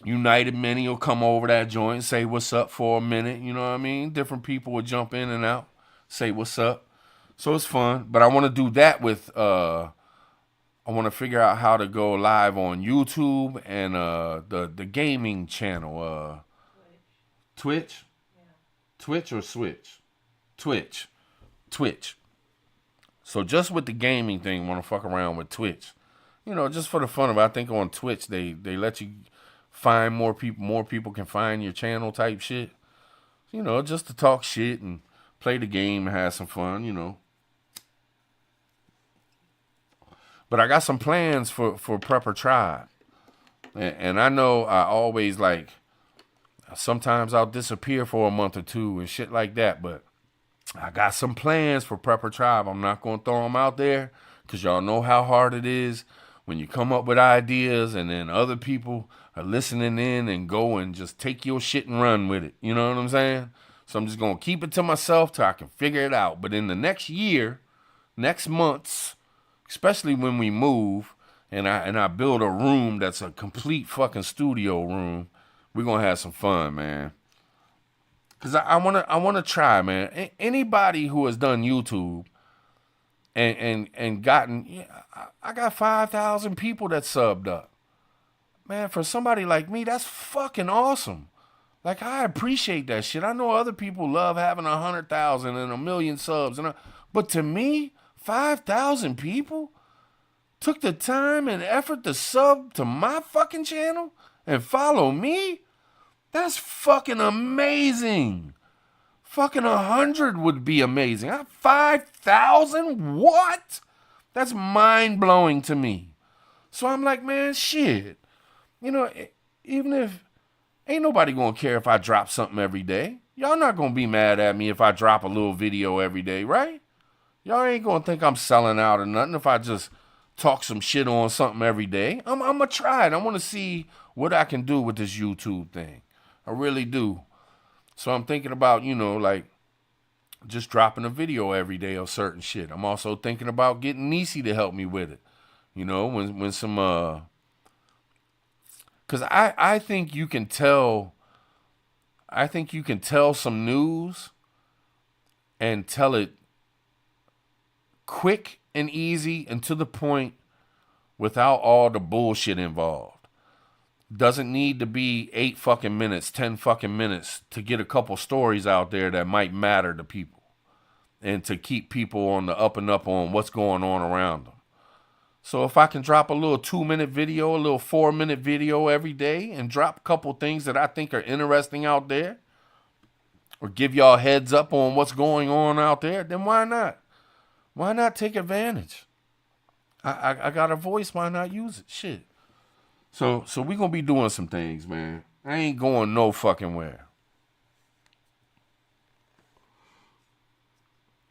United Many will come over that joint and say what's up for a minute. You know what I mean? Different people will jump in and out, say what's up. So it's fun. But I want to do that with... I want to figure out how to go live on YouTube and the gaming channel. Twitch? Yeah. Twitch or Switch? Twitch. So just with the gaming thing, want to fuck around with Twitch. You know, just for the fun of it. I think on Twitch, they let you find more people. More people can find your channel type shit. You know, just to talk shit and play the game and have some fun, you know. But I got some plans for Prepper Tribe. And I know I always like, sometimes I'll disappear for a month or two and shit like that. But I got some plans for Prepper Tribe. I'm not going to throw them out there because y'all know how hard it is when you come up with ideas and then other people are listening in and go and just take your shit and run with it. You know what I'm saying? So I'm just going to keep it to myself till I can figure it out. But in the next year, next months, especially when we move and I build a room that's a complete fucking studio room, we're going to have some fun, man. Because I want to try, man. Anybody who has done YouTube and gotten, I got 5,000 people that subbed up. Man, for somebody like me, that's fucking awesome. Like, I appreciate that shit. I know other people love having 100,000 and 1,000,000 subs. But to me, 5,000 people took the time and effort to sub to my fucking channel and follow me? That's fucking amazing. Fucking 100 would be amazing. 5,000? What? That's mind-blowing to me. So I'm like, man, shit. You know, even if ain't nobody gonna care if I drop something every day. Y'all not gonna be mad at me if I drop a little video every day, right? Y'all ain't gonna think I'm selling out or nothing if I just talk some shit on something every day. I'm gonna try it. I want to see what I can do with this YouTube thing. I really do. So I'm thinking about, you know, like just dropping a video every day of certain shit. I'm also thinking about getting Niecy to help me with it. You know, when some because I think you can tell some news and tell it quick and easy and to the point without all the bullshit involved. Doesn't need to be 8 fucking minutes, 10 fucking minutes to get a couple stories out there that might matter to people and to keep people on the up and up on what's going on around them. So if I can drop a little 2-minute video, a little 4-minute video every day and drop a couple things that I think are interesting out there or give y'all heads up on what's going on out there, then why not? Why not take advantage? I got a voice, why not use it? Shit. So we gonna be doing some things, man. I ain't going no fucking where.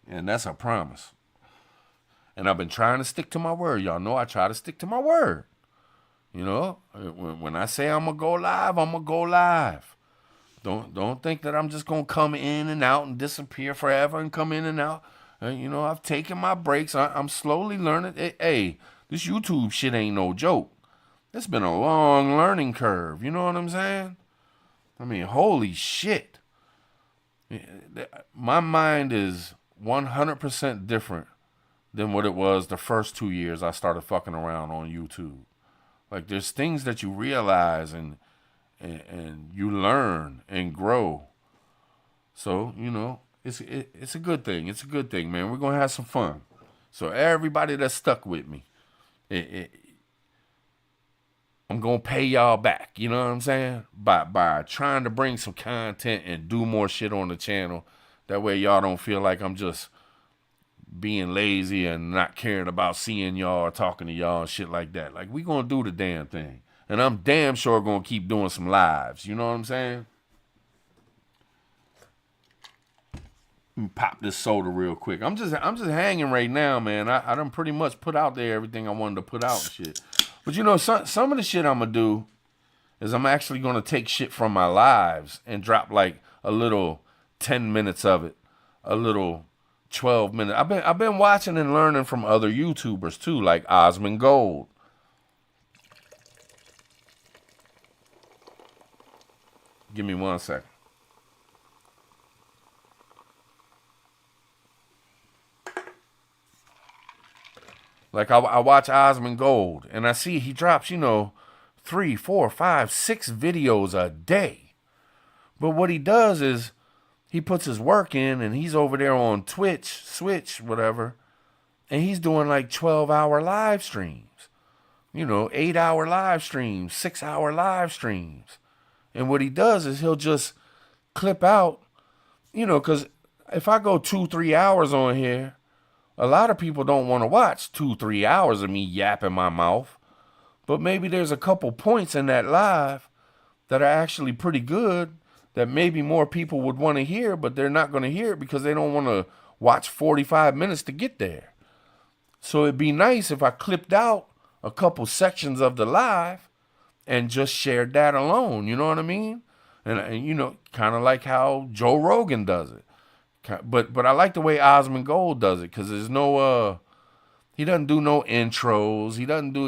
And that's a promise. And I've been trying to stick to my word. Y'all know I try to stick to my word. You know, when I say I'm gonna go live, I'm gonna go live. Don't think that I'm just gonna come in and out and disappear forever and come in and out. You know, I've taken my breaks. I'm slowly learning. Hey, this YouTube shit ain't no joke. It's been a long learning curve. You know what I'm saying? I mean, holy shit. My mind is 100% different than what it was the first 2 years I started fucking around on YouTube. Like, there's things that you realize and you learn and grow. So, you know, it's a good thing. It's a good thing, man. We're going to have some fun. So everybody that's stuck with me, I'm going to pay y'all back. You know what I'm saying? By trying to bring some content and do more shit on the channel. That way y'all don't feel like I'm just being lazy and not caring about seeing y'all or talking to y'all and shit like that. Like, we going to do the damn thing. And I'm damn sure going to keep doing some lives. You know what I'm saying? Let me pop this soda real quick. I'm just hanging right now, man. I done pretty much put out there everything I wanted to put out and shit. But you know, some of the shit I'm gonna do is I'm actually going to take shit from my lives and drop like a little 10 minutes of it, a little 12 minutes. I've been watching and learning from other YouTubers too, like Osmond Gold. Give me 1 second. Like I watch Osmond Gold and I see he drops, 3, 4, 5, 6 videos a day. But what he does is he puts his work in and he's over there on Switch, whatever. And he's doing like 12-hour live streams, 8-hour live streams, 6-hour live streams. And what he does is he'll just clip out, because if I go 2-3 hours on here, a lot of people don't want to watch 2-3 hours of me yapping my mouth. But maybe there's a couple points in that live that are actually pretty good that maybe more people would want to hear, but they're not going to hear it because they don't want to watch 45 minutes to get there. So it'd be nice if I clipped out a couple sections of the live and just shared that alone, you know what I mean? And kind of like how Joe Rogan does it. But I like the way Osmond Gold does it because there's no, he doesn't do no intros.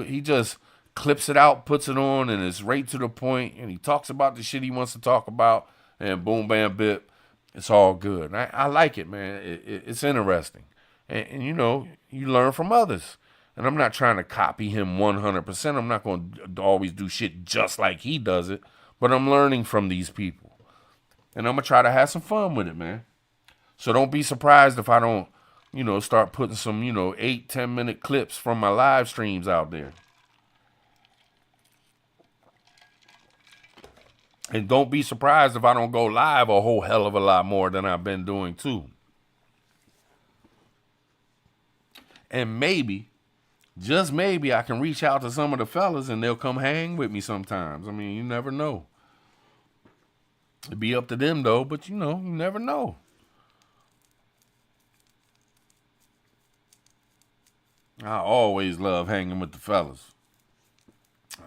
He just clips it out, puts it on, and it's right to the point, and he talks about the shit he wants to talk about, and boom, bam, bip, it's all good. And I like it, man. It's interesting. And you learn from others. And I'm not trying to copy him 100%. I'm not going to always do shit just like he does it, but I'm learning from these people. And I'm going to try to have some fun with it, man. So don't be surprised if I don't, start putting some, 8-10 minute clips from my live streams out there. And don't be surprised if I don't go live a whole hell of a lot more than I've been doing too. And maybe, just maybe, I can reach out to some of the fellas and they'll come hang with me sometimes. I mean, you never know. It'd be up to them though, but you never know. I always love hanging with the fellas.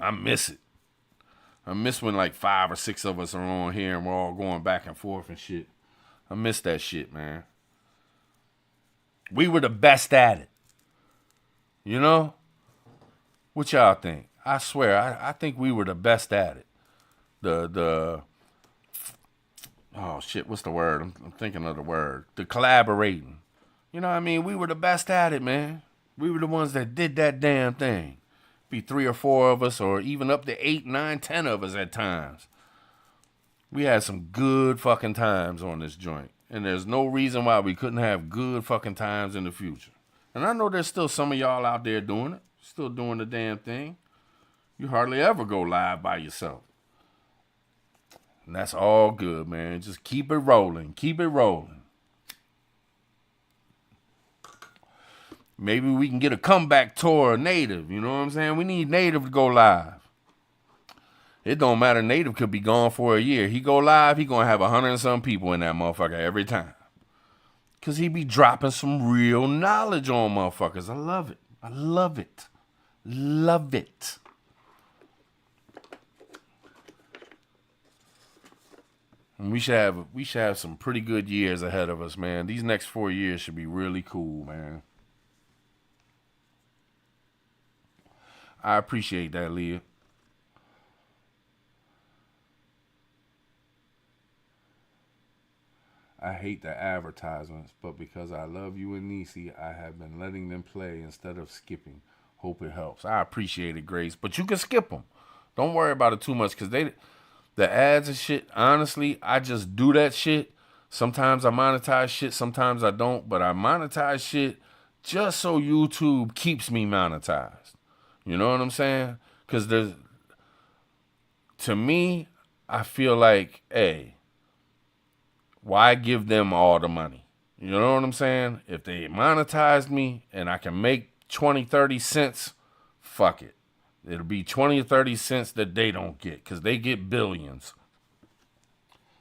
I miss it. I miss when like 5 or 6 of us are on here and we're all going back and forth and shit. I miss that shit, man. We were the best at it. What y'all think? I swear, I think we were the best at it. Oh shit, what's the word? I'm thinking of the word. The collaborating. You know what I mean? We were the best at it, man. We were the ones that did that damn thing. Be 3 or 4 of us, or even up to 8, 9, 10 of us at times. We had some good fucking times on this joint. And there's no reason why we couldn't have good fucking times in the future. And I know there's still some of y'all out there doing it. Still doing the damn thing. You hardly ever go live by yourself. And that's all good, man. Just keep it rolling. Keep it rolling. Maybe we can get a comeback tour of Native. You know what I'm saying? We need Native to go live. It don't matter. Native could be gone for a year. He go live, he gonna have 100 and some people in that motherfucker every time. Because he be dropping some real knowledge on motherfuckers. I love it. I love it. Love it. And we should have some pretty good years ahead of us, man. These next 4 years should be really cool, man. I appreciate that, Leah. I hate the advertisements, but because I love you and Niecy, I have been letting them play instead of skipping. Hope it helps. I appreciate it, Grace, but you can skip them. Don't worry about it too much, because the ads and shit, honestly, I just do that shit. Sometimes I monetize shit, sometimes I don't, but I monetize shit just so YouTube keeps me monetized. You know what I'm saying? Because to me, I feel like, hey, why give them all the money? You know what I'm saying? If they monetize me and I can make 20, 30 cents, fuck it. It'll be 20 or 30 cents that they don't get because they get billions.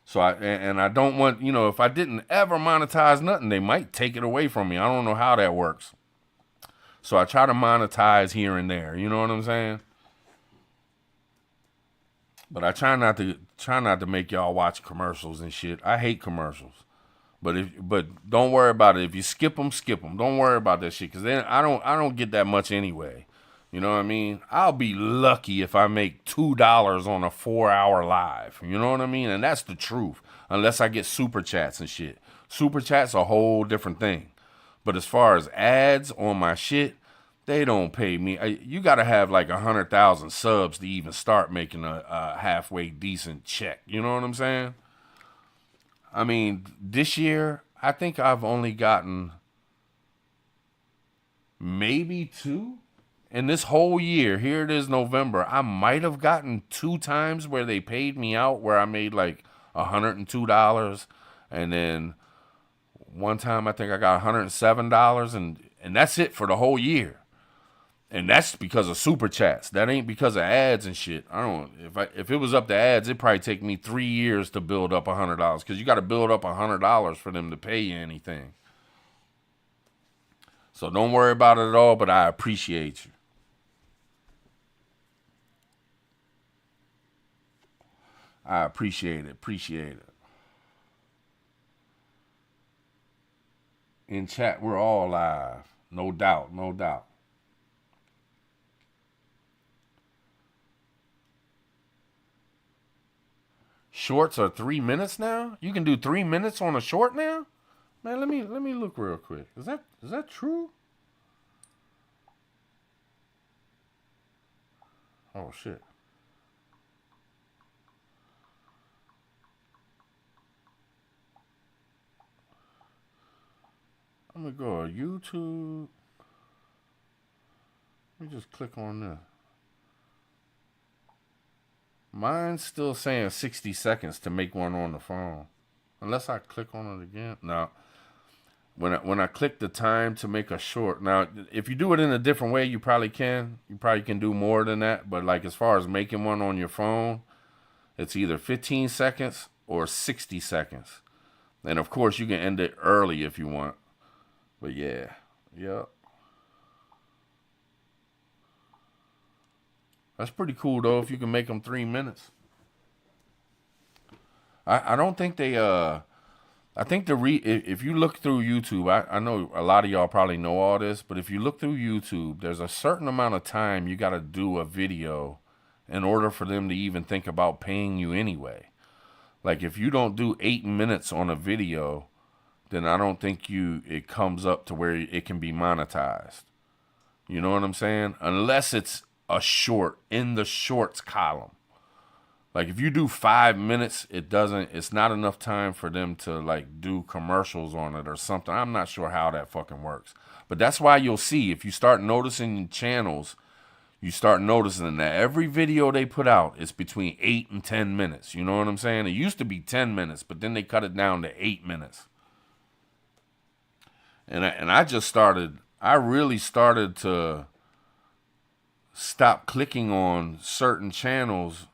So I don't want, if I didn't ever monetize nothing, they might take it away from me. I don't know how that works. So I try to monetize here and there. You know what I'm saying? But I try not to make y'all watch commercials and shit. I hate commercials. But don't worry about it. If you skip them, skip them. Don't worry about that shit, because then I don't get that much anyway. You know what I mean? I'll be lucky if I make $2 on a 4-hour live. You know what I mean? And that's the truth. Unless I get super chats and shit. Super chats a whole different thing. But as far as ads on my shit, they don't pay me. You got to have like 100,000 subs to even start making a halfway decent check. You know what I'm saying? I mean, this year, I think I've only gotten maybe 2. In this whole year, here it is November, I might have gotten 2 times where they paid me out, where I made like $102. And then one time I think I got $107, and that's it for the whole year. And that's because of super chats. That ain't because of ads and shit. I don't. If it was up to ads, it'd probably take me 3 years to build up $100, because you got to build up $100 for them to pay you anything. So don't worry about it at all. But I appreciate you. I appreciate it. Appreciate it. In chat, we're all live. No doubt. No doubt. Shorts are 3 minutes now? You can do 3 minutes on a short now? Man, let me look real quick. Is that true? Oh shit. I'm gonna go to YouTube. Let me just click on this. Mine's still saying 60 seconds to make one on the phone. Unless I click on it again. No. When I click the time to make a short. Now, if you do it in a different way, you probably can. You probably can do more than that. But like as far as making one on your phone, it's either 15 seconds or 60 seconds. And of course, you can end it early if you want. But yeah. Yep. That's pretty cool though, if you can make them 3 minutes. I don't think they I think if you look through YouTube, I know a lot of y'all probably know all this, but if you look through YouTube, there's a certain amount of time you got to do a video in order for them to even think about paying you anyway. Like if you don't do 8 minutes on a video, then I don't think it comes up to where it can be monetized. You know what I'm saying? Unless it's a short in the shorts column. Like if you do 5 minutes, it's not enough time for them to like do commercials on it or something. I'm not sure how that fucking works. But that's why you'll see, if you start noticing channels, you start noticing that every video they put out is between 8 and 10 minutes. You know what I'm saying? It used to be 10 minutes, but then they cut it down to 8 minutes. And I really started to stop clicking on certain channels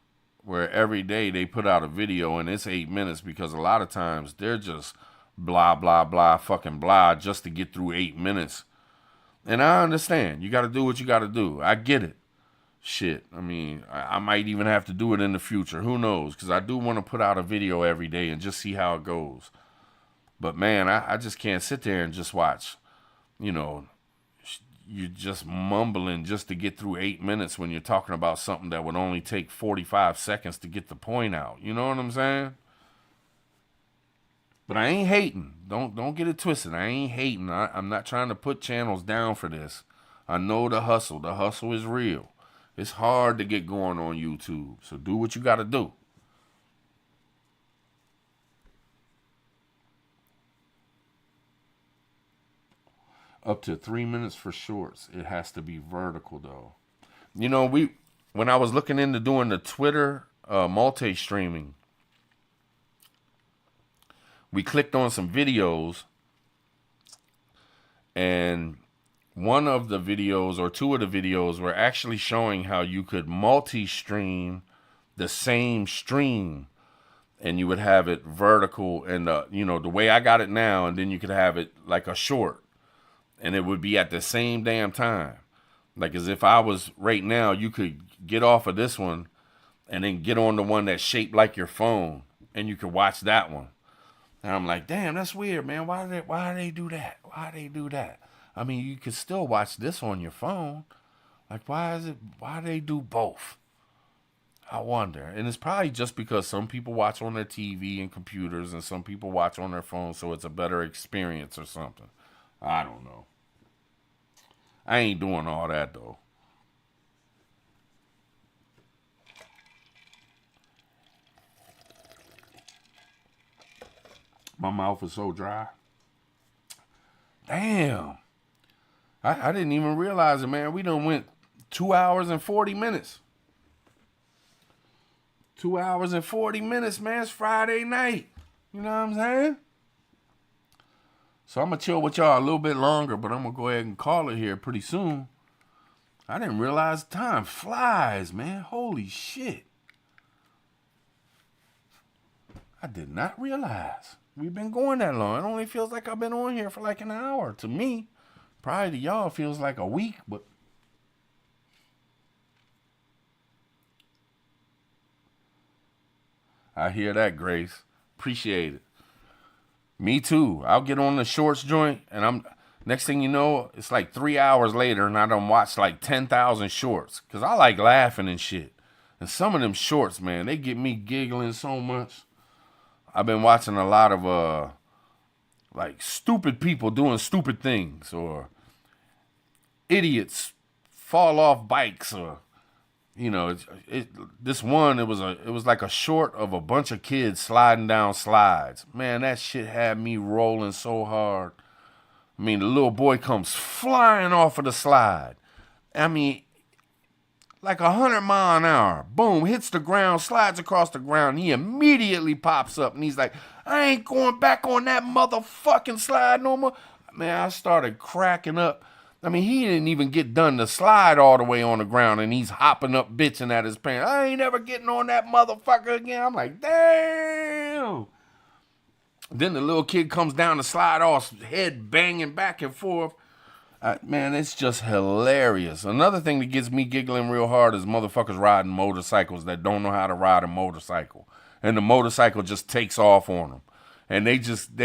where every day they put out a video and it's 8 minutes, because a lot of times they're just blah, blah, blah, fucking blah just to get through 8 minutes. And I understand. You got to do what you got to do. I get it. Shit. I mean, I might even have to do it in the future. Who knows? Because I do want to put out a video every day and just see how it goes. But man, I just can't sit there and just watch, you just mumbling just to get through 8 minutes when you're talking about something that would only take 45 seconds to get the point out. You know what I'm saying? But I ain't hating. Don't get it twisted. I ain't hating. I'm not trying to put channels down for this. I know the hustle. The hustle is real. It's hard to get going on YouTube. So do what you got to do. Up to 3 minutes for shorts. It has to be vertical though. When I was looking into doing the Twitter multi-streaming, we clicked on some videos, and one of the videos or two of the videos were actually showing how you could multi-stream the same stream, and you would have it vertical and the way I got it now, and then you could have it like a short. And it would be at the same damn time. Like as if I was right now, you could get off of this one and then get on the one that's shaped like your phone, and you can watch that one. And I'm like, damn, that's weird, man. Why do they do that? Why do they do that? I mean, you could still watch this on your phone. Like, why do they do both? I wonder. And it's probably just because some people watch on their TV and computers and some people watch on their phones, so it's a better experience or something. I don't know. I ain't doing all that, though. My mouth is so dry. Damn. I didn't even realize it, man. We done went 2 hours and 40 minutes. 2 hours and 40 minutes, man. It's Friday night. You know what I'm saying? So I'm going to chill with y'all a little bit longer, but I'm going to go ahead and call it here pretty soon. I didn't realize time flies, man. Holy shit. I did not realize we've been going that long. It only feels like I've been on here for like an hour. To me, probably to y'all feels like a week, but I hear that, Grace. Appreciate it. Me too. I'll get on the shorts joint, and next thing you know, it's like 3 hours later, and I done watched like 10,000 shorts. Because I like laughing and shit. And some of them shorts, man, they get me giggling so much. I've been watching a lot of, like, stupid people doing stupid things, or idiots fall off bikes, or, you know, this one, it was like a short of a bunch of kids sliding down slides. Man, that shit had me rolling so hard. I mean, the little boy comes flying off of the slide. I mean, like 100 miles an hour. Boom, hits the ground, slides across the ground. He immediately pops up, and he's like, I ain't going back on that motherfucking slide no more. Man, I started cracking up. I mean, he didn't even get done to slide all the way on the ground, and he's hopping up, bitching at his parents. I ain't never getting on that motherfucker again. I'm like, damn. Then the little kid comes down the slide off, head banging back and forth. Man, it's just hilarious. Another thing that gets me giggling real hard is motherfuckers riding motorcycles that don't know how to ride a motorcycle. And the motorcycle just takes off on them. And they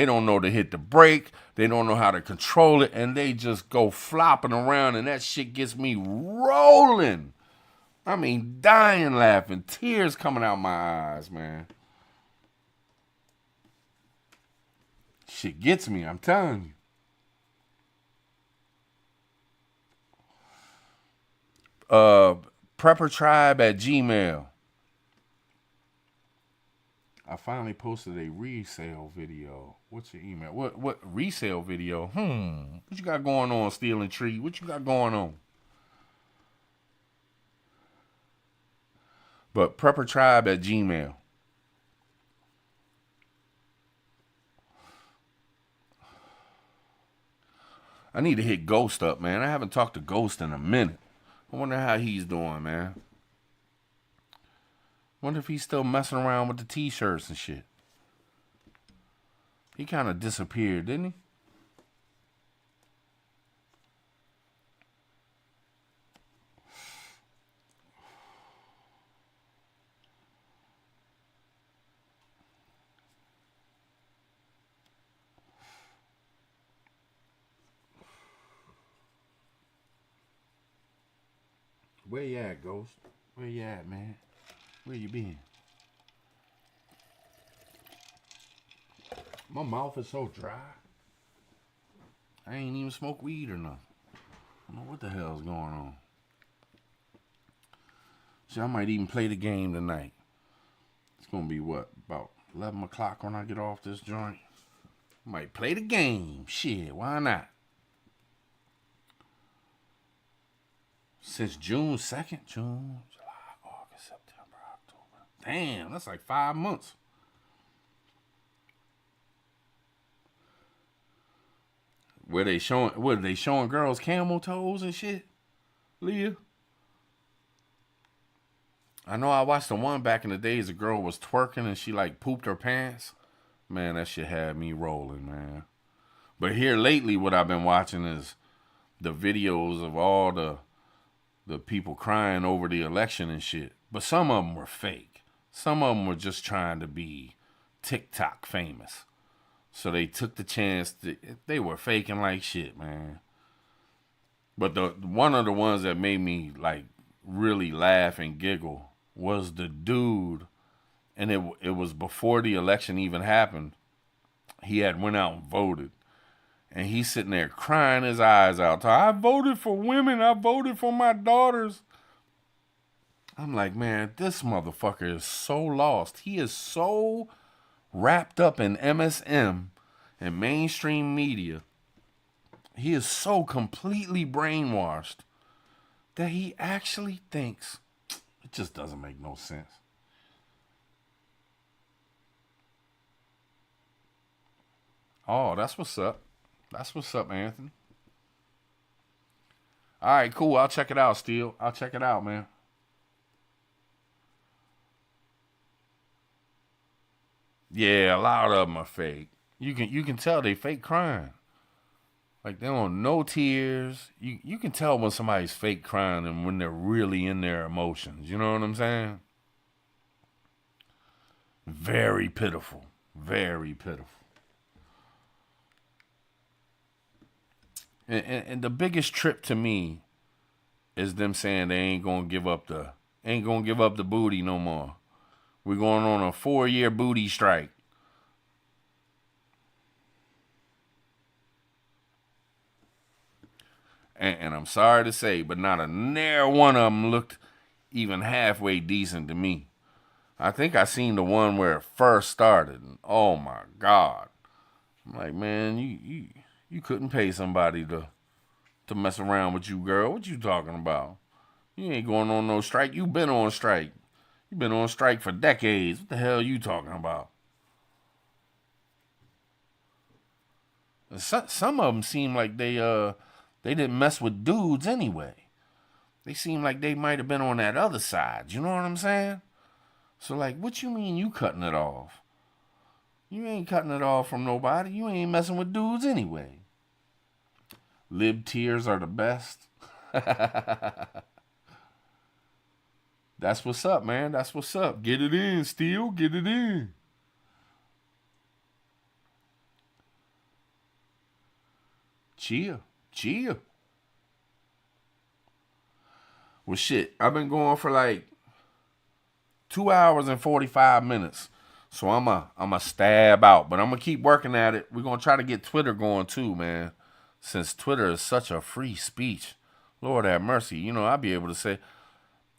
don't know to hit the brake. They don't know how to control it. And they just go flopping around. And that shit gets me rolling. I mean, dying laughing. Tears coming out my eyes, man. Shit gets me, I'm telling you. preppertribe@gmail. I finally posted a resale video. What's your email? What resale video? What you got going on, Stealing Tree? What you got going on? But preppertribe@gmail. I need to hit Ghost up, man. I haven't talked to Ghost in a minute. I wonder how he's doing, man. Wonder if he's still messing around with the t-shirts and shit. He kind of disappeared, didn't he? Where you at, Ghost? Where you at, man? Where you been? My mouth is so dry. I ain't even smoked weed or nothing. I don't know what the hell's going on. See, I might even play the game tonight. It's gonna be what? About 11 o'clock when I get off this joint. I might play the game. Shit, why not? Since June 2nd, June, July, August, September, October. Damn, that's like 5 months. What are they showing girls camel toes and shit? Leah? I know I watched the one back in the days, a girl was twerking and she like pooped her pants. Man, that shit had me rolling, man. But here lately, what I've been watching is the videos of all the the people crying over the election and shit. But some of them were fake. Some of them were just trying to be TikTok famous. So they took the chance. They were faking like shit, man. But one of the ones that made me like really laugh and giggle was the dude, and it was before the election even happened. He had went out and voted, and he's sitting there crying his eyes out. I voted for women. I voted for my daughters. I'm like, man, this motherfucker is so lost. He is so wrapped up in MSM and mainstream media. He is so completely brainwashed that he actually thinks it just doesn't make no sense. Oh, that's what's up. That's what's up, Anthony. All right, cool. I'll check it out, Steel. I'll check it out, man. Yeah, a lot of them are fake. You can tell they fake crying. Like, they don't no tears. You can tell when somebody's fake crying and when they're really in their emotions. You know what I'm saying? Very pitiful. Very pitiful. And the biggest trip to me is them saying they ain't gonna give up the booty no more. We're going on a 4-year booty strike. And I'm sorry to say, but not a near one of them looked even halfway decent to me. I think I seen the one where it first started. And oh my God. I'm like, man, you couldn't pay somebody to mess around with you, girl. What you talking about? You ain't going on no strike. You been on strike. You been on strike for decades. What the hell you talking about? Some of them seem like they didn't mess with dudes anyway. They seem like they might have been on that other side. You know what I'm saying? So like, what you mean you cutting it off? You ain't cutting it off from nobody. You ain't messing with dudes anyway. Lib tears are the best. That's what's up, man. That's what's up. Get it in, Steel. Get it in. Chill. Well, shit, I've been going for like 2 hours and 45 minutes. So I'm a stab out, but I'm going to keep working at it. We're going to try to get Twitter going too, man. Since Twitter is such a free speech. Lord have mercy. You know, I'll be able to say,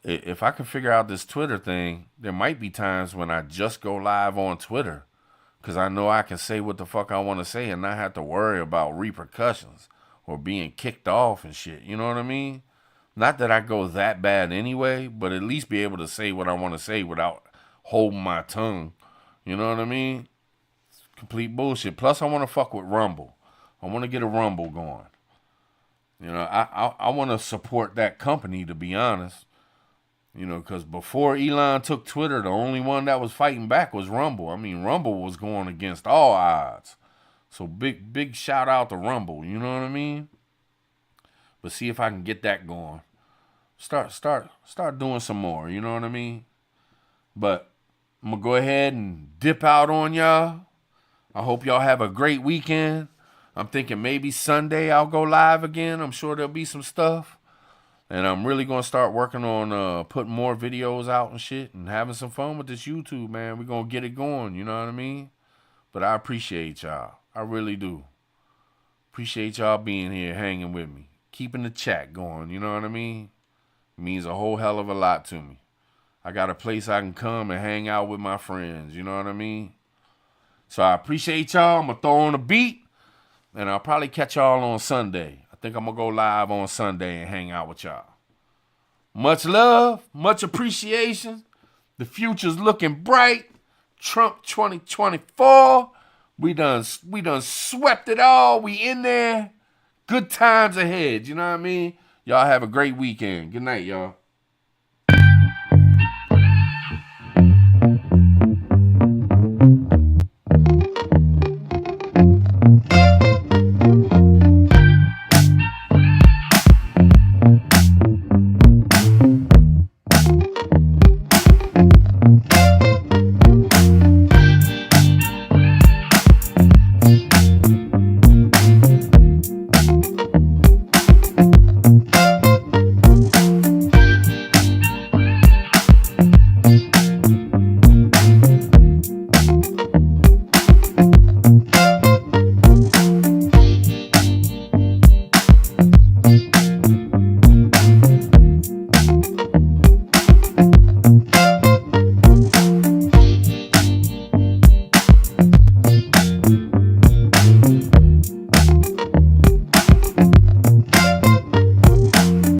if I can figure out this Twitter thing, there might be times when I just go live on Twitter. Because I know I can say what the fuck I want to say and not have to worry about repercussions or being kicked off and shit. You know what I mean? Not that I go that bad anyway, but at least be able to say what I want to say without holding my tongue. You know what I mean? It's complete bullshit. Plus, I want to fuck with Rumble. I want to get a Rumble going. You know, I want to support that company, to be honest. You know, because before Elon took Twitter, the only one that was fighting back was Rumble. I mean, Rumble was going against all odds. So big shout out to Rumble. You know what I mean? But see if I can get that going. Start doing some more. You know what I mean? But I'm going to go ahead and dip out on y'all. I hope y'all have a great weekend. I'm thinking maybe Sunday I'll go live again. I'm sure there'll be some stuff. And I'm really going to start working on putting more videos out and shit and having some fun with this YouTube, man. We're going to get it going, you know what I mean? But I appreciate y'all. I really do. Appreciate y'all being here, hanging with me. Keeping the chat going, you know what I mean? It means a whole hell of a lot to me. I got a place I can come and hang out with my friends, you know what I mean? So I appreciate y'all. I'm going to throw on a beat. And I'll probably catch y'all on Sunday. I think I'm going to go live on Sunday and hang out with y'all. Much love, much appreciation. The future's looking bright. Trump 2024. We done swept it all. We in there. Good times ahead. You know what I mean? Y'all have a great weekend. Good night, y'all.